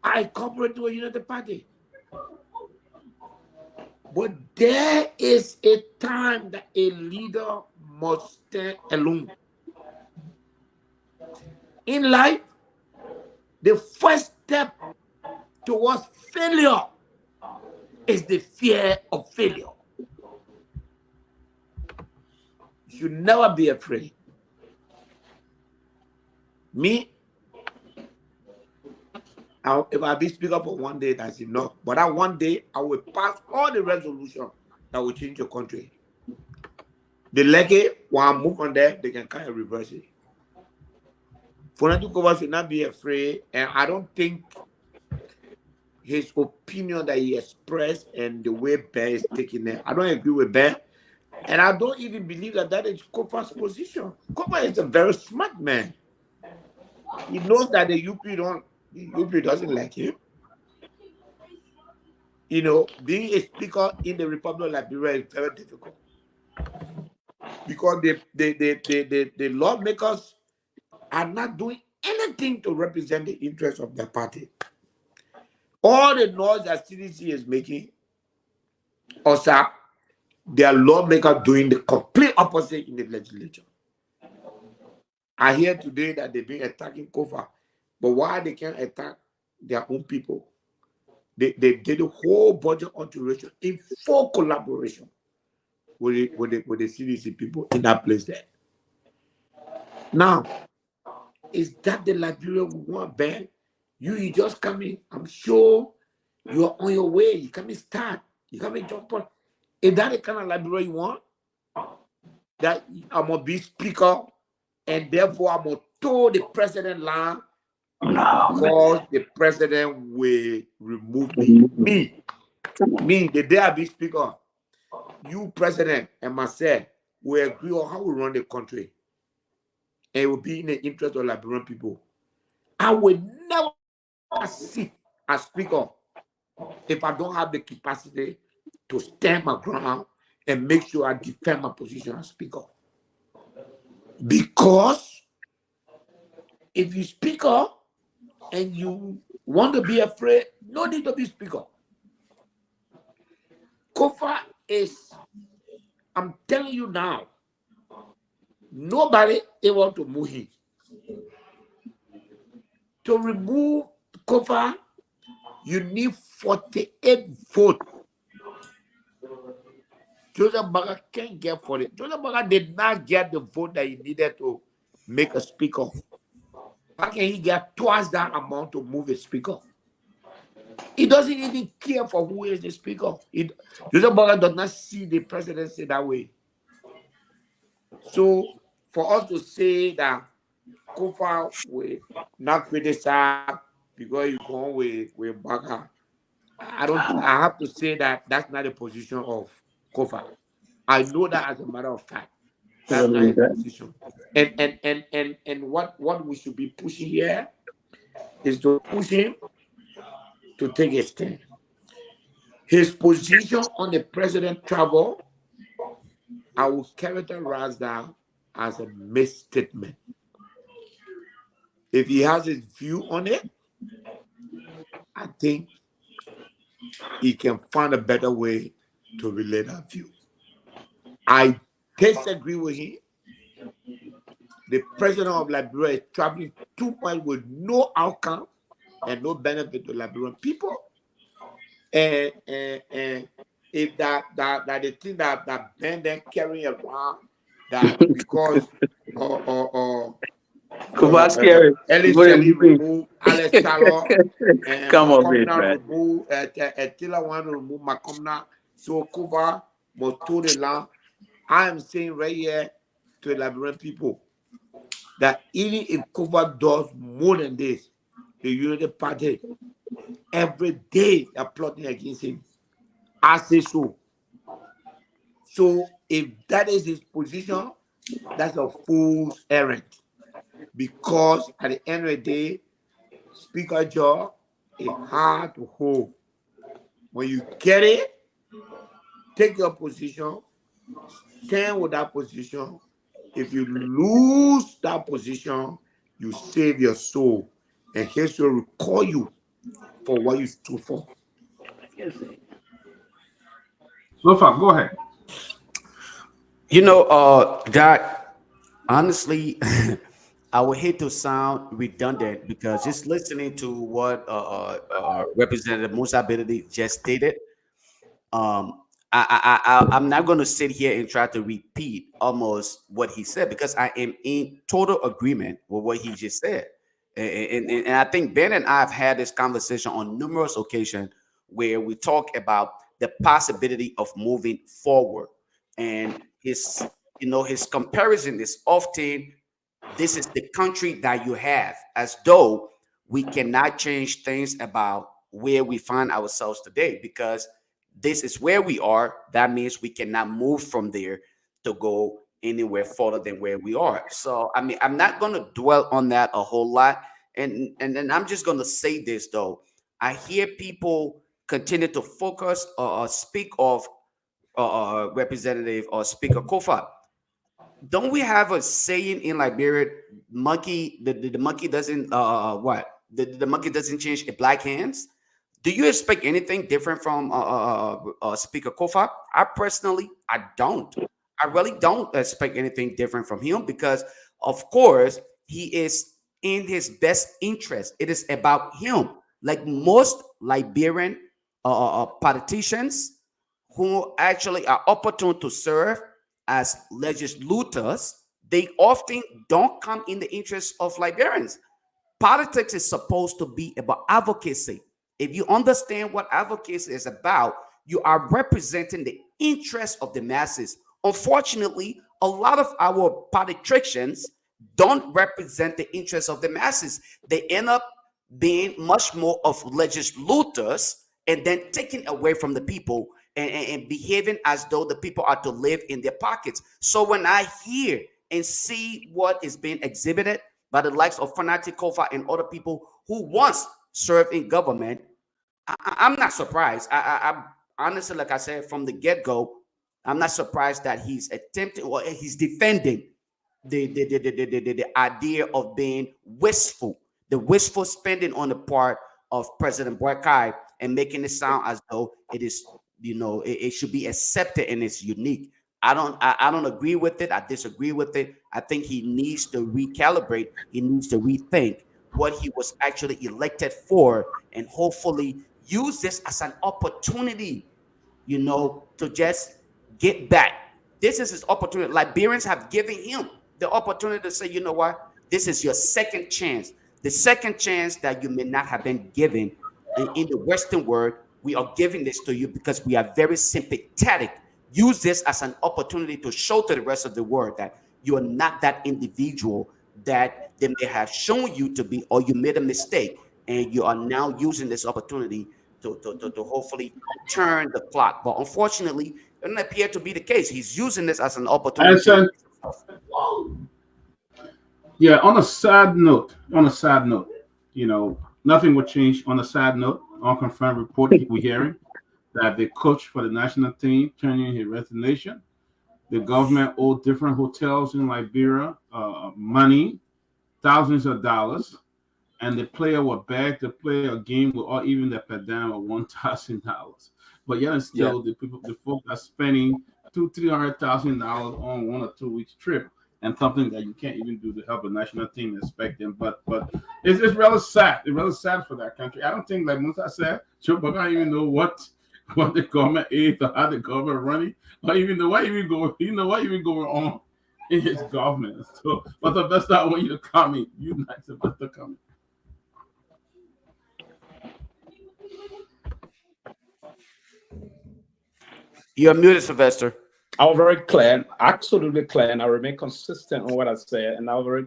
are incorporated to a United Party. But there is a time that a leader must stand alone. In life, the first step towards failure is the fear of failure. You should never be afraid. Me, if I be speaker for one day, that's enough. But that one day, I will pass all the resolutions that will change your country. The leggy, when I move on there, they can kind of reverse it. Fonati Kofa should not be afraid, and I don't think his opinion that he expressed and the way Ben is taking it, I don't agree with Ben, and I don't even believe that is Kofa's position. Kofa is a very smart man. He knows that the UP doesn't like him. Being a speaker in the Republic of Liberia is very difficult because the lawmakers are not doing anything to represent the interests of their party. All the noise that CDC is making, also, their lawmakers doing the complete opposite in the legislature. I hear today that they've been attacking Kofa, but why they can't attack their own people? They did a whole budget alteration in full collaboration with the CDC people in that place there. Now, is that the Liberia we want, Ben? You just come in. I'm sure you're on your way. You come and start. You come and jump on. Is that the kind of Liberia you want? That I'm going to be speaker and therefore I'm going to toe the president line because the president will remove me. Me, the day I be speaker, you president and myself will agree on how we run the country. And it will be in the interest of Liberian people. I will never sit as speaker if I don't have the capacity to stand my ground and make sure I defend my position as speaker. Because if you speaker and you want to be afraid, no need to be speaker. Kofa is, I'm telling you now, nobody able to move him. To remove Kofa, you need 48 votes. Joseph Baga can't get 40. Joseph Baga did not get the vote that he needed to make a speaker. How can he get twice that amount to move a speaker? He doesn't even care for who is the speaker. Joseph Baga does not see the presidency that way. So for us to say that Kofa will not criticize because you go with Baga, I have to say that that's not the position of Kofa. I know that as a matter of fact. That's not his position. And what we should be pushing here is to push him to take a stand. His position on the president travel, I will characterize that as a misstatement. If he has his view on it, I think he can find a better way to relay that view. I disagree with him. The president of Liberia is traveling too much with no outcome and no benefit to Liberian people. And if that the thing that Ben then carrying around that because Ellis Kelly removed Alex Talon and Macomna removed Tila want to remove Macomna, so Kuva must to the land. I am saying right here to the Liberian people that even if Kuva does more than this, the United Party every day are plotting against him. I say so. So if that is his position, that's a fool's errand. Because at the end of the day, Speaker Joe is hard to hold. When you get it, take your position, stand with that position. If you lose that position, you save your soul. And history will recall you for what you stood for. Lofa, go ahead. You know, Doc, honestly, I would hate to sound redundant because just listening to what Representative Musa Bealded just stated, I'm not going to sit here and try to repeat almost what he said because I am in total agreement with what he just said. And I think Ben and I have had this conversation on numerous occasions where we talk about the possibility of moving forward. And his comparison is often, this is the country that you have, as though we cannot change things about where we find ourselves today because this is where we are. That means we cannot move from there to go anywhere further than where we are. So, I mean, I'm not going to dwell on that a whole lot. And then I'm just going to say this, though. I hear people continue to focus or speak of Representative or Speaker Kofa. Don't we have a saying in Liberia, monkey, the monkey doesn't, The monkey doesn't change a black hands? Do you expect anything different from Speaker Kofa? I don't. I really don't expect anything different from him because, of course, he is in his best interest. It is about him. Like most Liberian politicians who actually are opportune to serve as legislators, they often don't come in the interest of Liberians. Politics is supposed to be about advocacy. If you understand what advocacy is about, you are representing the interests of the masses. Unfortunately, a lot of our politicians don't represent the interests of the masses. They end up being much more of legislators and then taking away from the people and behaving as though the people are to live in their pockets. So when I hear and see what is being exhibited by the likes of Fanatic Kofa and other people who once served in government, I'm not surprised. I'm honestly, like I said from the get-go, I'm not surprised that he's attempting or he's defending the idea of being wasteful, the wasteful spending on the part of President Boakai and making it sound as though it is, it should be accepted and it's unique. I don't agree with it. I disagree with it. I think he needs to recalibrate. He needs to rethink what he was actually elected for and hopefully use this as an opportunity, to just get back. This is his opportunity. Liberians have given him the opportunity to say, you know what? This is your second chance. The second chance that you may not have been given in the Western world. We are giving this to you because we are very sympathetic. Use this as an opportunity to show to the rest of the world that you are not that individual that they may have shown you to be, or you made a mistake, and you are now using this opportunity to hopefully turn the clock. But unfortunately, it doesn't appear to be the case. He's using this as an opportunity. Yeah, on a sad note, you know, nothing will change. On a sad note, unconfirmed report we're hearing that the coach for the national team turned in his resignation. The government owed different hotels in Liberia money, thousands of dollars, and the player will beg to play a game with or even the per diem of $1,000. But yet and Yeah. still, the folks are spending $200,000-300,000 on 1 or 2 weeks trip, and something that you can't even do to help a national team expect them. But it's really sad. It's really sad for that country. I don't think, like Musa said, Joe Biden even know what the government is or how the government running, or even the what even going on in his government. So, but the best I want you to comment. You nice about to comment. You're muted, Sylvester. I was very clear, absolutely clear, and I remain consistent on what I said. And I was very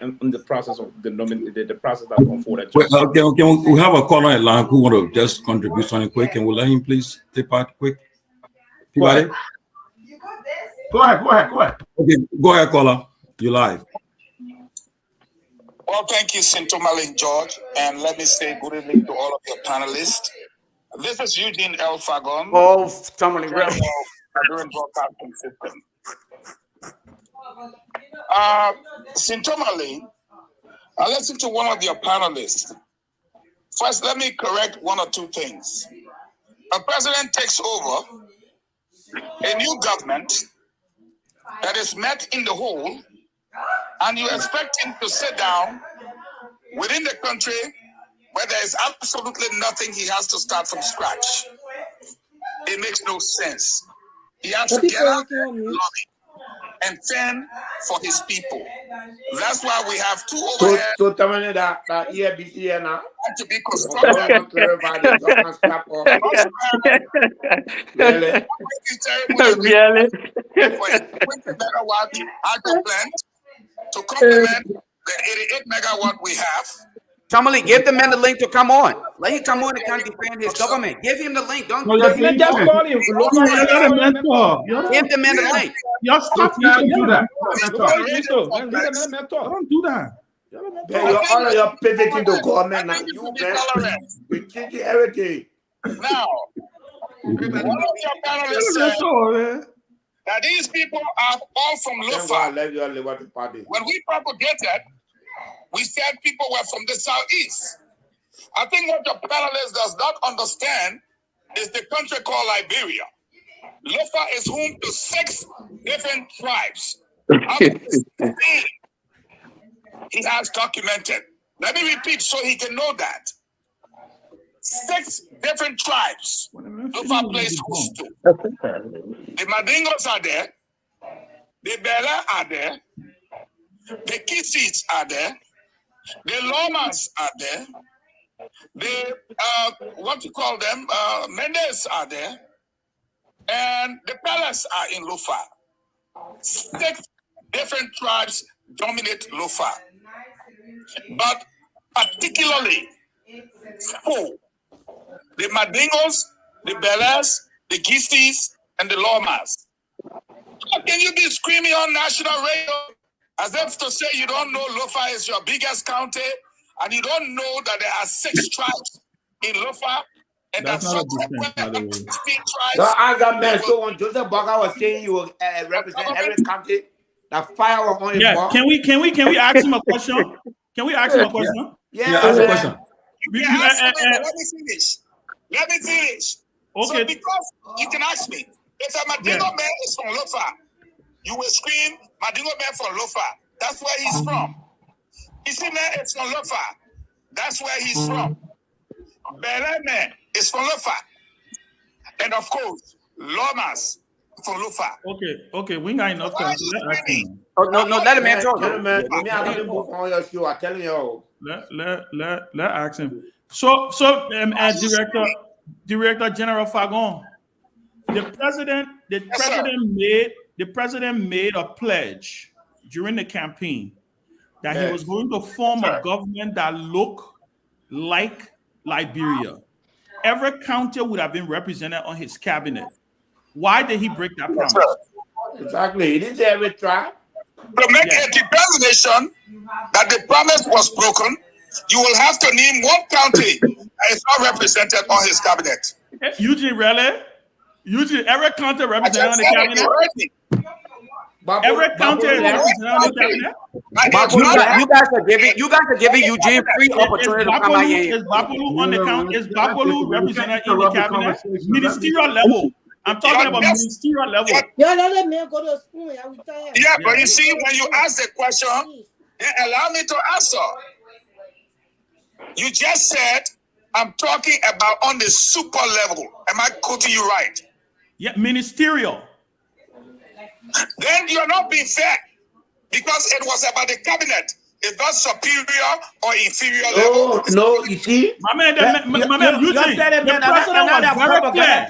in the process of the process that unfolded. Can we have a caller in line who want to just contribute something quick? Can we let him please take part quick? Peabody? Go ahead. Okay, go ahead, caller. You live. Well, thank you, Tomalin George, and let me say good evening to all of your panelists. This is Eugene L. Fagon. Oh, Tomalin, Nigerian Broadcasting System. Tomalin, I listened to one of your panelists. First, let me correct one or two things. A president takes over a new government that is met in the whole, and you expect him to sit down within the country where there is absolutely nothing he has to start from scratch. It makes no sense. He has to get out there and lobby and fend for his people. That's why we have two overhead. So tell me that EBC now to be constructed. Really? Really? For a 20 megawatt hydro plant to complement the 88 megawatt we have. Tomalin, give the man the link to come on. Let him come on and come defend his government. Give him the link. Don't just call him. Give the man the link. Y'all stop do that. Don't do that. All of your pivoting to government now. We changing everything. Now, one of your panelists said that these people are all from Lofa. When we propagated, we said people were from the southeast. I think what the panelist does not understand is the country called Liberia. Lofa is home to 6 different tribes. He has documented. Let me repeat so he can know that. 6 different tribes Lofa plays host to. The Mandingos are there. The Bela are there. The Kisis are there. The Lomas are there. The what you call them? Mendes are there. And the Palace are in Lofa. 6 different tribes dominate Lofa. But particularly 4. The Mandingos, the Belas, the Gistis, and the Lomas. How can you be screaming on national radio as if to say you don't know Lofa is your biggest county and you don't know that there are 6 tribes in Lofa and that's that not a difference, 16 tribes? So answer man, so when Joseph Boga was saying you will represent every county, that fire was on his ball. Can we ask him a question? Can we ask him a question? Yeah, ask a question. Let me finish. Okay. So because you can ask me, if a Mandingo man is from Lofa, you will scream Mandingo man from Lofa. That's where he's from. Isi man is from Lofa. That's where he's from. Bele man is from Lofa. And of course, Lomas from Lofa. Okay, we got enough time. Oh, no, let him answer. Me, I don't move on your show. I'm telling you. Let ask him. So, Director General Fagon, the president made a pledge during the campaign that he was going to form a government that looked like Liberia. Every county would have been represented on his cabinet. Why did he break that promise? Exactly. He didn't say every tribe. To make a determination that the promise was broken, you will have to name one county that is not represented on his cabinet. Eugene, really? Eugene, every county represented on the cabinet? Every county is represented on the cabinet? You guys are giving Eugene free opportunity to come here. Is Bapolu on the count? Is Bapolu represented in the cabinet? Ministerial level. I'm talking about ministerial level. Yeah, but you see, when you ask the question, then allow me to answer. You just said, I'm talking about on the super level. Am I quoting you right? Yeah, ministerial. Then you're not being fair because it was about the cabinet. It's not superior or inferior level. No, you see? My man, the president was very clear.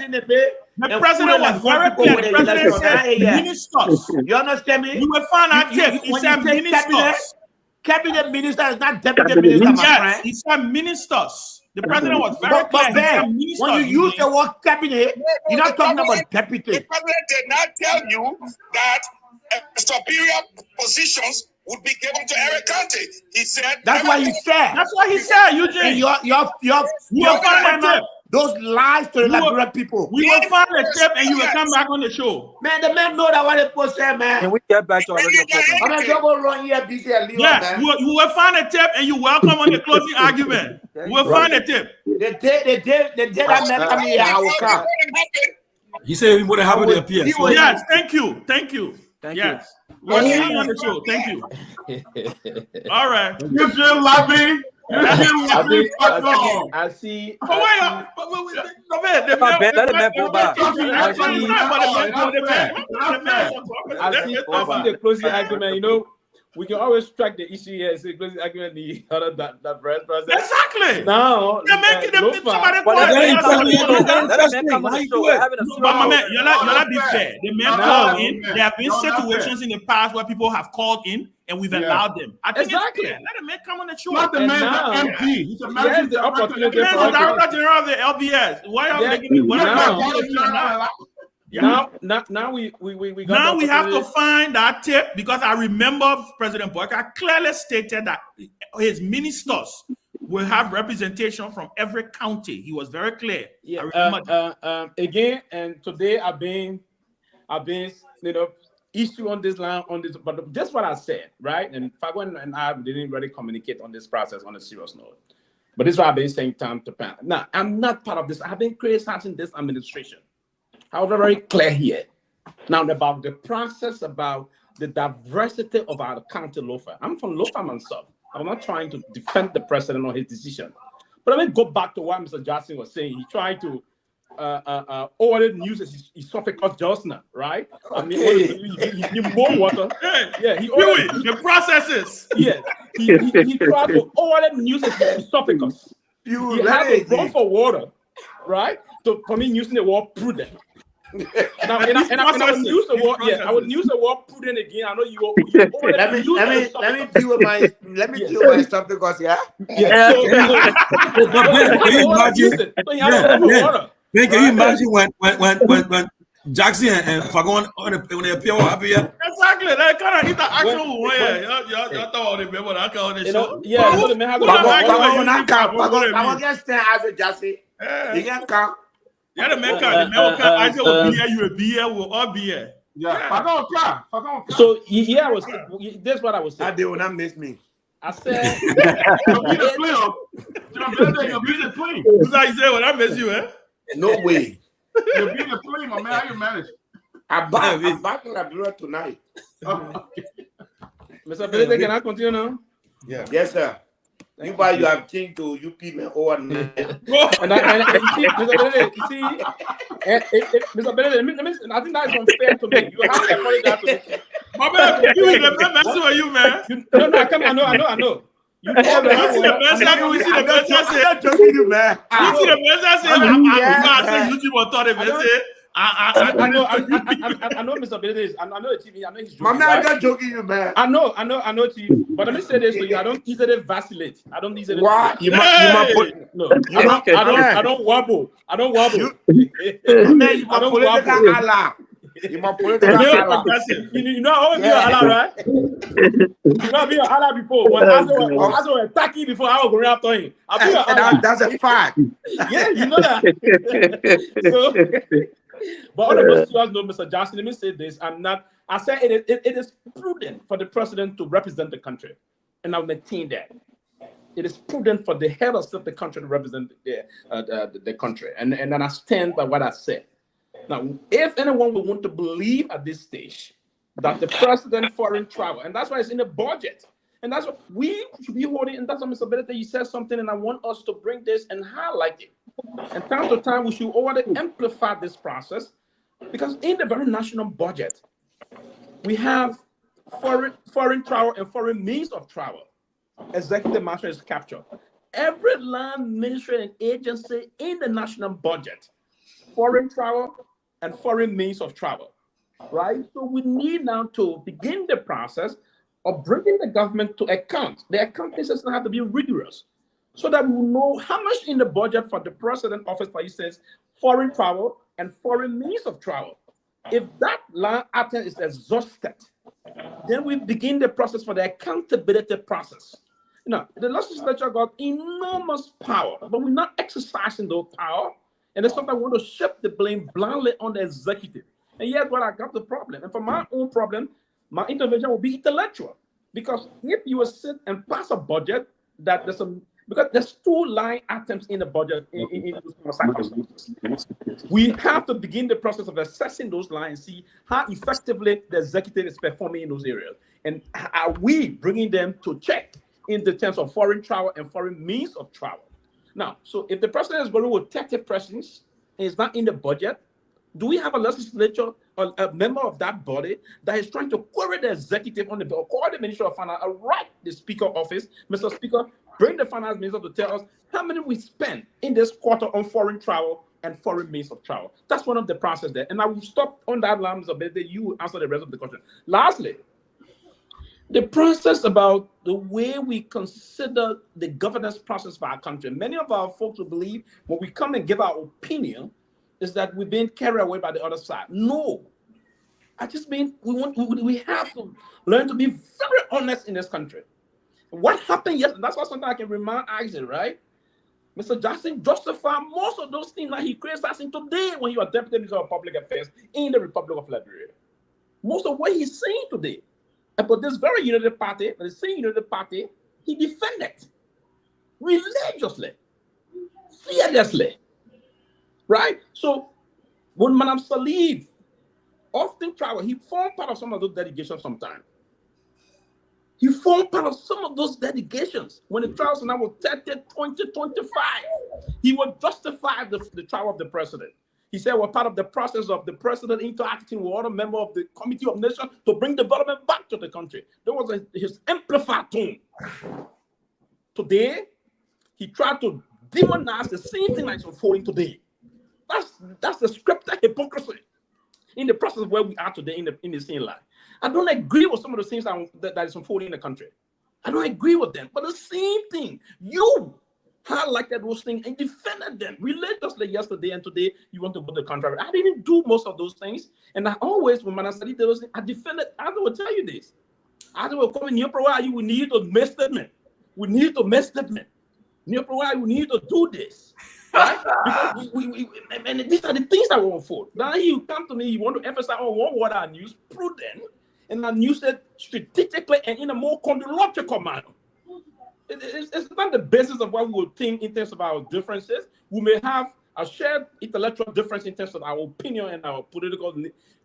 The president was very clear. The president said ministers. You understand me? You will find out tip. He said ministers. Cabinet minister is not deputy minister, my friend. He said ministers. The president was very clear. Ben, when you use the word cabinet, you're not talking about deputy. The president did not tell you that superior positions would be given to every county. He said that's what he said. That's what he said, Eugene. You're those lies to the Liberian people. We will find a tip and you will come back on the show. Man, the man know that what it was said, man. Can we get back to our regular program? I mean, don't go wrong here, busy and leave. Yes, you will find a tip and you welcome on the closing argument. We'll find a tip. The day that man come here, I will come. He said he would have happened to appear. Yes, thank you. Yes. We'll see you on the show. Thank you. All right. You feel loving? I see. But wait, I see the closing argument. You know, we can always track the issue here and say closing argument the other that first person. Exactly. Now they're making them somebody. But my man, you're not being fair. The men called in. There have been situations in the past where people have called in and we've allowed them. I think exactly. Let the man come on the show. Not the man, the MP. He's a managing director. The man, the director general of the LBS. Why are they giving me? Now we have to find that tip because I remember President Boyka clearly stated that his ministers will have representation from every county. He was very clear. Yeah. Again, and today I've been issue on this line but just what I said, right? And Fagwan and I didn't really communicate on this process on a serious note. But this is why I've been saying time to pan. Now I'm not part of this. I've been criticizing this administration. However, very clear here. Now about the process about the diversity of our county Lofa. I'm from Lofa myself. I'm not trying to defend the president or his decision. But let me go back to what Mr. Jackson was saying. He tried to order news as esophagus just now, right? I mean, he more water. Yeah, he ordered the processes. Yeah, he tried to order news as esophagus. He had to run for water, right? So for me, using the word prudent. Now, and I would use the word. Yeah, I would use the word prudent again. I know you let me deal with my esophagus. Yeah. Can you imagine when Jackson and Fagon when they appear happy? Exactly. That kind of hit the actual way. Y'all thought they remember that kind of show. Yeah. Fagon just stand as a Jackson. He can come. Yeah, the man can. I said, will be here. You will be here. We'll all be here. Yeah. So yeah, that's what I was saying. They will not miss me. I said, you'll be the clean. Who's how you say when I miss you, eh? No way. You'll be the clean, my man. How you manage? I'm back in Liberia tonight. Mr. Bealded, can I continue now? Yeah. Yes, sir. You have changed to UP man overnight. and you see, Mr. Bealded, I think that is unfair to me. You have to apologize to me. My man, you the man messing with you, man. No, I know. You see the message. I'm not joking, you man. You see the message. I'm YouTube on top of it. I know Mr. Bealded. I know the TV. I know he's joking. My man, I'm not joking, you man. I know, Chief. But let me say this to you: I don't easily vacillate. I don't easily. What? You might put. No, I don't wobble. I don't wobble. You political Allah. You my political ally. You know, I always be a ally, right? You know, I be a ally before. When I was attacking before, I was going after him. I be a ally. That's a fact. Yeah, you know that. But all of us know, Mr. Johnson, let me say this. I said it is prudent for the president to represent the country. And I'll maintain that. It is prudent for the head of the country to represent the country. And then I stand by what I said. Now, if anyone would want to believe at this stage that the president foreign travel, and that's why it's in the budget, and that's what we should be holding, and that's what Mr. Bealded, you said something, and I want us to bring this and highlight it. And time to time, we should already amplify this process, because in the very national budget, we have foreign travel and foreign means of travel. Executive Master is captured. Every land ministry and agency in the national budget, foreign travel and foreign means of travel, right? So we need now to begin the process of bringing the government to account. The accounting system has to be rigorous so that we will know how much in the budget for the president office, for instance, foreign travel and foreign means of travel. If that line item is exhausted, then we begin the process for the accountability process. Now, the legislature got enormous power, but we're not exercising those power. And that's something I want to shift the blame blindly on the executive. And here's where I got the problem. And for my own problem, my intervention will be intellectual. Because if you will sit and pass a budget that there's some, because there's 2 line items in the budget in those circumstances. We have to begin the process of assessing those lines and see how effectively the executive is performing in those areas. And are we bringing them to check in the terms of foreign travel and foreign means of travel? Now, so if the president is going with 30 persons and it's not in the budget, do we have a legislature or a member of that body that is trying to query the executive on the bill, call the Minister of Finance, or write the Speaker office, Mr. Speaker, bring the Finance Minister to tell us how many we spend in this quarter on foreign travel and foreign means of travel? That's one of the process there. And I will stop on that line, Mr. Bealded. You will answer the rest of the question. Lastly, the process about the way we consider the governance process for our country. Many of our folks will believe when we come and give our opinion is that we've been carried away by the other side. No. I just mean we have to learn to be very honest in this country. What happened yesterday, that's why sometimes I can remind Isaac, right? Mr. Jackson justified most of those things that he criticizing today when he was Deputy Minister of Public Affairs in the Republic of Liberia. Most of what he's saying today. But this very United Party, the same United Party, he defended religiously, fearlessly, right? So when Madam Salif often travel, he formed part of some of those delegations sometimes. He formed part of some of those delegations. When the trials now were 30, 20, 25, he would justify the trial of the president. He said we're part of the process of the president interacting with other members of the Committee of Nations to bring development back to the country. That was his amplified tone. Today, he tried to demonize the same thing that's unfolding today. That's the scripted hypocrisy in the process of where we are today in the same life. I don't agree with some of the things that is unfolding in the country. I don't agree with them. But the same thing, you highlighted those things and defended them religiously yesterday, and today you want to put the contrary. I didn't do most of those things. And I always, when I studied those things, I defended. I will tell you this. I will come in here, provide we need to make statement. We need to make statement. We need to do this. Right? Because and these are the things that will unfold. Now you come to me, you want to emphasize on one word I use, prudent, and I use it strategically and in a more chronological manner. It's not the basis of what we would think in terms of our differences. We may have a shared intellectual difference in terms of our opinion and our political,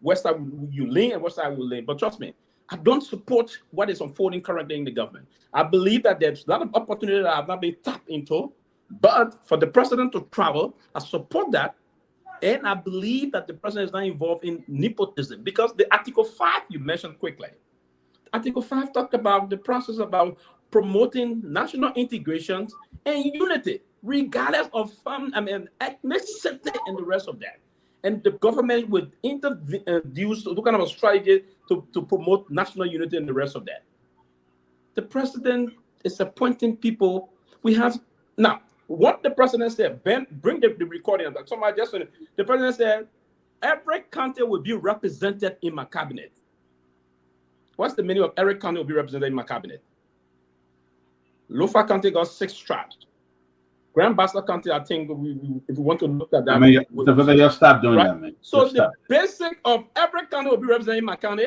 where side you lean and what side we lean. But trust me, I don't support what is unfolding currently in the government. I believe that there's a lot of opportunity that have not been tapped into. But for the president to travel, I support that. And I believe that the president is not involved in nepotism, because the Article 5 you mentioned quickly. Article 5 talked about the process about promoting national integration and unity, regardless of ethnicity and the rest of that. And the government would introduce some kind of a strategy to promote national unity and the rest of that. The president is appointing people. We have now what the president said. Ben, bring the recording. Somebody just said the president said, every county will be represented in my cabinet. What's the meaning of every county will be represented in my cabinet? Lofa County got 6 tribes. Grand Bassa County, I think, if we want to look at that. I mean, you'll stop doing that, man. So the basic of every county will be represented in my county.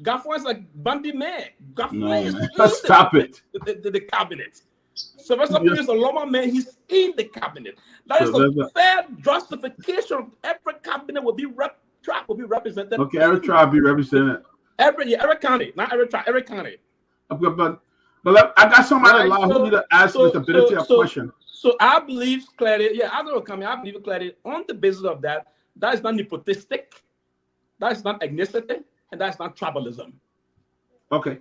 Garguah is like Bandi man. Garguah is in stop the cabinet. Sylvester Pewee is a Loma man. He's in the cabinet. That is a fair justification. Every cabinet will be tribe will be represented. Okay, every tribe will be represented. Every county, not every tribe, every county. Okay, but I got somebody who need to ask with the ability of question. So I believe clarity. Yeah, I don't come. I believe clarity on the basis of that. That is not nepotistic. That is not ethnicity, and that's not tribalism. Okay.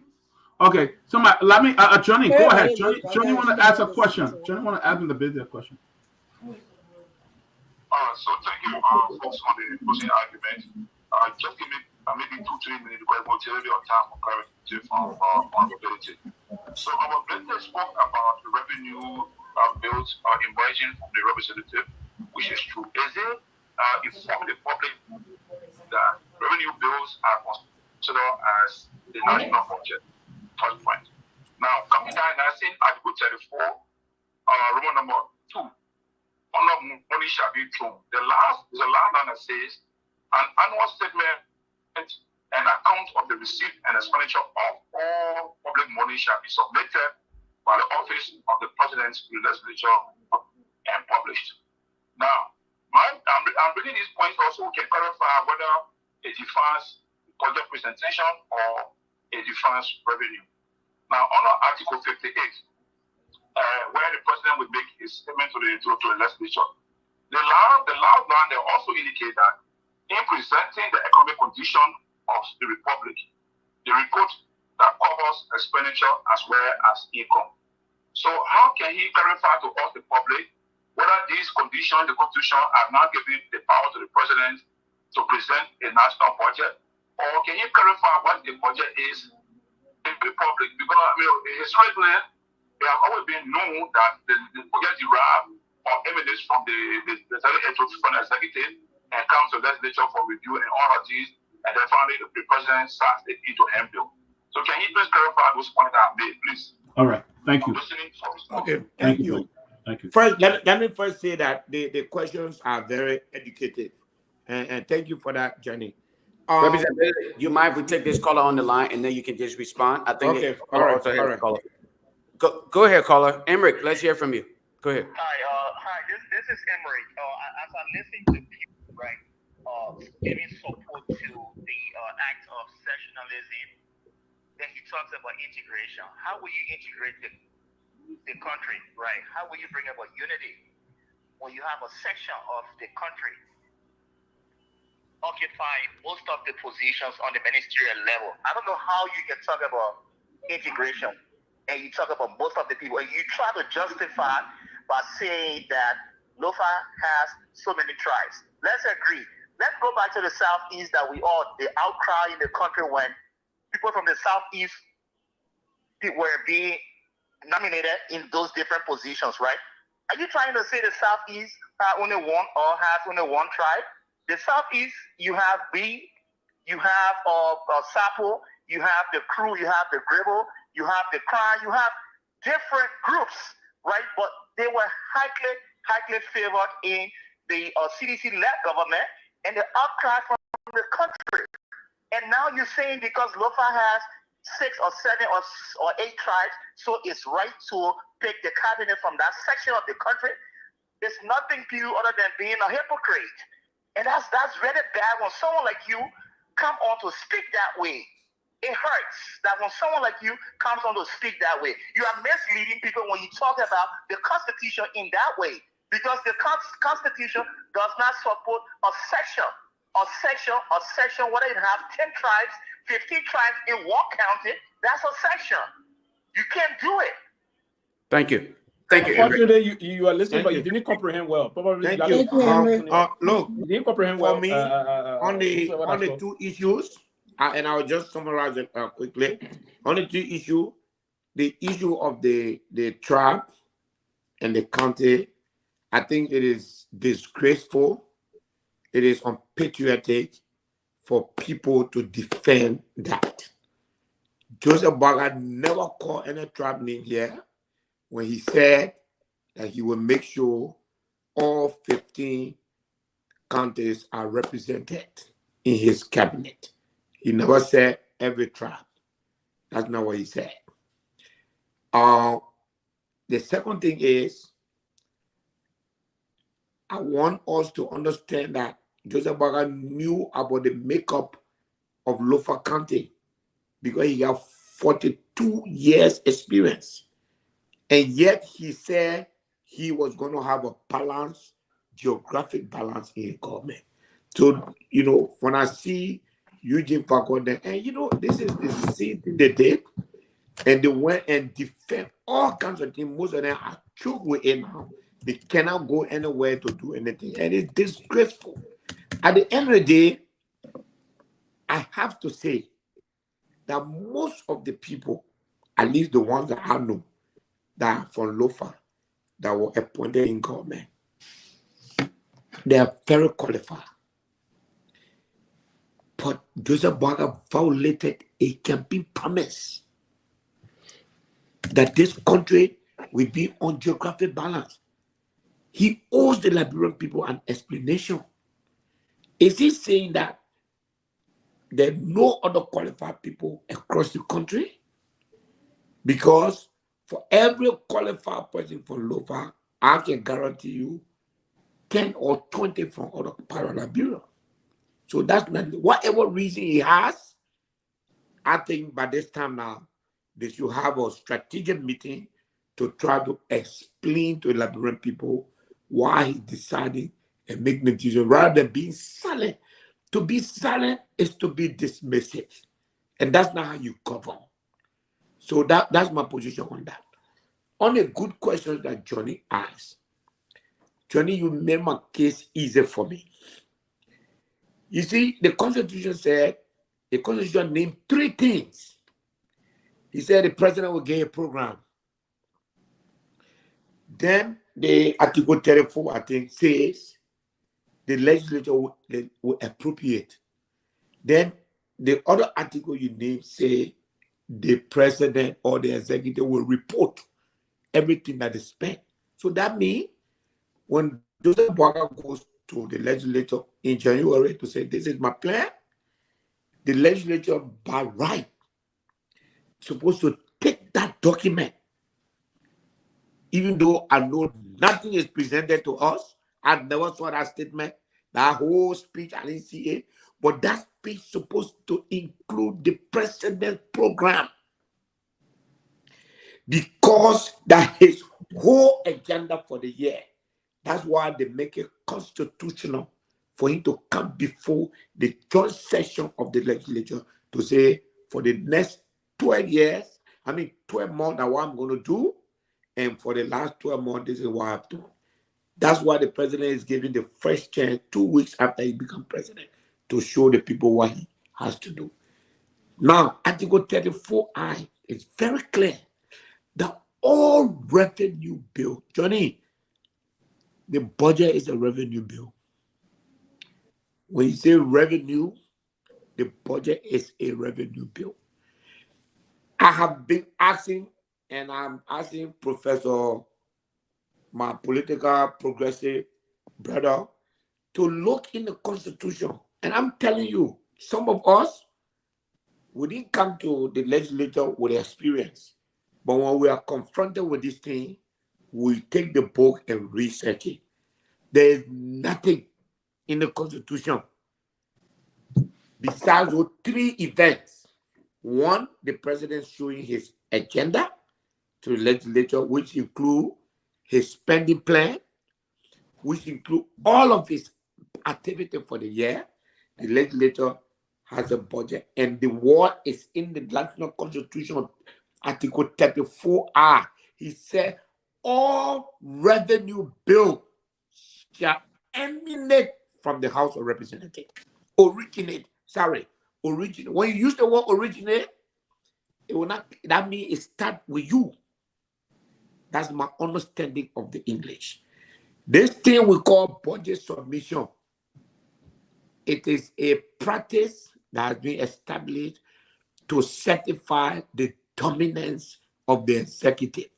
Somebody, let me. Johnny, go ahead. Johnny, want to ask a question. Johnny, want to ask him the ability of question. So thank you, folks, on the closing argument. Just give me maybe 2-3 minutes because we'll tell you on time for clarity on ability. So our business spoke about the revenue bills emerging from the representative, which is true. Is it informing the public that revenue bills are considered as the national budget? First point. Now, coming down and saying Article 34, Roman number 2, all of money shall be thrown. The last line that says an annual statement and account of the receipt and expenditure of all public money shall be submitted by the office of the president's legislature and published. Now, I'm bringing these points also to clarify whether it defines budget presentation or it defines revenue. Now, under Article 58, where the president will make his statement to the legislature, the last line they also indicate that in presenting the economic condition of the republic, the report that covers expenditure as well as income. So how can he clarify to us, the public, whether these conditions, the Constitution, are now giving the power to the president to present a national budget, or can he clarify what the budget is in the republic? Because historically, they have always been known that the budget derived or emanates from the executive and comes to the legislature for review and all of these, and then finally the president starts the into hand bill. So can you please clarify those points that I made, please? All right, thank you. Okay, thank you. Thank you. First, let me first say that the questions are very educated, and thank you for that, Jenny. Representative, you mind if we take this caller on the line and then you can just respond? I think. Okay. All right. Caller. Go ahead, caller. Emmerich, let's hear from you. Go ahead. Hi. This is Emmerich. As I listen to people, right, giving support to the act of sectionalism, then he talks about integration. How will you integrate the country, right? How will you bring about unity when you have a section of the country occupying most of the positions on the ministerial level? I don't know how you can talk about integration and you talk about most of the people and you try to justify by saying that Lofa has so many tribes. Let's agree. Let's go back to the Southeast that the outcry in the country when people from the Southeast were being nominated in those different positions, right? Are you trying to say the Southeast has only one tribe? The Southeast, you have B, you have Sapo, you have the Crew, you have the Gribble, you have the Crown, you have different groups, right? But they were highly favored in the CDC-led government and the outcry from the country. And now you're saying because Lofa has 6 or 7 or 8 tribes, so it's right to pick the cabinet from that section of the country. It's nothing to you other than being a hypocrite. And that's really bad when someone like you come on to speak that way. It hurts that when someone like you comes on to speak that way. You are misleading people when you talk about the Constitution in that way. Because the Constitution does not support a section, whether you have 10 tribes, 15 tribes in one county, that's a section. You can't do it. Thank you. Thank you. Unfortunately, you are listening, but you didn't comprehend well. Probably. Thank you. Look, you didn't comprehend for well. Me, on the 2 issues, and I'll just summarize it quickly. On the 2 issues, the issue of the tribe and the county, I think it is disgraceful. it is unpatriotic for people to defend that. Joseph Boakai never called any tribe name here when he said that he will make sure all 15 counties are represented in his cabinet. He never said every tribe. That's not what he said. The second thing is, I want us to understand that Joseph Boakai knew about the makeup of Lofa County because he got 42 years experience. And yet he said he was going to have a balance, geographic balance in the government. So, you know, when I see Eugene Fakonde, and you know, this is the same thing they did, and they went and defend all kinds of things. Most of them are choked with it now. They cannot go anywhere to do anything, and it's disgraceful. At the end of the day, I have to say that most of the people, at least the ones that I know, that are from Lofa, that were appointed in government, they are very qualified. But Joseph Boakai violated a campaign promise that this country will be on geographic balance. He owes the Liberian people an explanation. Is he saying that there are no other qualified people across the country? Because for every qualified person from Lofa, I can guarantee you 10 or 20 from other part of Liberia. So that's not, whatever reason he has, I think by this time now, they should have a strategic meeting to try to explain to the Liberian people why he's deciding and making the decision rather than being silent. To be silent is to be dismissive. And that's not how you govern. So that's my position on that. On a good question that Johnny asked, Johnny, you made my case easy for me. You see, the Constitution said, the Constitution named 3 things. He said the president will get a program. Then the Article 34, I think, says the legislature will appropriate. Then the other article you name say the president or the executive will report everything that is spent. So that means when Joseph Boakai goes to the legislature in January to say, this is my plan, the legislature by right supposed to take that document. Even though I know nothing is presented to us, I never saw that statement, that whole speech, I didn't see it, but that speech supposed to include the president's program. Because that his whole agenda for the year, that's why they make it constitutional for him to come before the joint session of the legislature to say, for the next 12 years, 12 months, that's what I'm going to do. And for the last 12 months, this is what I have to do. That's why the president is giving the first chance 2 weeks after he becomes president to show the people what he has to do. Now, Article 34I is very clear that all revenue bill, Johnny, the budget is a revenue bill. When you say revenue, the budget is a revenue bill. I have been asking, and I'm asking Professor, my political progressive brother, to look in the Constitution. And I'm telling you, some of us, we didn't come to the legislature with experience. But when we are confronted with this thing, we take the book and research it. There is nothing in the Constitution besides those 3 events. One, the president showing his agenda to the legislature, which include his spending plan, which include all of his activity for the year. The legislature has a budget, and the word is in the National Constitution, Article 34R. He said, all revenue bills shall emanate from the House of Representatives. Originate. When you use the word originate, it will not, that means it starts with you. That's my understanding of the English. This thing we call budget submission it is a practice that has been established to certify the dominance of the executive.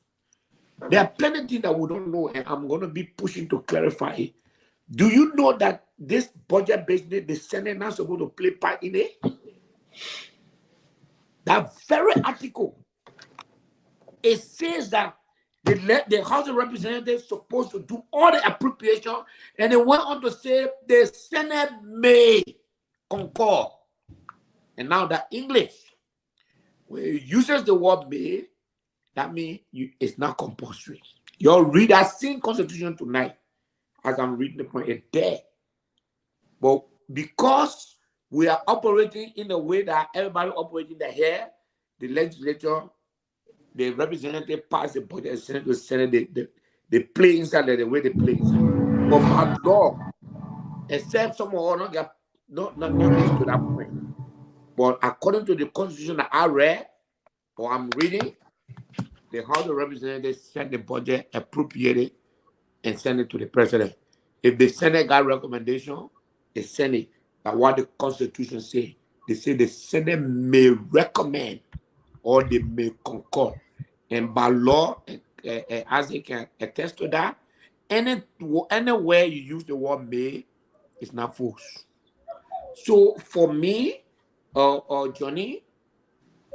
There are plenty of things that we don't know, and I'm going to be pushing to clarify it. Do you know that this budget business, the Senate not supposed to play part in it? That very article, it says that the House of Representatives supposed to do all the appropriation, and it went on to say the Senate may concur. And now the English, when it uses the word may, that means it's not compulsory. You'll read that same constitution tonight as I'm reading the point. It's there. But because we are operating in a way that everybody operating the hair, the legislature, the representative pass the budget, and send it to the Senate, they play inside the way they play inside. But by law, except someone not get not reach to that point. But according to the constitution that I read or I'm reading, the House of Representatives send the budget, appropriate it, and send it to the president. If the Senate got recommendation, the Senate, but what the Constitution say, they say the Senate may recommend or they may concur. And by law, as they can attest to that, anywhere you use the word may, it's not force. So for me, Johnny,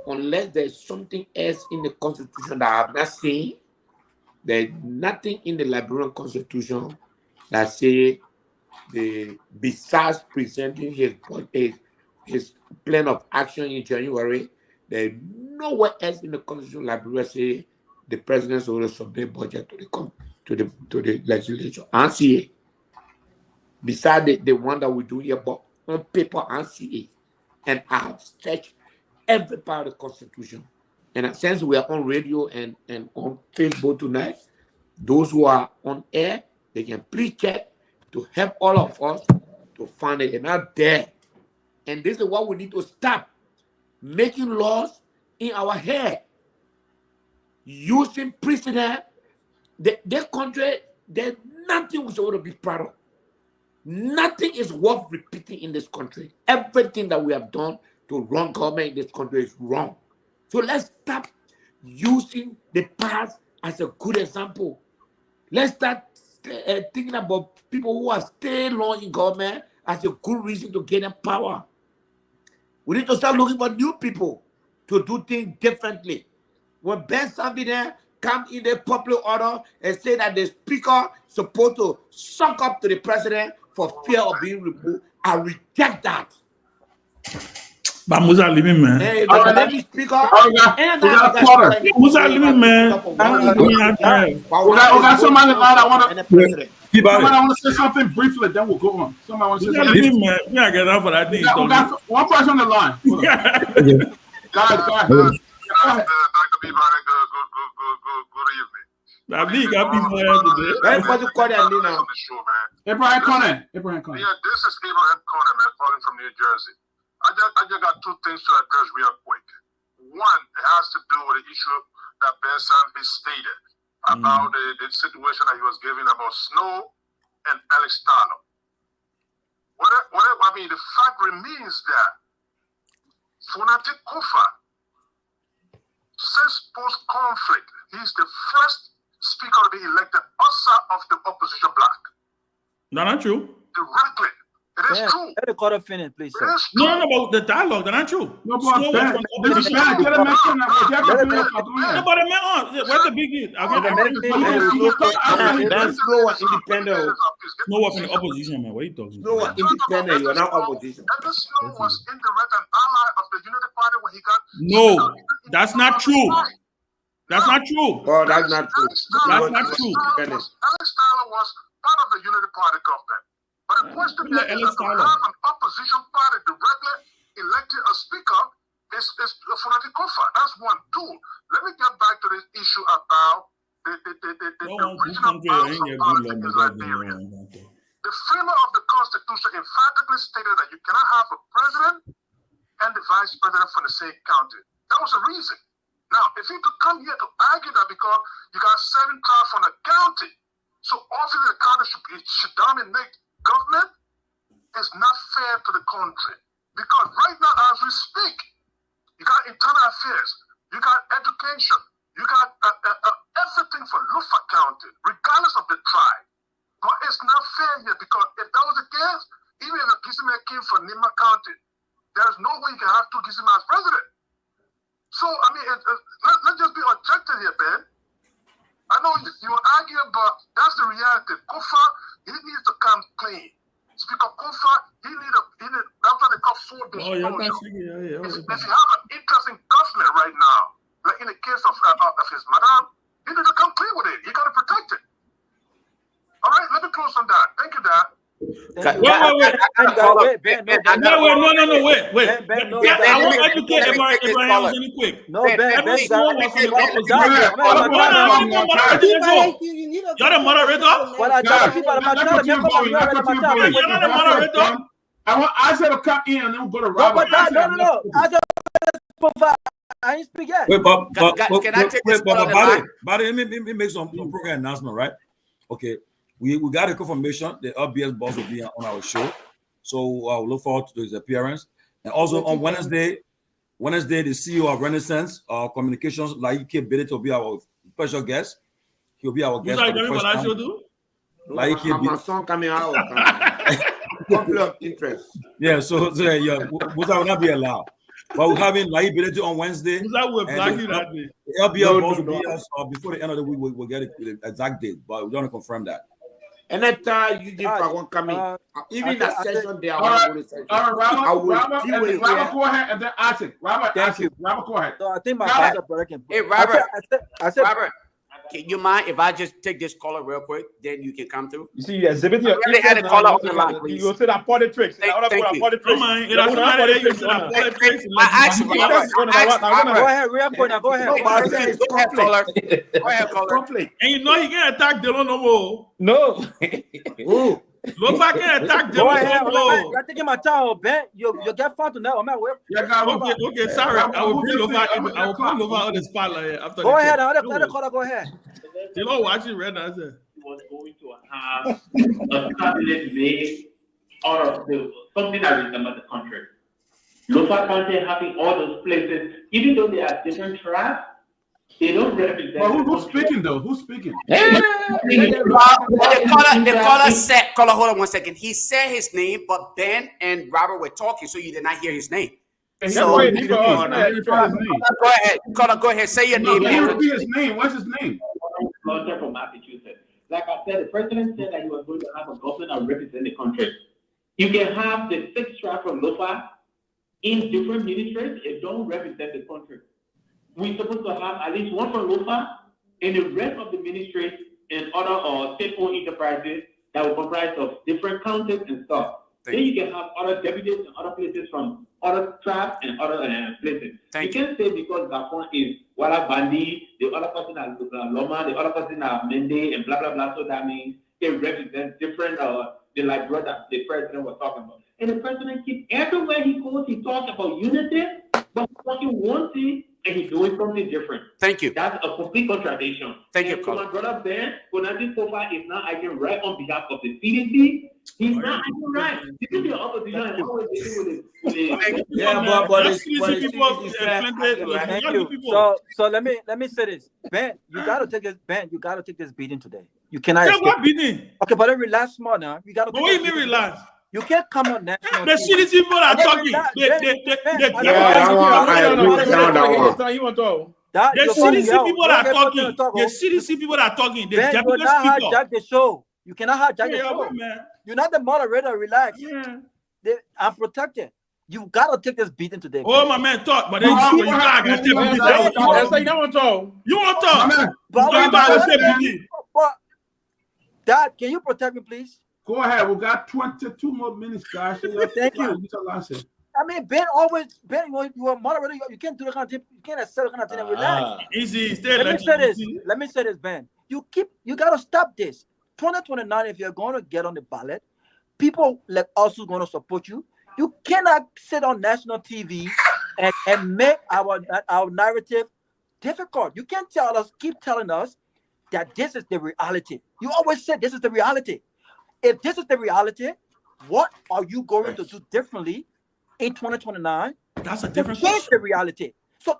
unless there's something else in the Constitution that I have not seen, there's nothing in the Liberian Constitution that say besides presenting his plan of action in January, there's nowhere else in the Constitution of Liberia say the president will submit budget to the legislature. I see it. Besides the one that we do here, but on paper, I see it. And I have searched every part of the Constitution. And since we are on radio and on Facebook tonight, those who are on air, they can please check to help all of us to find it. They're not there. And this is what we need to stop. Making laws in our head. Using precedent. Their country, there's nothing we're supposed to be proud of. Nothing is worth repeating in this country. Everything that we have done to run government in this country is wrong. So let's stop using the past as a good example. Let's start thinking about people who are staying long in government as a good reason to gain power. We need to start looking for new people to do things differently. When Ben Sanvee come in the popular order and say that the speaker is supposed to suck up to the president for fear of being removed, I reject that. But Musa living man. Hey, the Canadian speaker, Musa living man. Somebody want to say something briefly, then we'll go on. Somebody want to say something. Man, we are getting up for that. One person on the line. Go ahead. Dr. Peabody, good evening. Everybody call their name now. Abraham Conner. Yeah, this is Abraham Conner, man, calling from New Jersey. I just got two things to address real quick. One, it has to do with the issue that Ben Sanvee stated about the situation that he was giving about Snow and Alex Starlo. I mean, the fact remains that Funate Kofa, since post-conflict, he's the first speaker to be elected outside of the opposition bloc. No, not true. Directly. It is true. Let the caller finish, please, sir. No, about the dialogue. That's not true. No, but this is bad. Get a mention of nobody meant what's the big deal? Snow was independent. Snow was in the opposition, man. What are you talking about? Snow was independent. You are not opposition. And Snow was indirect an ally of the Unity Party when he got. No, that's not true. That's not true. Oh, that's not true. That's not true. Alex Starlo was part of the Unity Party government. But the question is that to have an opposition party directly elected a speaker is Funate Kofa. That's one. Two, let me get back to this issue about the regional balance of politics in Liberia. The framer of the Constitution emphatically stated that you cannot have a president and the vice president from the same county. That was a reason. Now, if you could come here to argue that because you got 7 tribes from the county, so obviously the county should dominate government, is not fair to the country. Because right now, as we speak, you got internal affairs, you got education, you got everything for Lofa County, regardless of the tribe. But it's not fair here because if that was the case, even if Gisima came from Nima County, there's no way you can have two Gisima as president. So, I mean, let's just be objective here, Ben. I know you argue, but that's the reality. Kofa, he needs to come clean. Speaker Kofa, he need that's what they call full disclosure. If you have an interest in government right now, like in the case of his madam, he need to come clean with it. You got to protect it. All right, let me close on that. Thank you, Dad. Wait. I want to educate Abraham really quick. No, Ben. You're the moderator. You're the moderator. I said to come in and then go to Robert. No. I didn't speak yet. Wait, but can I take this on the line? But let me make some program announcement, right? Okay. We got a confirmation. The LBS boss will be on our show, so I'll look forward to his appearance. And also on Wednesday, the CEO of Renaissance Communications, like Bealded, will be our special guest. He'll be our guest. My son coming out. Conflict of interest. Yeah, so yeah, will not be allowed. But we're having Bealded on Wednesday. The LBS boss will be us before the end of the week. We'll get the exact date, but we don't confirm that. Anytime you give one coming, even that session there, Robert, go ahead and then Isaac. Robert, go ahead. So I think my brother can. Hey, Robert. I said, Robert, can you mind if I just take this caller real quick? Then you can come through. You see, you exhibit your. Really had a caller on the line, please. You go say that politics. Thank you. Go ahead, real quick. Go ahead. Go ahead, caller. And you know he can attack Dylan no more. No. Lofa can attack Dylan. Go ahead. You're taking my time, Ben. You get fun to now. I'm at work. Okay, sorry. I will bring Lofa. I will put Lofa on the spotlight after. Go ahead. Other caller, go ahead. You know, watching right now. Was going to have a cabinet made out of something that resembles the country. Lofa County having all those places, even though they are different tribes, they don't represent. Well, who's speaking though? Who's speaking? The caller said, hold on 1 second. He said his name, but Ben and Robert were talking, so you did not hear his name. So, go ahead, caller, go ahead. Say your name. His name. What's his name? From Massachusetts. Like I said, the president said that he was going to have a government that represent the country. You can have the 6 tribes from Lofa in different ministries. It don't represent the country. We're supposed to have at least one from Lofa and the rest of the ministries and other state-owned enterprises that will comprise of different counties and stuff. Then you can have other deputies and other places from other tribes and other places. You can't say because that one is Wala Bandi, the other person is Loma, the other person is Mende, and blah, blah, blah. So that means they represent different, like brother the president was talking about. And the president keeps, everywhere he goes, he talks about unity, but he's talking one thing and he's doing something different. Thank you. That's a complete contradiction. Thank you, so my brother Ben, Konati Kofa is not acting right on behalf of the CDC. He's not acting right. This is the opposition and always dealing with it. Yeah, thank you. So let me say this. Ben, you gotta take this beating today. You cannot escape. What beating? Okay, but then relax more now. You gotta. But what do you mean relax? You can't come on national. The CDC people are talking. The CDC people are talking. The CDC people are talking. The deputy speaker. Hijack the show. You cannot hijack the show. You're not the moderator. Relax. Yeah. I'm protected. You gotta take this beating today. Oh, my man, talk. But then you don't want to talk. You want to talk. But Dad, can you protect me, please? Go ahead. We got 22 more minutes, guys. Thank you. I mean, Ben, you are moderator. You can't do the kind of thing. You can't accept the kind of thing and relax. Easy. Let me say this, Ben. You gotta stop this. 2029, if you're going to get on the ballot, people like us who's going to support you. You cannot sit on national TV and make our narrative difficult. You can't keep telling us that this is the reality. You always said this is the reality. If this is the reality, what are you going to do differently in 2029? That's a different change question. the reality. So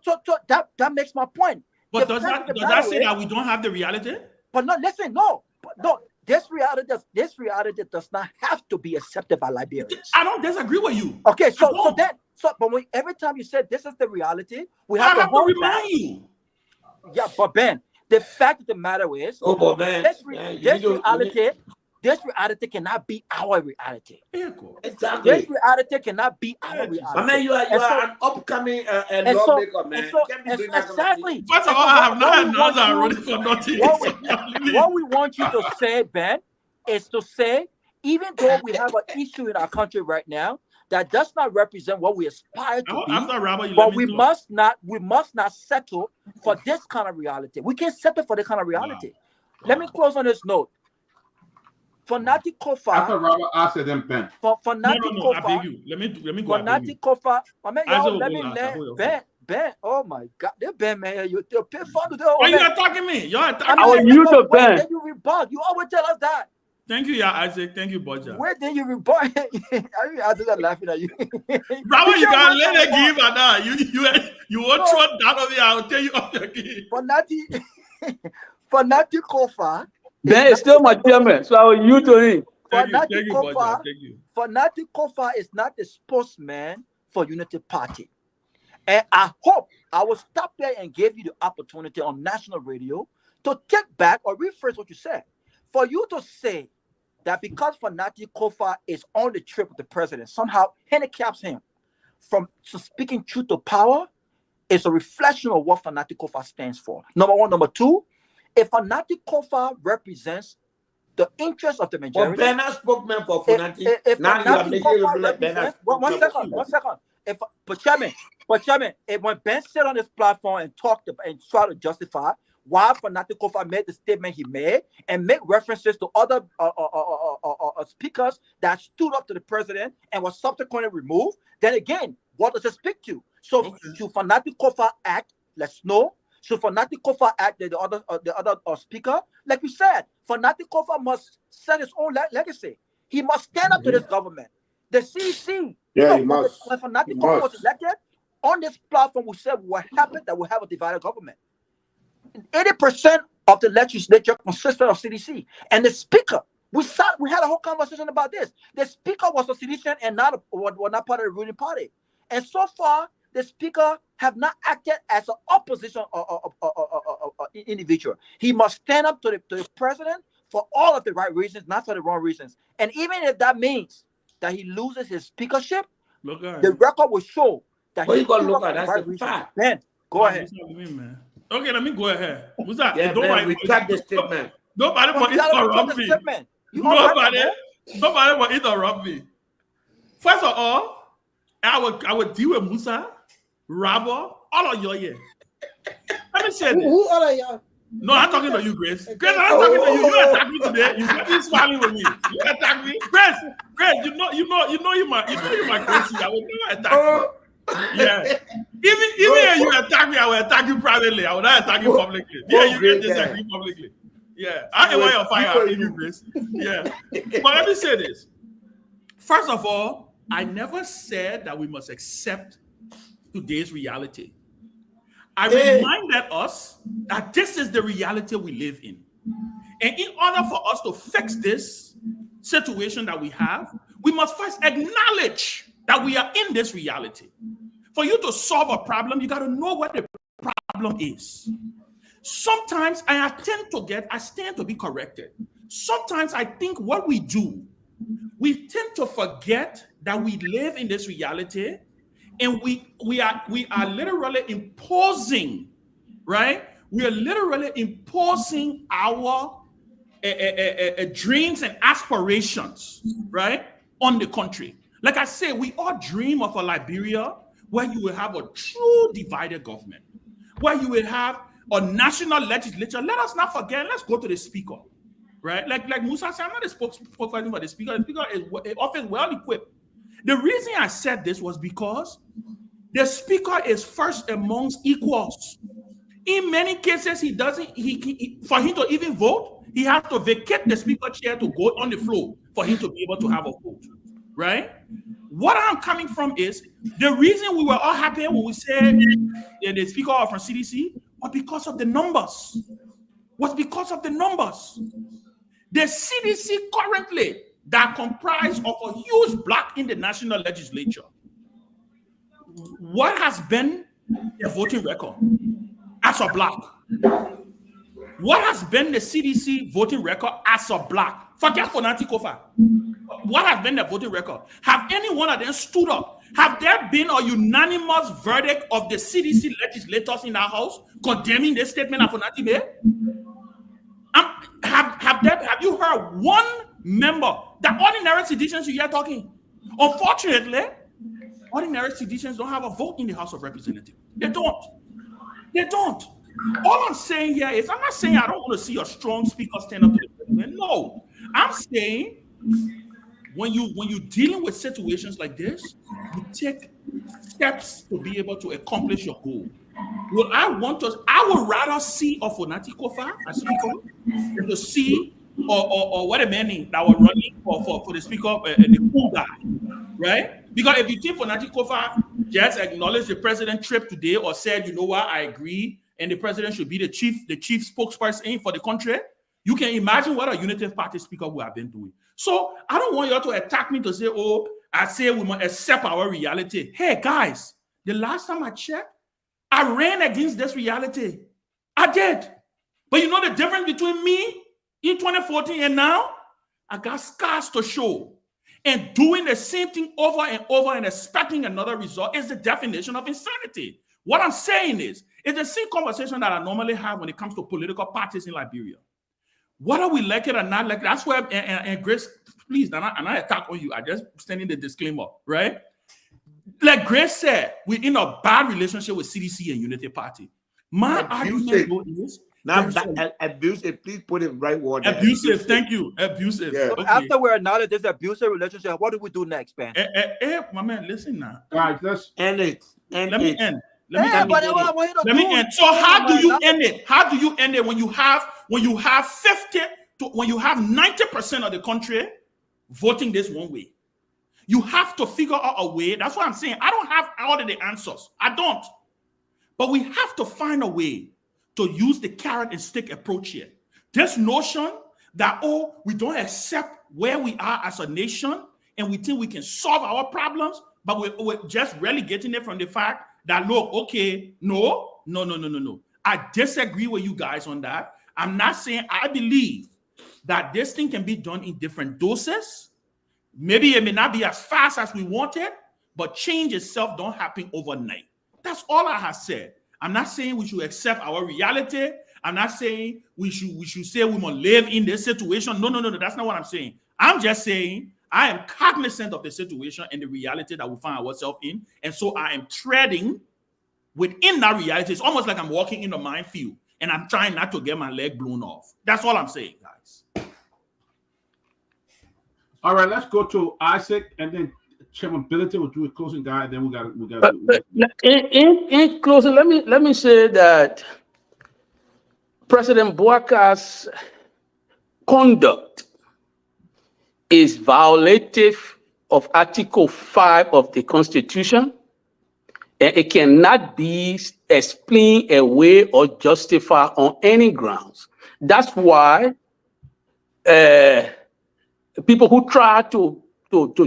that makes my point. But does that say that we don't have the reality? But no, listen, no. This reality does not have to be accepted by Liberians. I don't disagree with you. Okay, but every time you said this is the reality, we have to remind you. Yeah, but Ben, the fact of the matter is, this reality cannot be our reality. Exactly. This reality cannot be our reality. I mean, you are an upcoming lawmaker, man. Exactly. First of all, I have not announced I'm running for nothing. What we want you to say, Ben, is to say, even though we have an issue in our country right now that does not represent what we aspire to be, but we must not settle for this kind of reality. We can't settle for this kind of reality. Let me close on this note. For Nati Kofa, after Robert answered them, Ben. For Nati Kofa, I beg you. Let me go. For Nati Kofa, Ben. Oh my God, Ben, man, you pay fun to oh, you're attacking me. You're attacking I want you to Ben. You rebut. You always tell us that. Thank you, yeah, Isaac. Thank you, Boja. Where did you rebut? I was laughing at you. Bravo, you can't let it give at that. You won't throw that on me. I'll tell you off your key. For Nati Kofa. Ben is still my chairman, so I will you to him. For Nati Kofa is not the spokesman for Unity Party. And I hope I will stop there and give you the opportunity on national radio to take back or rephrase what you said. For you to say that because Nati Kofa is on the trip with the president, somehow handicaps him from speaking truth to power is a reflection of what Nati Kofa stands for. Number one. Number two, if Nati Kofa represents the interest of the majority, well, Bernard spoke man for Funati. Now you are making it like Bernard. One second. But Chairman, when Ben sat on this platform and talked and tried to justify why Nati Kofa made the statement he made and make references to other speakers that stood up to the president and was subsequently removed, then again, what does it speak to? So should Nati Kofa act? Let's know. So for Nati Kofa act, the other speaker, like you said, for Nati Kofa must set his own legacy. He must stand up to this government. The CEC, he must. When Nati Kofa was elected, on this platform, we said what happened that we have a divided government. 80% of the legislature consisted of CDC, and the speaker. We had a whole conversation about this. The speaker was a citizen and not part of the ruling party, and so far, the speaker have not acted as an opposition individual. He must stand up to the president for all of the right reasons, not for the wrong reasons. And even if that means that he loses his speakership, the record will show that he got to look at that's a fact. Ben, go ahead. Okay, let me go ahead. What's that? Yeah, Ben, we cut the statement. Nobody will interrupt me. Nobody will interrupt me. First of all, I would deal with Musa, Rabo, all of you here. Let me say this. Who all of y'all? No, I'm talking to you, Grace. Grace, I'm talking to you. You attack me today. You got me smiling with me. You attack me, Grace. You know you my Gracie. I will never attack you. Yeah. Even if you attack me, I will attack you privately. I will not attack you publicly. Yeah, you can disagree publicly. Yeah, I can wear your fire in you, Grace. Yeah. But let me say this. First of all, I never said that we must accept today's reality. I reminded us that this is the reality we live in. And in order for us to fix this situation that we have, we must first acknowledge that we are in this reality. For you to solve a problem, you got to know what the problem is. Sometimes I stand to be corrected. Sometimes I think what we do, we tend to forget that we live in this reality, and we are literally imposing, right? We are literally imposing our dreams and aspirations, right, on the country. Like I say, we all dream of a Liberia where you will have a true divided government, where you will have a national legislature. Let us not forget, let's go to the speaker, right? Like Musa said, I'm not a spokesperson for the speaker. The speaker is often well equipped. The reason I said this was because the speaker is first amongst equals. In many cases, for him to even vote, he has to vacate the speaker chair to go on the floor for him to be able to have a vote. right? What I'm coming from is the reason we were all happy when we said the speaker from CDC was because of the numbers. The CDC currently that comprise of a huge block in the national legislature. What has been their voting record as a block? What has been the CDC voting record as a block? Forget Fonati Kofa. What has been the voting record? Have any one of them stood up? Have there been a unanimous verdict of the CDC legislators in our house condemning this statement of Fonati made? Have you heard one member? The ordinary citizens you hear talking. Unfortunately, ordinary citizens don't have a vote in the House of Representatives. They don't. All I'm saying here is, I'm not saying I don't want to see a strong speaker stand up to the president. No, I'm saying when you're dealing with situations like this, you take steps to be able to accomplish your goal. Well, I would rather see a Fonati Kofa as speaker than to see or what a man that was running for the speaker, the cool guy, right? Because if you think Fonati Kofa just acknowledged the president's trip today or said, you know what, I agree, and the president should be the chief spokesperson for the country, you can imagine what a Unity Party speaker would have been doing. So I don't want you all to attack me to say, oh, I say we must accept our reality. Hey, guys, the last time I checked, I ran against this reality. I did. But you know the difference between me in 2014 and now? I got scars to show. And doing the same thing over and over and expecting another result is the definition of insanity. What I'm saying is, it's the same conversation that I normally have when it comes to political parties in Liberia. Whether we like it or not, like that's where, and Grace, please, and I attack on you. I just sending the disclaimer, right? Like Grace said, we're in a bad relationship with CDC and Unity Party. My argument is abusive. Please put it right word. Abusive. Thank you. Abusive. Yeah. Okay. After we acknowledge this abusive relationship, what do we do next, Ben? My man, listen now. All right, let's end it. Let me end. Let me end. So how do you end it? How do you end it when you have 90% of the country voting this one way? You have to figure out a way. That's what I'm saying. I don't have all of the answers. I don't. But we have to find a way to use the carrot and stick approach here. This notion that, oh, we don't accept where we are as a nation and we think we can solve our problems, but we're just relegating it from the fact that, look, okay, no. I disagree with you guys on that. I'm not saying I believe that this thing can be done in different doses. Maybe it may not be as fast as we want it, but change itself don't happen overnight. That's all I have said. I'm not saying we should accept our reality. I'm not saying we should say we must live in this situation. No. That's not what I'm saying. I'm just saying I am cognizant of the situation and the reality that we find ourselves in. And so I am treading within that reality. It's almost like I'm walking in the minefield and I'm trying not to get my leg blown off. That's all I'm saying, guys. All right, let's go to Isaac and then Chairman Bealded will do a closing guide. Then we got. In closing, let me say that President Bouakar's conduct is violative of Article 5 of the Constitution, and it cannot be explained away or justified on any grounds. That's why people who try to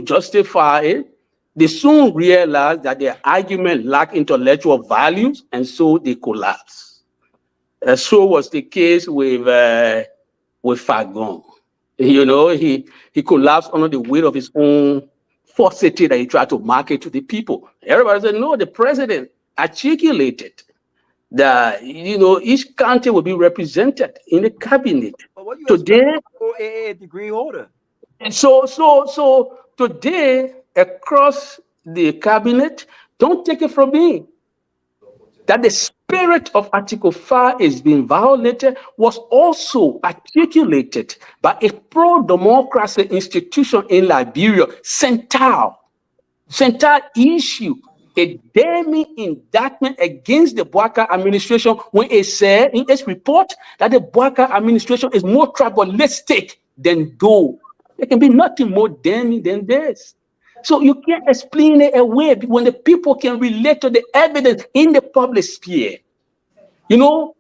justify it, they soon realize that their argument lack intellectual values, and so they collapse. So was the case with Fagon. You know, he collapsed under the weight of his own falsity that he tried to market to the people. Everybody said, no, the president articulated that, you know, each county will be represented in the cabinet. Today, a degree holder. And so today, across the cabinet, don't take it from me, that the spirit of Article 5 is being violated was also articulated by a pro-democracy institution in Liberia, Central issue a damning indictment against the Bouakar administration when it said in its report that the Bouakar administration is more tribalistic than though. There can be nothing more damning than this. So you can't explain it away when the people can relate to the evidence in the public sphere. You know,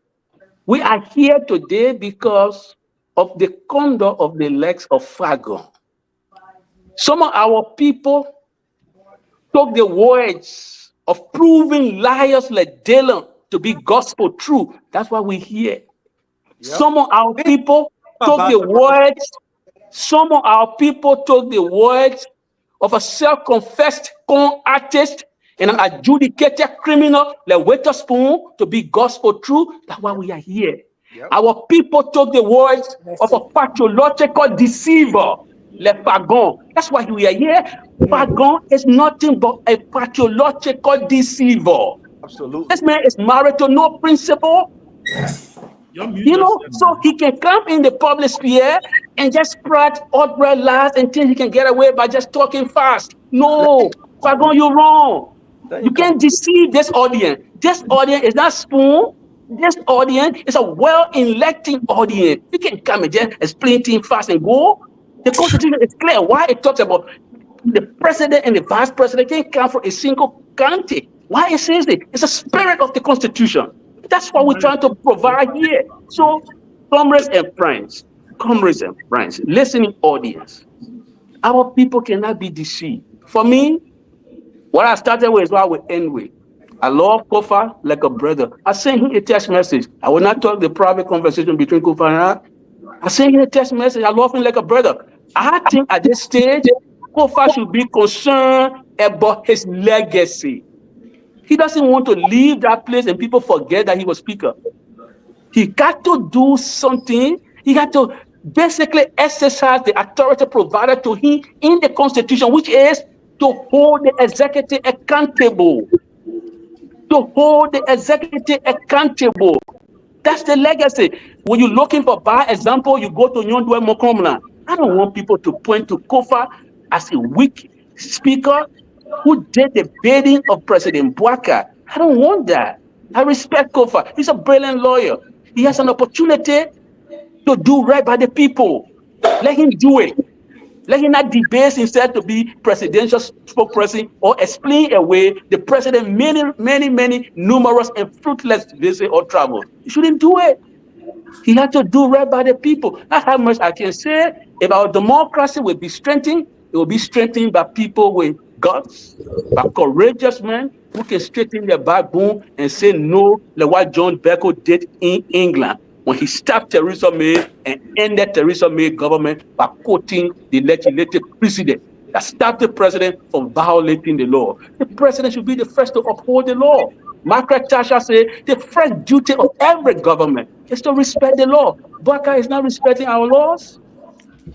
we are here today because of the conduct of the legs of Fagon. Some of our people took the words of proving liars like Dylan to be gospel true. That's why we're here. Some of our people took the words. Some of our people took the words of a self-confessed con artist and an adjudicated criminal like Witherspoon to be gospel true. That's why we are here. Our people took the words of a pathological deceiver like Fagon. That's why we are here. Fagon is nothing but a pathological deceiver. Absolutely. This man is married to no principle. You know, so he can come in the public sphere and just spread outright lies and think he can get away by just talking fast. No, Fagon, you're wrong. You can't deceive this audience. This audience is not spoon. This audience is a well-elected audience. You can come and just explain things fast and go. The Constitution is clear why it talks about the president and the vice president can't come from a single county. Why it says it? It's a spirit of the Constitution. That's what we're trying to provide here. So, comrades and friends, listening audience, our people cannot be deceived. For me, what I started with is what I will end with. I love Kofa like a brother. I sent him a text message. I will not talk the private conversation between Kofa and I sent him a text message. I love him like a brother. I think at this stage, Kofa should be concerned about his legacy. He doesn't want to leave that place and people forget that he was speaker. He got to do something. He got to basically exercise the authority provided to him in the Constitution, which is to hold the executive accountable. To hold the executive accountable. That's the legacy. When you're looking for bad example, you go to Nyenwolo Mokomla. I don't want people to point to Kofa as a weak speaker who did the bidding of President Bouaka. I don't want that. I respect Kofa. He's a brilliant lawyer. He has an opportunity to do right by the people. Let him do it. Let him not debase himself to be presidential spokesperson or explain away the president many numerous and fruitless visit or travel. He shouldn't do it. He had to do right by the people. That's how much I can say. If our democracy will be strengthened, it will be strengthened by people with guts, by courageous men who can straighten their backbone and say no, like what John Bercow did in England when he stopped Theresa May and ended Theresa May's government by quoting the legislative precedent that stopped the president from violating the law. The president should be the first to uphold the law. Margaret Thatcher said the first duty of every government is to respect the law. Bouaka is not respecting our laws.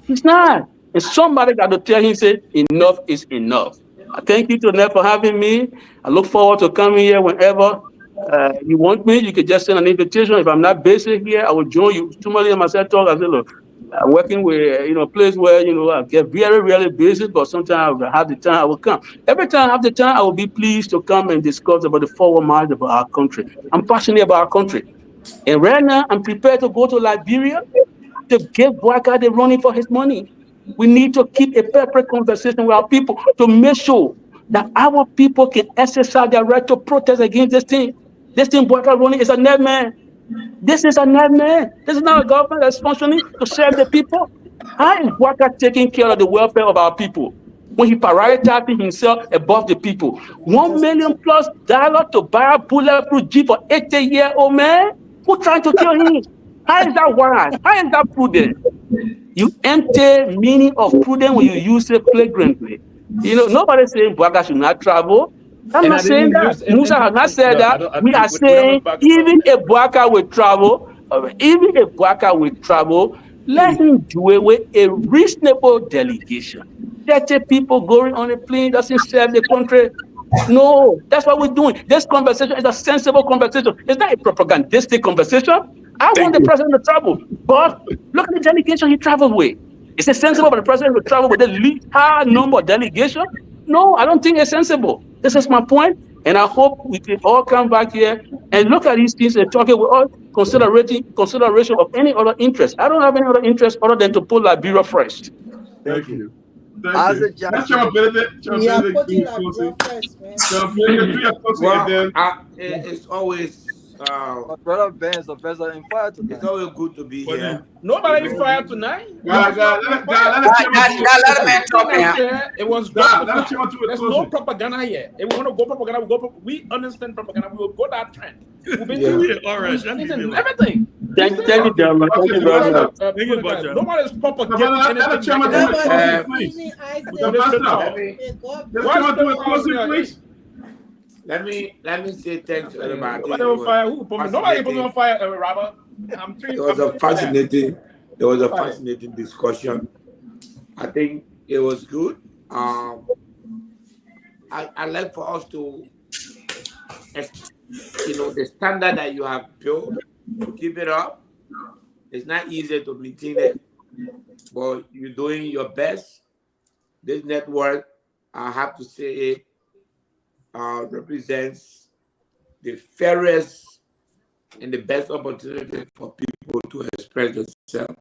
He's not. And somebody got to tell him, say, enough is enough. I thank you to Ned for having me. I look forward to coming here whenever you want me. You can just send an invitation. If I'm not based here, I will join you. Tomalin and myself talk. I said, look, working with a place where I get very busy, but sometimes I have the time, I will come. Every time I have the time, I will be pleased to come and discuss about the forward march about our country. I'm passionate about our country. And right now, I'm prepared to go to Liberia to give Bouaka the running for his money. We need to keep a separate conversation with our people to make sure that our people can exercise their right to protest against this thing. This thing Bouaka running is a nightmare. This is a nightmare. This is not a government that's functioning to serve the people. How is Bouaka taking care of the welfare of our people when he prioritizing himself above the people? $1 million+ to buy a bulletproof Jeep for 80-year-old man who trying to kill him? How is that wise? How is that prudent? You empty meaning of prudence when you use it flagrantly. Nobody's saying Bouaka should not travel. I'm not saying that. Musa has not said that. We are saying even if Bouaka will travel, let him do it with a reasonable delegation. 30 people going on a plane doesn't serve the country. No, that's what we're doing. This conversation is a sensible conversation. It's not a propagandistic conversation. I want the president to travel, but look at the delegation he traveled with. Is it sensible for the president to travel with the least high number of delegation? No, I don't think it's sensible. This is my point, and I hope we can all come back here and look at these things and talk with all consideration of any other interest. I don't have any other interest other than to put Liberia first. Thank you. Thank you. That's your Bealded. We are putting our blood first, man. Well, it's always Brother Ben, so Professor in fire it's tonight. always good to be here. Nobody is fired tonight. Let the man talk now. It was let There's no propaganda here. If we want to go propaganda, we go. We understand propaganda. We will go that trend. We've been through it. All right. Everything. Thank you, gentlemen. Thank you very much. Nobody is propagating anything. Let me say thanks to everybody. Nobody put me on fire, Robert. It was a fascinating discussion. I think it was good. I like for us to, the standard that you have built, to keep it up. It's not easy to maintain it, but you're doing your best. This network, I have to say, represents the fairest and the best opportunity for people to express themselves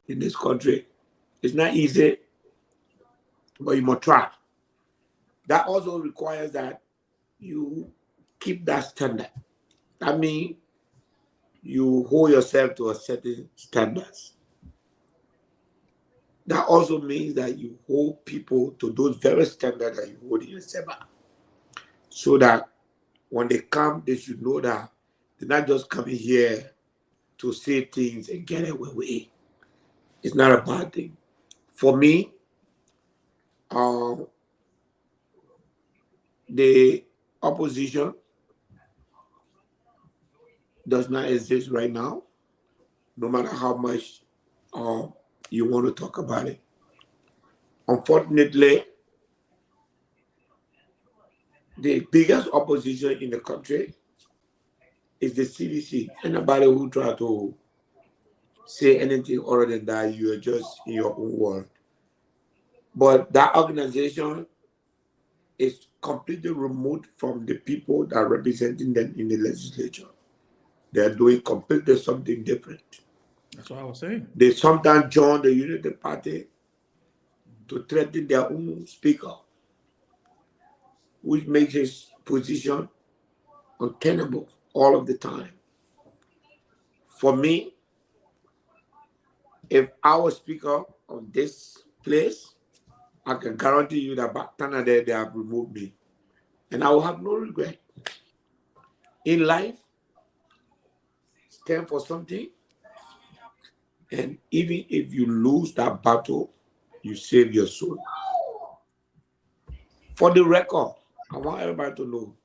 in this country. It's not easy, but you must try. That also requires that you keep that standard. That means you hold yourself to a certain standards. That also means that you hold people to those very standards that you hold yourself up. So that when they come, they should know that they're not just coming here to say things and get away with it. It's not a bad thing. For me, the opposition does not exist right now, no matter how much you want to talk about it. Unfortunately, the biggest opposition in the country is the CDC. Anybody who try to say anything other than that, you are just in your own world. But that organization is completely removed from the people that are representing them in the legislature. They are doing completely something different. That's what I was saying. They sometimes join the Unity Party to threaten their own speaker, which makes his position untenable all of the time. For me, if I was speaker of this place, I can guarantee you that back then they have removed me. And I will have no regret. In life, stand for something. And even if you lose that battle, you save your soul. For the record, I want everybody to know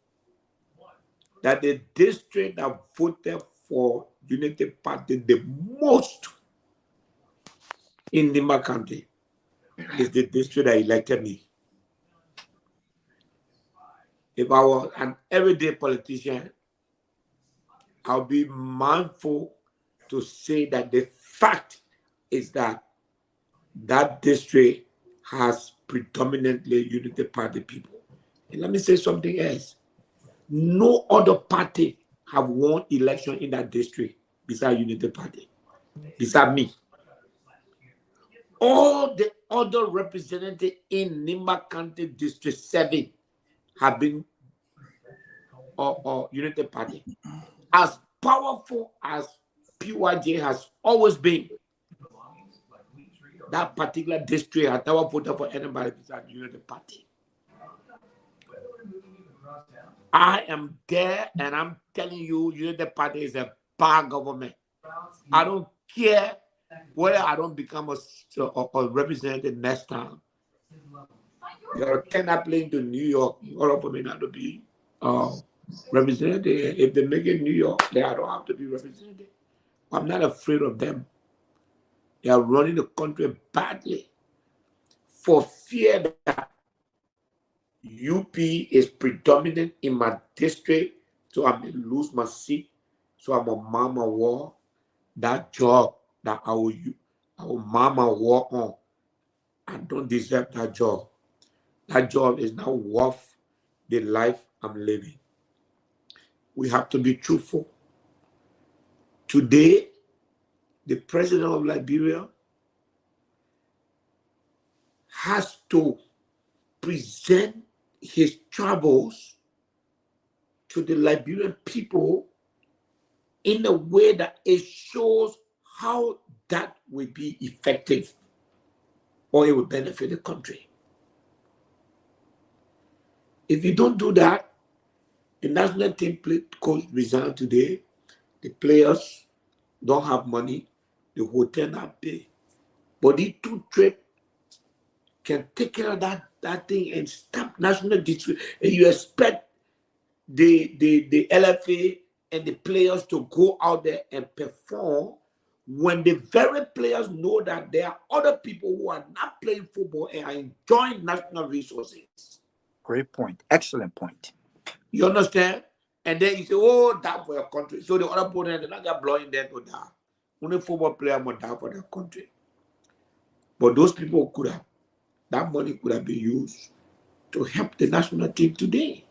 that the district that voted for Unity Party the most in Nimba County is the district that elected me. If I was an everyday politician, I'll be mindful to say that the fact is that that district has predominantly Unity Party people. And let me say something else. No other party have won election in that district besides Unity Party, besides me. All the other representatives in Nimba County District 7 have been Unity Party. As powerful as PYJ has always been, that particular district has never voted for anybody besides Unity Party. I am there and I'm telling you, Unity Party is a bad government. I don't care whether I don't become a representative next time. You're playing to New York, all of me not to be representative. If they make it New York, then I don't have to be represented. I'm not afraid of them. They are running the country badly for fear that UP is predominant in my district, so I may lose my seat, so I'm a mama war. That job that I will mama war on, I don't deserve that job. That job is not worth the life I'm living. We have to be truthful. Today, the president of Liberia has to present his travels to the Liberian people in a way that it shows how that will be effective or it will benefit the country. If you don't do that, the national team coach resigned today, the players don't have money, the hotel not pay. But these 2 trips can take care of that thing and stop national district. And you expect the LFA and the players to go out there and perform when the very players know that there are other people who are not playing football and are enjoying national resources. Great point. Excellent point. You understand? And then you say, oh, die for your country. So the other opponent, they're not going to blow in there to die. Only football player must die for their country. But those people could have, that money could have been used to help the national team today.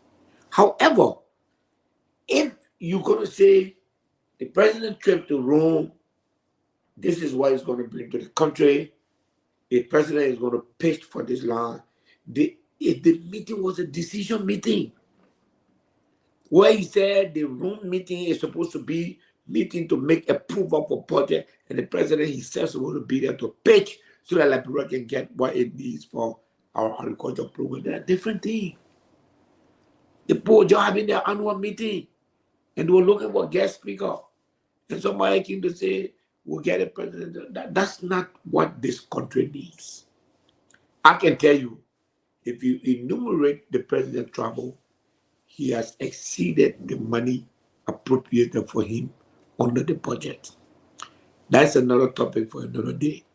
However, if you're going to say the president trip to Rome, this is what he's going to bring to the country, the president is going to pitch for this land. If the meeting was a decision meeting, where he said the Rome meeting is supposed to be meeting to make approval for budget, and the president himself is supposed to be there to pitch so that Liberia can get what it needs for our agriculture program. They're a different thing. The board are having their annual meeting, and they were looking for guest speaker. And somebody came to say, we'll get a president. That's not what this country needs. I can tell you, if you enumerate the president's travel, he has exceeded the money appropriated for him under the budget. That's another topic for another day.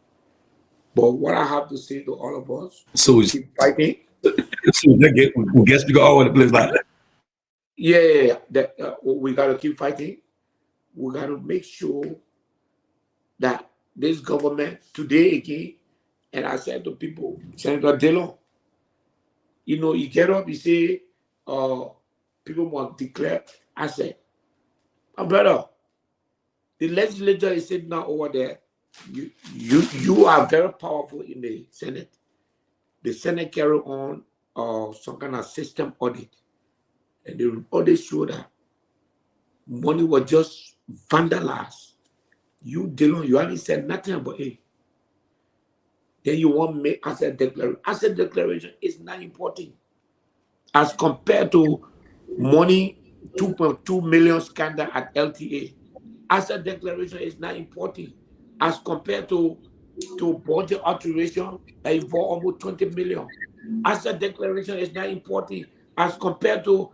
But what I have to say to all of us, so keep fighting. So we guess we go all over the place like that. Yeah. We got to keep fighting. We got to make sure that this government today again, and I said to people, Senator Dillon, you get up, you say, people want to declare. I said, my brother, the legislature is sitting now over there. You are very powerful in the Senate. The Senate carry on some kind of system audit. And the audit showed that money was just vandalized. You, Dillon, you haven't said nothing about it. Then you want to make asset declaration. Asset declaration is not important as compared to money, 2.2 million scandal at LTA. Asset declaration is not important as compared to budget alteration that involve almost 20 million. Asset declaration is not important as compared to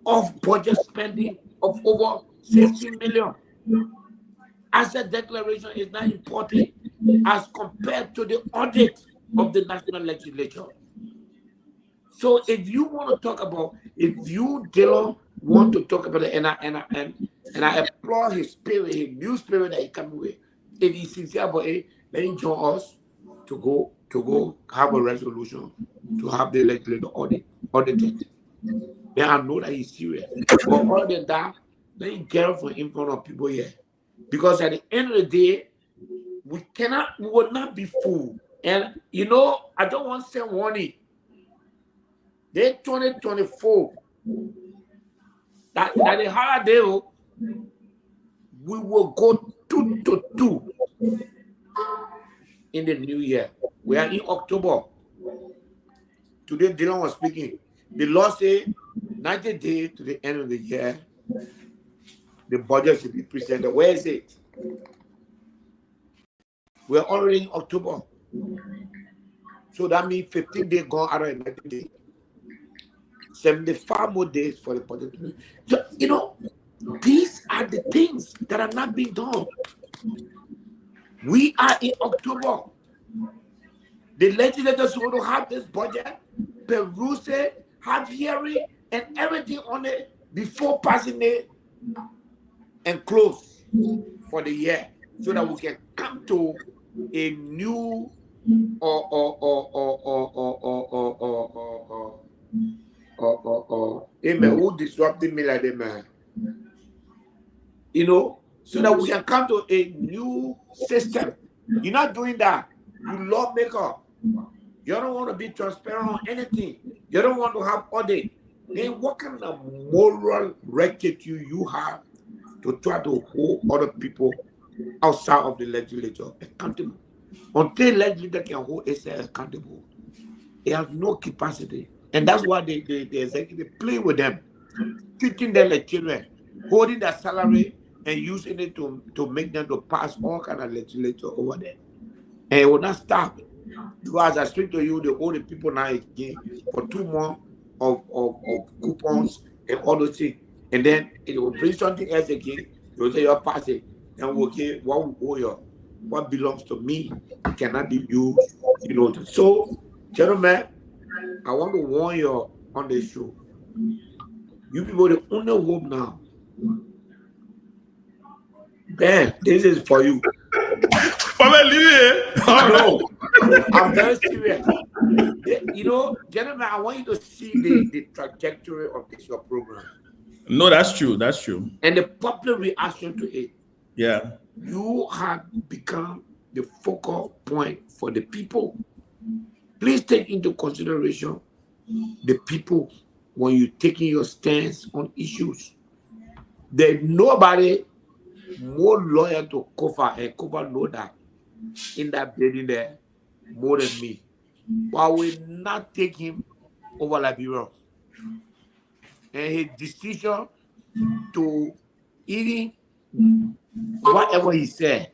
off-budget spending of over 16 million. Asset declaration is not important as compared to the audit of the national legislature. So if you want to talk about, if you, Dillon, want to talk about it, and I applaud his spirit, his new spirit that he coming with. If he's sincere about it, let him join us to go have a resolution to have the legislature audited. Then I know that he's serious. But other than that, let him get up in front of people here. Because at the end of the day, we will not be fooled. And I don't want to say warning. Then 2024, that the holiday, we will go 2-2 in the new year. We are in October. Today, Dillon was speaking. The law says 90 days to the end of the year, the budget should be presented. Where is it? We're already in October. So that means 15 days gone out of 90 days. 75 more days for the budget. These are the things that are not being done. We are in October. The legislators want to have this budget, peruse it, have hearing, and everything on it before passing it and close for the year, so that we can come to a new amen. Who disrupted me like that, man? So that we can come to a new system. You're not doing that. You lawmaker. You don't want to be transparent on anything. You don't want to have audit. Then what kind of moral rectitude you have to try to hold other people outside of the legislature accountable? Until legislature can hold itself accountable, it has no capacity. And that's why the executive play with them, treating them like children, holding their salary and using it to make them to pass all kind of legislature over there. And it will not stop. Because as I speak to you, they hold the people now again for 2 months of coupons and all those things. And then it will bring something else again. They will say you're passing. And we'll give what belongs to me cannot be used, So, gentlemen, I want to warn you on this show. You people, the only hope now. Ben, this is for you. No, I'm very serious. Gentlemen, I want you to see the trajectory of this your program. No, that's true. That's true. And the popular reaction to it. Yeah. You have become the focal point for the people. Please take into consideration the people when you're taking your stance on issues. There's nobody more loyal to Kofa, and Kofa know that in that building there more than me. But I will not take him over Liberia. And his decision to eating whatever he said,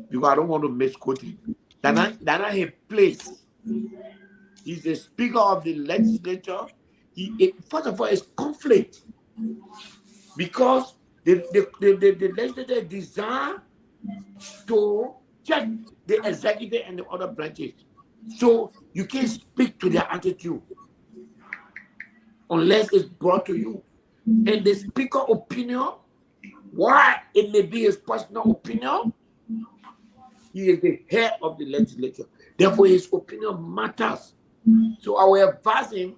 because I don't want to misquote him. That's not his place. He's the speaker of the legislature. First of all, it's conflict. Because the legislature is designed to check the executive and the other branches. So you can't speak to their attitude unless it's brought to you. And the speaker opinion, why it may be his personal opinion, he is the head of the legislature. Therefore, his opinion matters. So I will advise him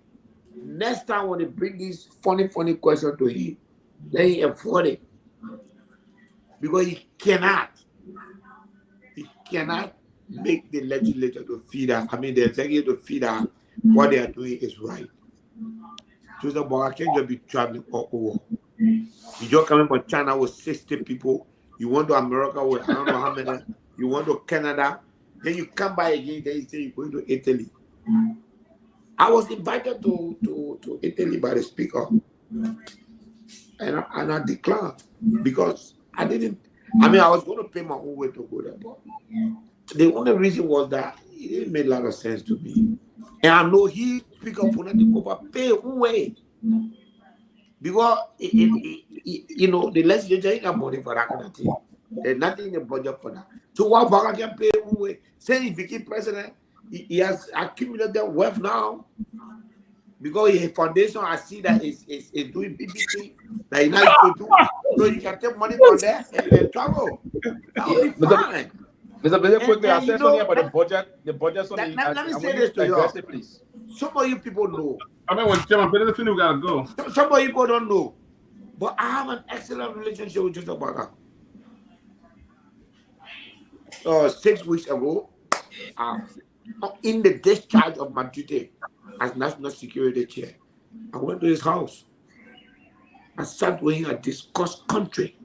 next time when they bring these funny questions to him, let him afford it. Because he cannot make the legislature to feed out. The executive to feed out what they are doing is right. So the boy can't just be traveling all over. You just coming from China with 60 people. You went to America with I don't know how many. You went to Canada. Then you come by again. Then you say you're going to Italy. I was invited to Italy by the speaker, and I declined because I didn't. I was going to pay my own way to go there, but the only reason was that it didn't make a lot of sense to me. And I know he speaker for nothing over pay own way because the legislature ain't got money for that kind of thing. There's nothing in the budget for that. So while Baga can pay own way, since he became president, he has accumulated wealth now. Because his foundation, I see that is doing BBC that he now to do. So you can take money from there and travel. That would be fine. Mr. President, quickly, I said something about the budget. The budget. Let me say this to you. Please. Some of you people know. When Chairman Benson, we gotta go. Some of you people don't know. But I have an excellent relationship with Joseph Baga. 6 weeks ago, in the discharge of my duty as National Security Chair, I went to his house. I sat with him and discussed country.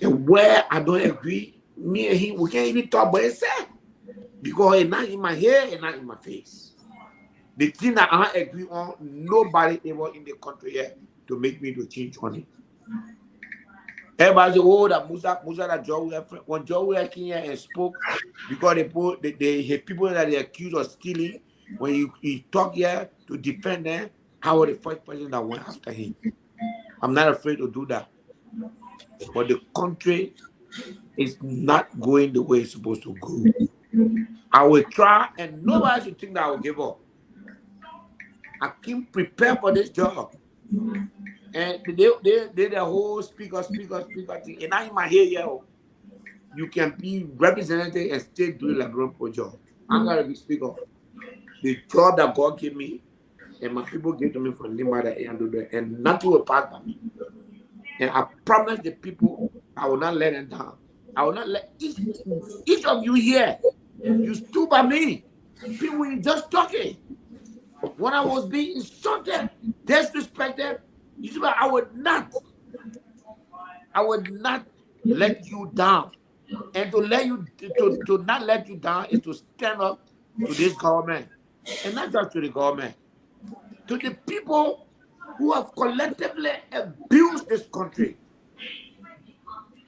And where I don't agree, me and him, we can't even talk about it, because it's not in my hair and not in my face. The thing that I agree on, nobody ever in the country here to make me to change on it. Everybody say, oh, that Musa that Joe, when Joe came here and spoke, because they had people that they accused of stealing, when you talk here to defend them, I was the first person that went after him. I'm not afraid to do that. But the country is not going the way it's supposed to go. I will try, and nobody should think that I will give up. I came prepared for this job. And they the whole speaker thing. And now in my head, you can be representative and still do like a job. I'm gonna be speaker. The job that God gave me and my people gave to me from Liberia, and nothing will pass by me. And I promise the people I will not let them down. I will not let each of you here. You stood by me. Pewee just talking. When I was being insulted, disrespected, you see, I would not let you down. And to let you to not let you down is to stand up to this government. And not just to the government, to the people who have collectively abused this country.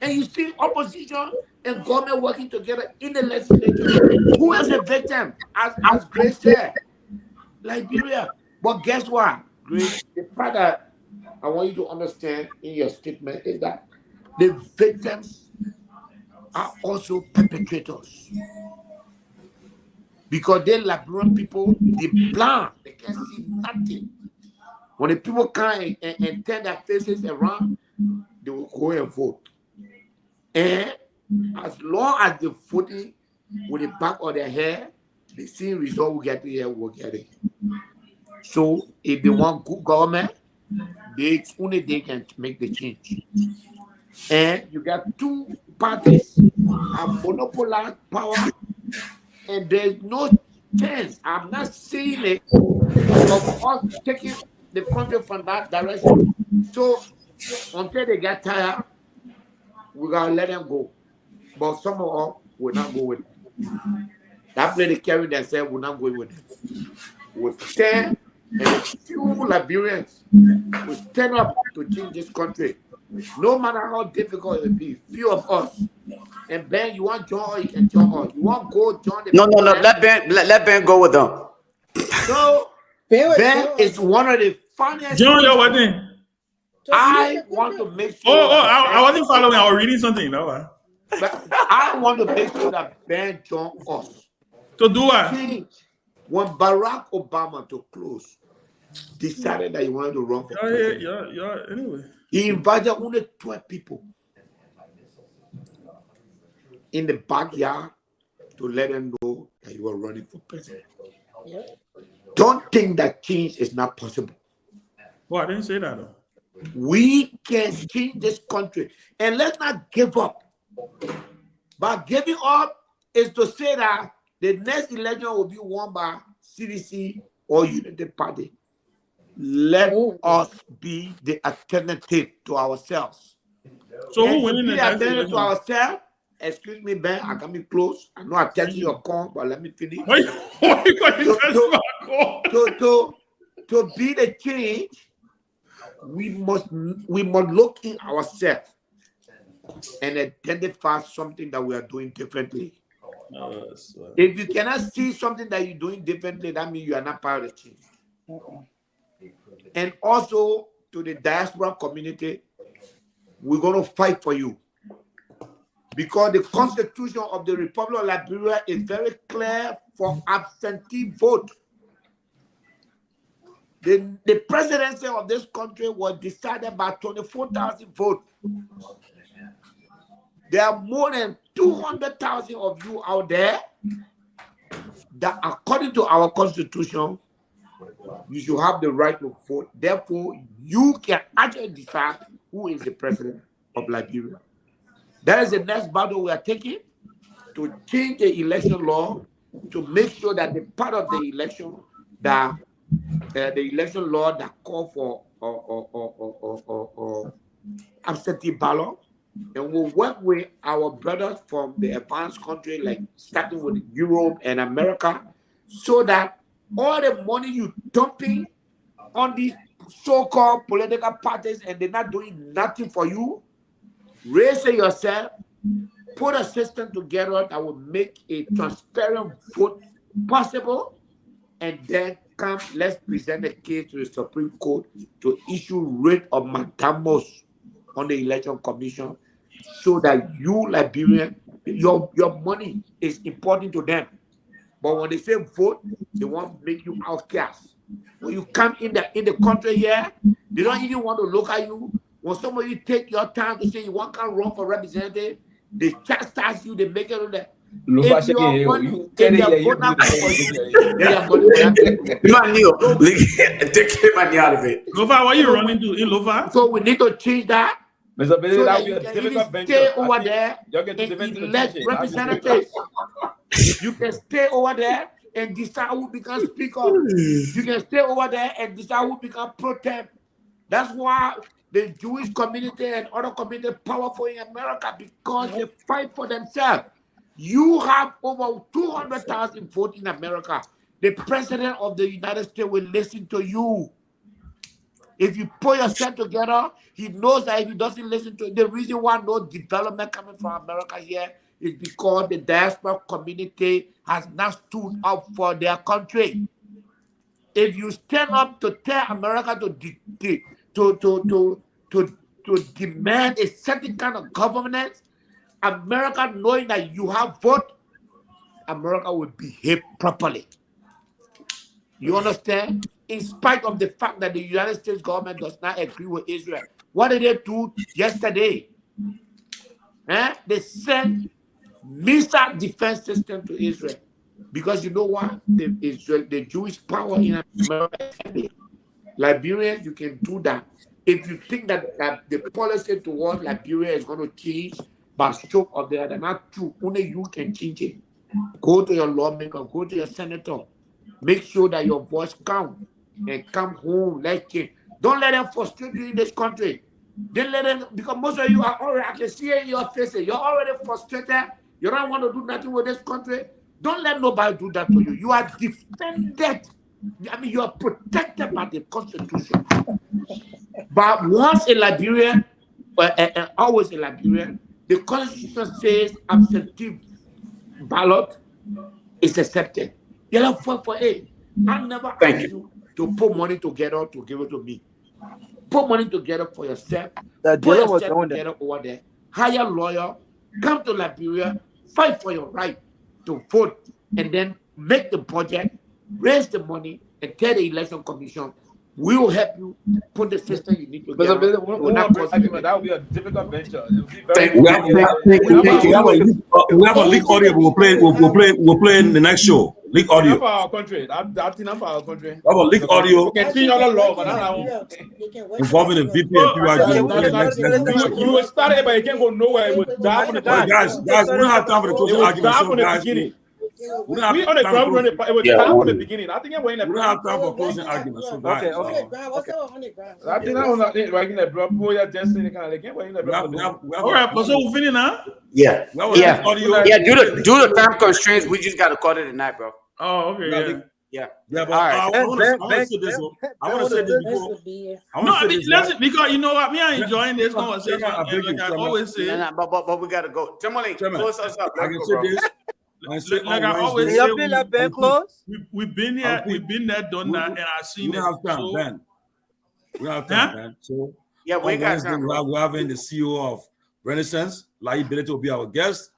And you see opposition and government working together in the legislature. Who is a victim? As Grace said, Liberia. But guess what, Grace? The part that I want you to understand in your statement is that the victims are also perpetrators. Because they Liberian people, they blind, they can't see nothing. When the people come and turn their faces around, they will go and vote. And as long as they're voting with the back of their hair, the same result will get here, will get it. So if they want good government, only they can make the change. And you got two parties have monopolized power, and there's no chance. I'm not seeing it of us taking the country from that direction. So until they get tired, we gotta let them go. But some of us will not go with them. That play they carry themselves, will not go with them. We stand, and a few Liberians will stand up to change this country. No matter how difficult it will be, few of us. And Ben, you want join, you can join us. You want go join the No. Let Ben go with them. So Ben is one of the funniest. John, your wedding. I want to make sure. I wasn't following. I was reading something. No. But I want to make sure that Ben join us. To do what? When Barack Obama to close decided that he wanted to run for president. Anyway. He invited only 12 people in the backyard to let them know that you were running for president. Yep. Don't think that change is not possible. Well, I didn't say that though. We can change this country, and let's not give up. But giving up is to say that the next election will be won by CDC or United Party. Let us be the alternative to ourselves. So and who winning the next election? To ourselves, excuse me, Ben, I can be close. I know I'm touching your call, but let me finish. To be the change, we must look in ourselves and identify something that we are doing differently. If you cannot see something that you're doing differently, that means you are not part of the change. And also to the diaspora community, we're going to fight for you. Because the Constitution of the Republic of Liberia is very clear for absentee vote. The presidency of this country was decided by 24,000 votes. There are more than 200,000 of you out there that, according to our Constitution, you should have the right to vote. Therefore, you can actually decide who is the president of Liberia. That is the next battle we are taking, to change the election law, to make sure that the part of the election that the election law that call for absentee ballot, and we'll work with our brothers from the advanced country, like starting with Europe and America, so that all the money you dumping on these so-called political parties and they're not doing nothing for you, raise it yourself, put a system together that will make a transparent vote possible, and then come, let's present a case to the Supreme Court to issue writ of mandamus on the Election Commission, so that you, Liberian, your money is important to them. But when they say vote, they want to make you outcast. When you come in the country here, they don't even want to look at you. When some of you take your time to say you want to run for representative, they chastise you, they make it on that. If you are money, if they are vote not for you, they are money for you. Take money out of it. Lofa, what are you running to in Lofa? So we need to change that. Mr. Bealded, So that you can even stay over there and elect representatives. You can stay over there and decide who become speaker. You can stay over there and decide who become pro temp. That's why the Jewish community and other communities are powerful in America, because they fight for themselves. You have over 200,000 votes in America. The president of the United States will listen to you. If you put yourself together, he knows that if he doesn't listen to it, the reason why no development coming from America here is because the diaspora community has not stood up for their country. If you stand up to tell America to demand a certain kind of governance, America, knowing that you have vote, America will behave properly. You understand? In spite of the fact that the United States government does not agree with Israel. What did they do yesterday? They sent missile defense system to Israel. Because you know what? The Jewish power in America is heavy. Liberians, you can do that. If you think that the policy towards Liberia is going to change by stroke of the other, not true. Only you can change it. Go to your lawmaker, go to your senator. Make sure that your voice counts and come home. Don't let them frustrate you in this country. Don't let them, because most of you are already, I can see it in your faces, you're already frustrated. You don't want to do nothing with this country. Don't let nobody do that to you. You are defended. I mean, you are protected by the Constitution. But once in Liberia, and always in Liberia, the Constitution says absentee ballot is accepted. You don't vote for it. I never asked you to put money together to give it to me. Put money together for yourself. Put yourself together over there. Hire a lawyer. Come to Liberia. Fight for your right to vote. And then make the budget. Raise the money. And tell the election commission, we will help you put the system you need together. That would be a difficult venture. We have a leak audio. We'll play in the next show. Leak audio. For our country. That's enough for our country. We have a leak audio. We can change other law, but not involving the VP and PYG. You will start it, but it can't go nowhere. It will die from the time. Guys, we don't have time for the closing argument. So, guys, we on the ground running. It was time from the beginning. I think we don't have time for closing arguments. So, guys, I think I was not right in the blood. Just in the kind of game. All right, so we finish now. Yeah. Due to time constraints, we just got to call it a night, bro. Oh, okay. Yeah, but I want to say this. I want to say this before. Listen, because you know what, me, I'm enjoying this conversation. Like I always say, but we gotta go. Tomalin, close us up. I can say this. Like I always say, we've been here, we've been there, done that, and I've seen it. We have time, Ben. We have time, Ben. So yeah, we got time. We're having the CEO of Renaissance, Bealded, will be our guest,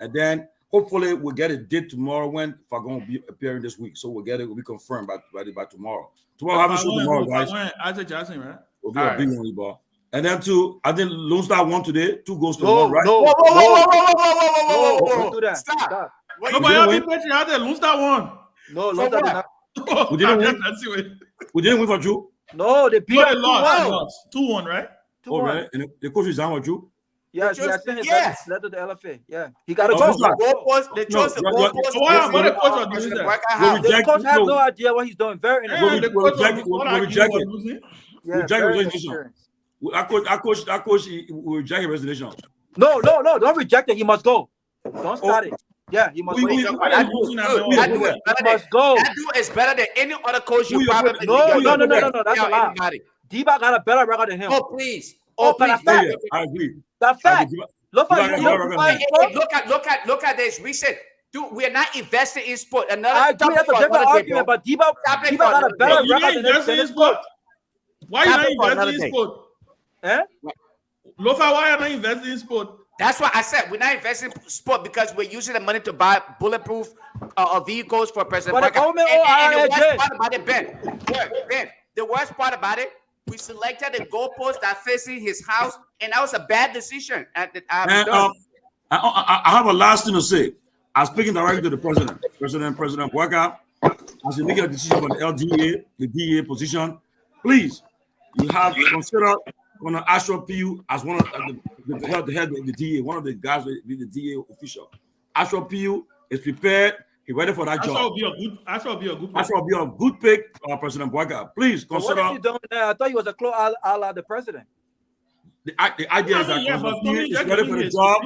and then hopefully we'll get a date tomorrow when Fagon will be appearing this week. So we'll get it. We'll be confirmed by tomorrow. Tomorrow, having show tomorrow, guys. Isaac Jackson, right? We'll be a big one, ball. And then I think Lone Star won today. 2 goals to 1, right? Whoa. Don't do that. Stop. No, but y'all be patient out there. Lone Star won. No, Lone Star did not. We didn't win for Drew. No, they beat us. They lost. 2-1, right? Oh, right. And the coach is down with Drew. Yes, I sent his letter to the LFA. Yeah, he got to go. The coach has no idea what he's doing. Very inexperienced. Our coach will reject his resignation. No, don't reject it. He must go. Don't start it. Yeah, he must go. He must go. That dude is better than any other coach you probably. No. That's a lie. Diba got a better record than him. Oh, please. I agree. That's fact. Look at this. We said, dude, we are not investing in sport. I agree. That's a different argument, but Diba got a better record than him. Why you not investing in sport? Lofa, why are you not investing in sport? That's why I said we're not investing in sport because we're using the money to buy bulletproof vehicles for President Biden. The worst part about it, we selected the goalpost that facing his house, and that was a bad decision. I have a last thing to say. I'm speaking directly to the President Walker. As you make a decision for the LDA, the DA position, please, you have to consider on Ashra Pewee as one of the head of the DA, one of the guys will be the DA official. Ashra Pewee is prepared. He ready for that I job. shall be a good. I shall be a good. I shall be a good pick, President Boyka. Please So what consider. is he doing now? I thought he was a close ally the president. The idea is that President Pewee is ready for the job.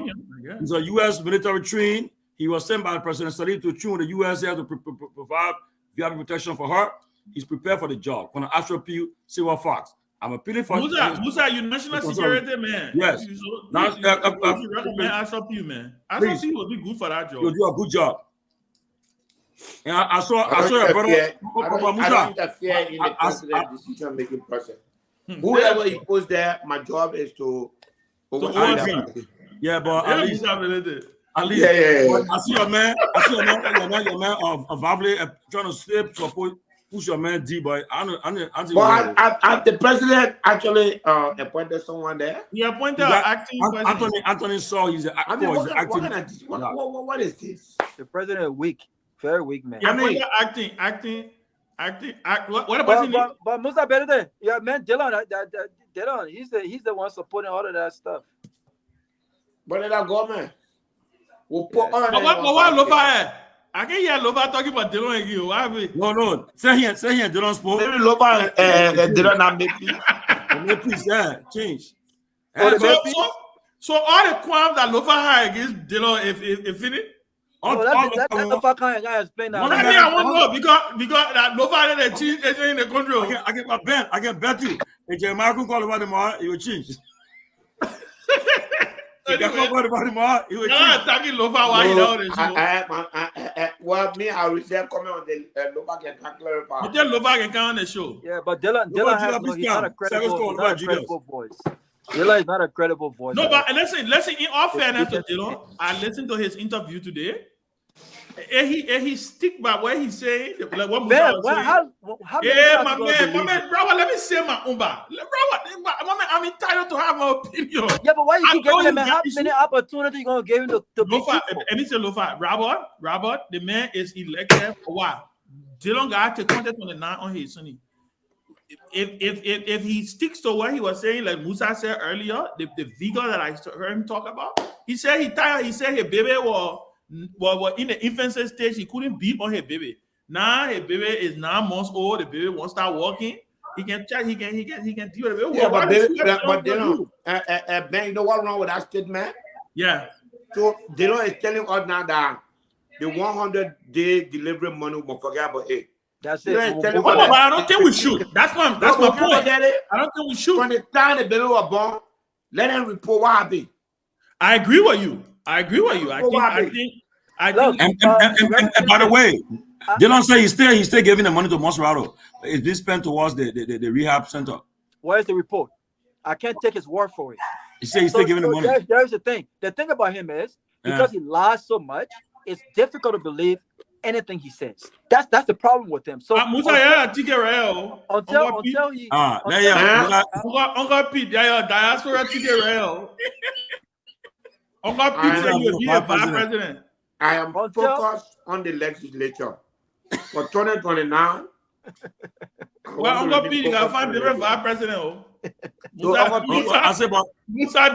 He's a U.S. military trained. He was sent by President Salih to train the U.S. here to provide VIP protection for her. He's prepared for the job. When I ask you, see what Fox. I'm appealing for Musa, you national security man. Yes. Now, recommend Ashok Pewee, man. Ashok Pewee will be good for that job. You'll do a good job. And I saw your brother. I don't interfere in the president's decision-making process. Whoever he puts there, my job is to oversee. Yeah, but at least, yeah. I see your man. Your man of Vavle trying to slip support. Push your man D, but the president actually appointed someone there. He appointed acting president. Anthony Saw. He's the acting. What is this? The president is weak, very weak man. Yeah, acting. What about but Musa Belded? Yeah, man, Dylan. Dylan. He's the one supporting all of that stuff. But let that go, man. We'll put on. What Lofa? I can hear Lofa talking about Dylan again. Why? No. Say here, Dylan spoke. Maybe Lofa Dylan not make peace. Yeah, change. So all the crimes that Lofa had against Dylan, if it. That's the fuck guy explain that. I want to know because that Lofa had a change in the country. I get bet you. If you're American call about tomorrow, it will change. Attacking Lofa while you know this. Well, me, I will say comment on the Lofa can clarify. Tell Lofa can come on the show. Yeah, but Dylan has he's not a credible voice. Dylan is not a credible voice. No, but listen. In all fairness to Dylan, I listened to his interview today. And he stick by what he said. Like what Musa was saying. How my man, brother, let me say my own bar. Brother, I'm entitled to have my opinion. Yeah, but why you keep giving him how many opportunities you gonna give him to Lofa? Let me say Lofa. Robert, the man is elected for what? Dylan got to contest on the 9 on his Sunny. If he sticks to what he was saying, like Musa said earlier, the vigor that I heard him talk about, he said he tired. He said his baby was in the infancy stage. He couldn't beat on his baby. Now his baby is 9 months old. The baby won't start walking. He can check. He can deal with it. Yeah, but Dylan, Ben, you know what's wrong with that statement? Yeah. So Dylan is telling us now that the 100-day delivery money will forget about it. That's it. I don't think we should. That's my point. I don't think we should. From the time the baby was born, let them report what happened. I agree with you. I think. And by the way, Dylan say he's still giving the money to Monserrato. It's been spent towards the rehab center. Where's the report? I can't take his word for it. He said he's still giving the money. There's the thing. The thing about him is because he lies so much, it's difficult to believe anything he says. That's the problem with him. So until he Uncle Pete, diaspora TKRL. Uncle Pete said you'll be a vice president. I am focused on the legislature for 2029. Well, Uncle Pete, you got to find different vice president. Musa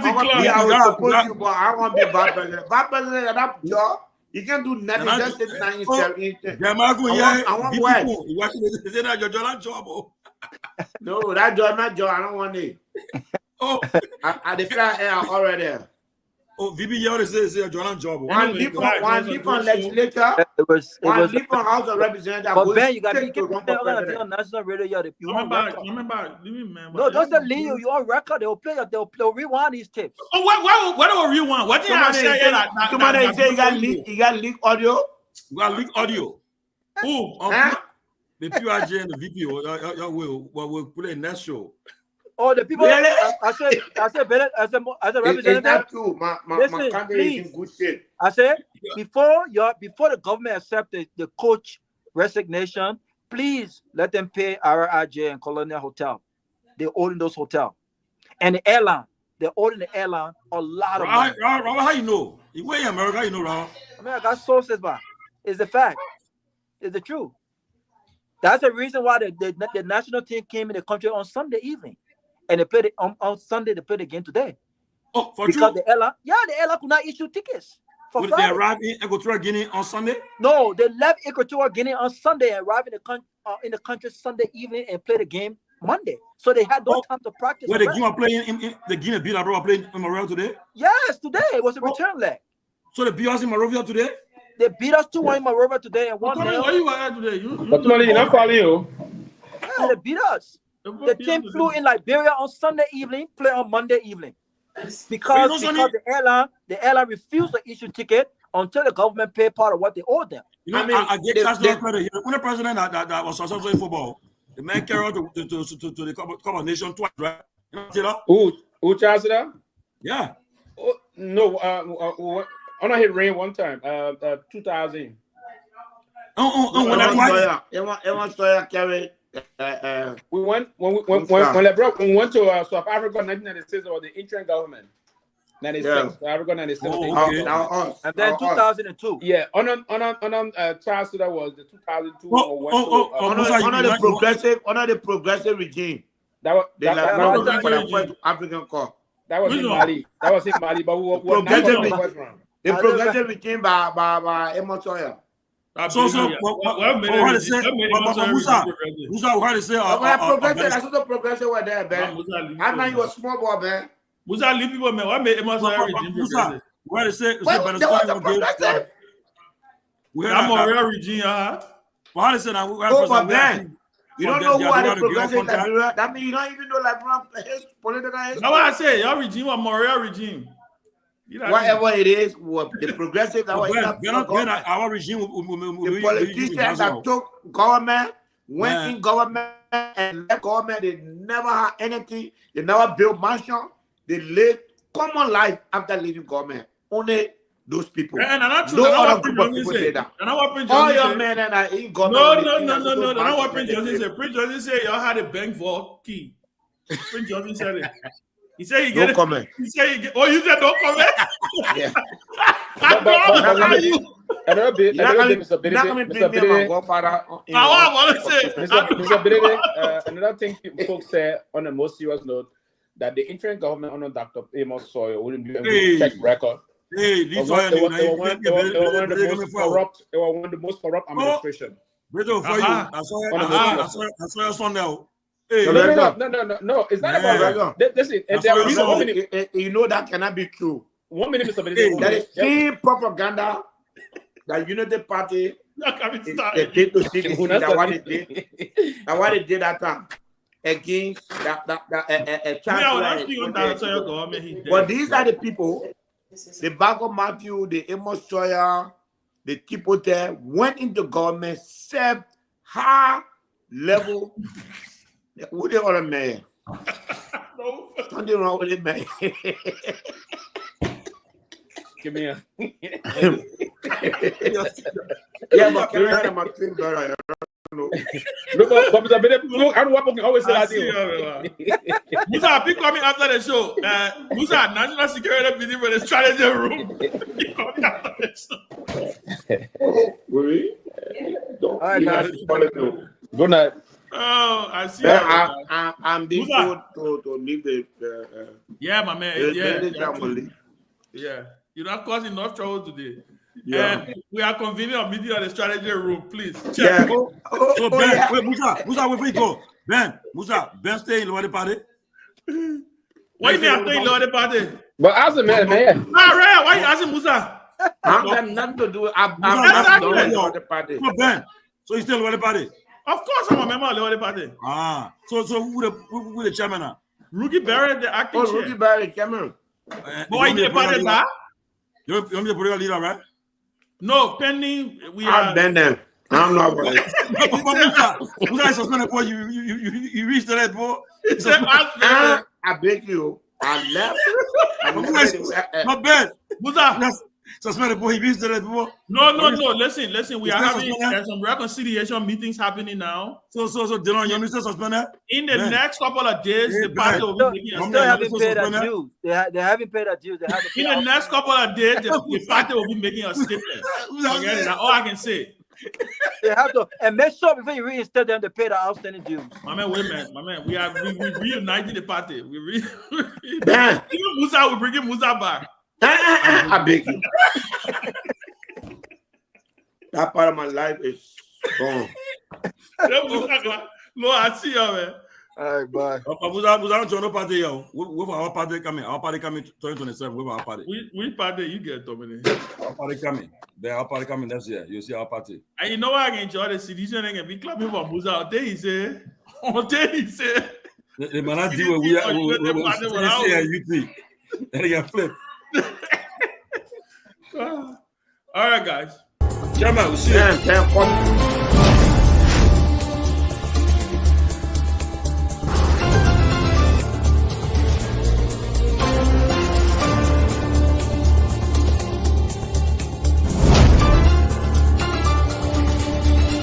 declared. I will support you, but I want to be vice president. Vice president, that job. You can't do nothing. Just sit down and I want work. No, that job, not job. I don't want it. I declare air already. Oh, VB already says a job. One different legislature. One different House of Representatives. But Ben, you got to keep on national radio. Remember, no, don't say leave you on record. They'll rewind these tapes. Oh, what do we rewind? What did I say? Somebody say you got leak audio. You got leak audio. Who? The PIJ and the VP will put it in that show. Oh, the people. Really? I said, as a representative. It's not true. My country is in good shape. I said before the government accept the coach resignation, please let them pay RIJ and Colonial Hotel. They own those hotels, and the airline. They own the airline a lot of money. Robert, how you know? You in America, you know, Robert. I mean, I got sources, man. It's the fact. It's the truth. That's the reason why the national team came in the country on Sunday evening. And they played it on Sunday. They played again today. Oh, for because the airline, the airline could not issue tickets. For They arrived in Equatorial Guinea on Sunday? No, they left Equatorial Guinea on Sunday and arrived in the country Sunday evening and played the game Monday. So they had no time to practice. Where the Guinea playing in the Guinea beat Monrovia playing in Monrovia today? Yes, today it was a return leg. So they beat us in Monrovia today? They beat us 2-1 in Monrovia today and 1-0. Where you at today? But Tomalin, you not calling you. Yeah, they beat us. The team flew in Liberia on Sunday evening, play on Monday evening. Because the airline refused to issue ticket until the government paid part of what they owed them. You know, I get that credit here. When the president that was successful in football, the man carried out to the Cup of Nations twice, right? You know, Who charged that? Yeah. Oh, no, I know he ran one time, 2000. When Sawyer carried. We went when LeBron we went to South Africa in 1996. It was the interim government. 96, South Africa 96. And then 2002. Yeah, on Charles that was the 2002. Under the progressive regime. That was African Cup. That was in Mali. That was in Mali, but we were the progressive regime by Amos Sawyer. So what to say? Musa, what to say? I saw the progressive were there, man. I know you a small boy, man. Musa, leave people, man. What made Amos Sawyer regime progressive? What to say? I'm a real regime, What to say now? You don't know who are the progressive Liberia? That means you don't even know Liberia political history. No, I say your regime or Moria regime. Whatever it is, the progressive, our regime, the politicians that took government, went in government and left government, they never had anything, they never built mansion, they lived common life after leaving government. Only those people. And I'm not no other group of people say that. All your men and I in government. No. That's not what Prince Johnson said. Prince Johnson said y'all had a bank vault key. Prince Johnson said it. He said he get it. He said he get. Oh, you said don't comment. Yeah. Another bit, Mr. Bealded, another thing folks say on a more serious note that the interim government under Dr. Amos Sawyer wouldn't do any check record. They were one of the most corrupt administration. I saw your son now. No. It's not about that. Listen, you know that cannot be true. 1 minute, Mr. Bealded. That is still propaganda. The Unity Party. They did to see that what it did. That what it did that time against a chancellor. But these are the people. The Garguah Matthew, the Amos Sawyer, the people there went into government, served high level. Who they are, man? Something wrong with it, man. Give me a. Yeah, but can I have my twin brother? No, but Mr. Bealded, I don't want to always say that. Musa, pick coming after the show. Musa, national security meeting for the strategy room. Good night. Oh, I see. I'm being told to leave the. Yeah, my man. Yeah. You're not causing enough trouble today. Yeah. And we are convening a meeting at the strategy room, please. Check. Yeah. Ben, wait, Musa, where you go? Ben stay in the party. Why you mean I'm staying in the party? But as a man. Why you asking Musa? I have nothing to do. I'm not in the party. No, Ben. So you still in the party? Of course, I'm a member of the party. So who the chairman now? Rookie Barrett, the acting chair. Rookie Barrett, chairman. But why you the party, sir? You're the political leader, right? No, pending. We are. Ben there. I'm not about it. Musa is suspended, boy. You reached the red, boy. I beg you. I left. Not bad. Musa. Suspended, boy. He reached the red, boy. No. Listen. We are having some reconciliation meetings happening now. So, Dylan, you're Mr. Suspended? In the next couple of days, the party will be making a statement. They haven't paid their dues. They haven't paid their dues. In the next couple of days, the party will be making a statement. Forget it. That's all I can say. They have to, and make sure before you reinstate them, they pay the outstanding dues. My man, we reuniting the party. Even Musa will bring Musa back. I beg you. That part of my life is gone. No, I see you, man. All right, bye. Buza join no party, yo. With our party coming. Our party coming 2027. With our party. Which party you get, Dominic? Our party coming. Our party coming next year. You see our party. And you know what I can enjoy the citizen and be clapping for Buza. I'll tell you, say. The man I deal with we UT. And they get flipped. All right, guys. Chairman, we'll see you.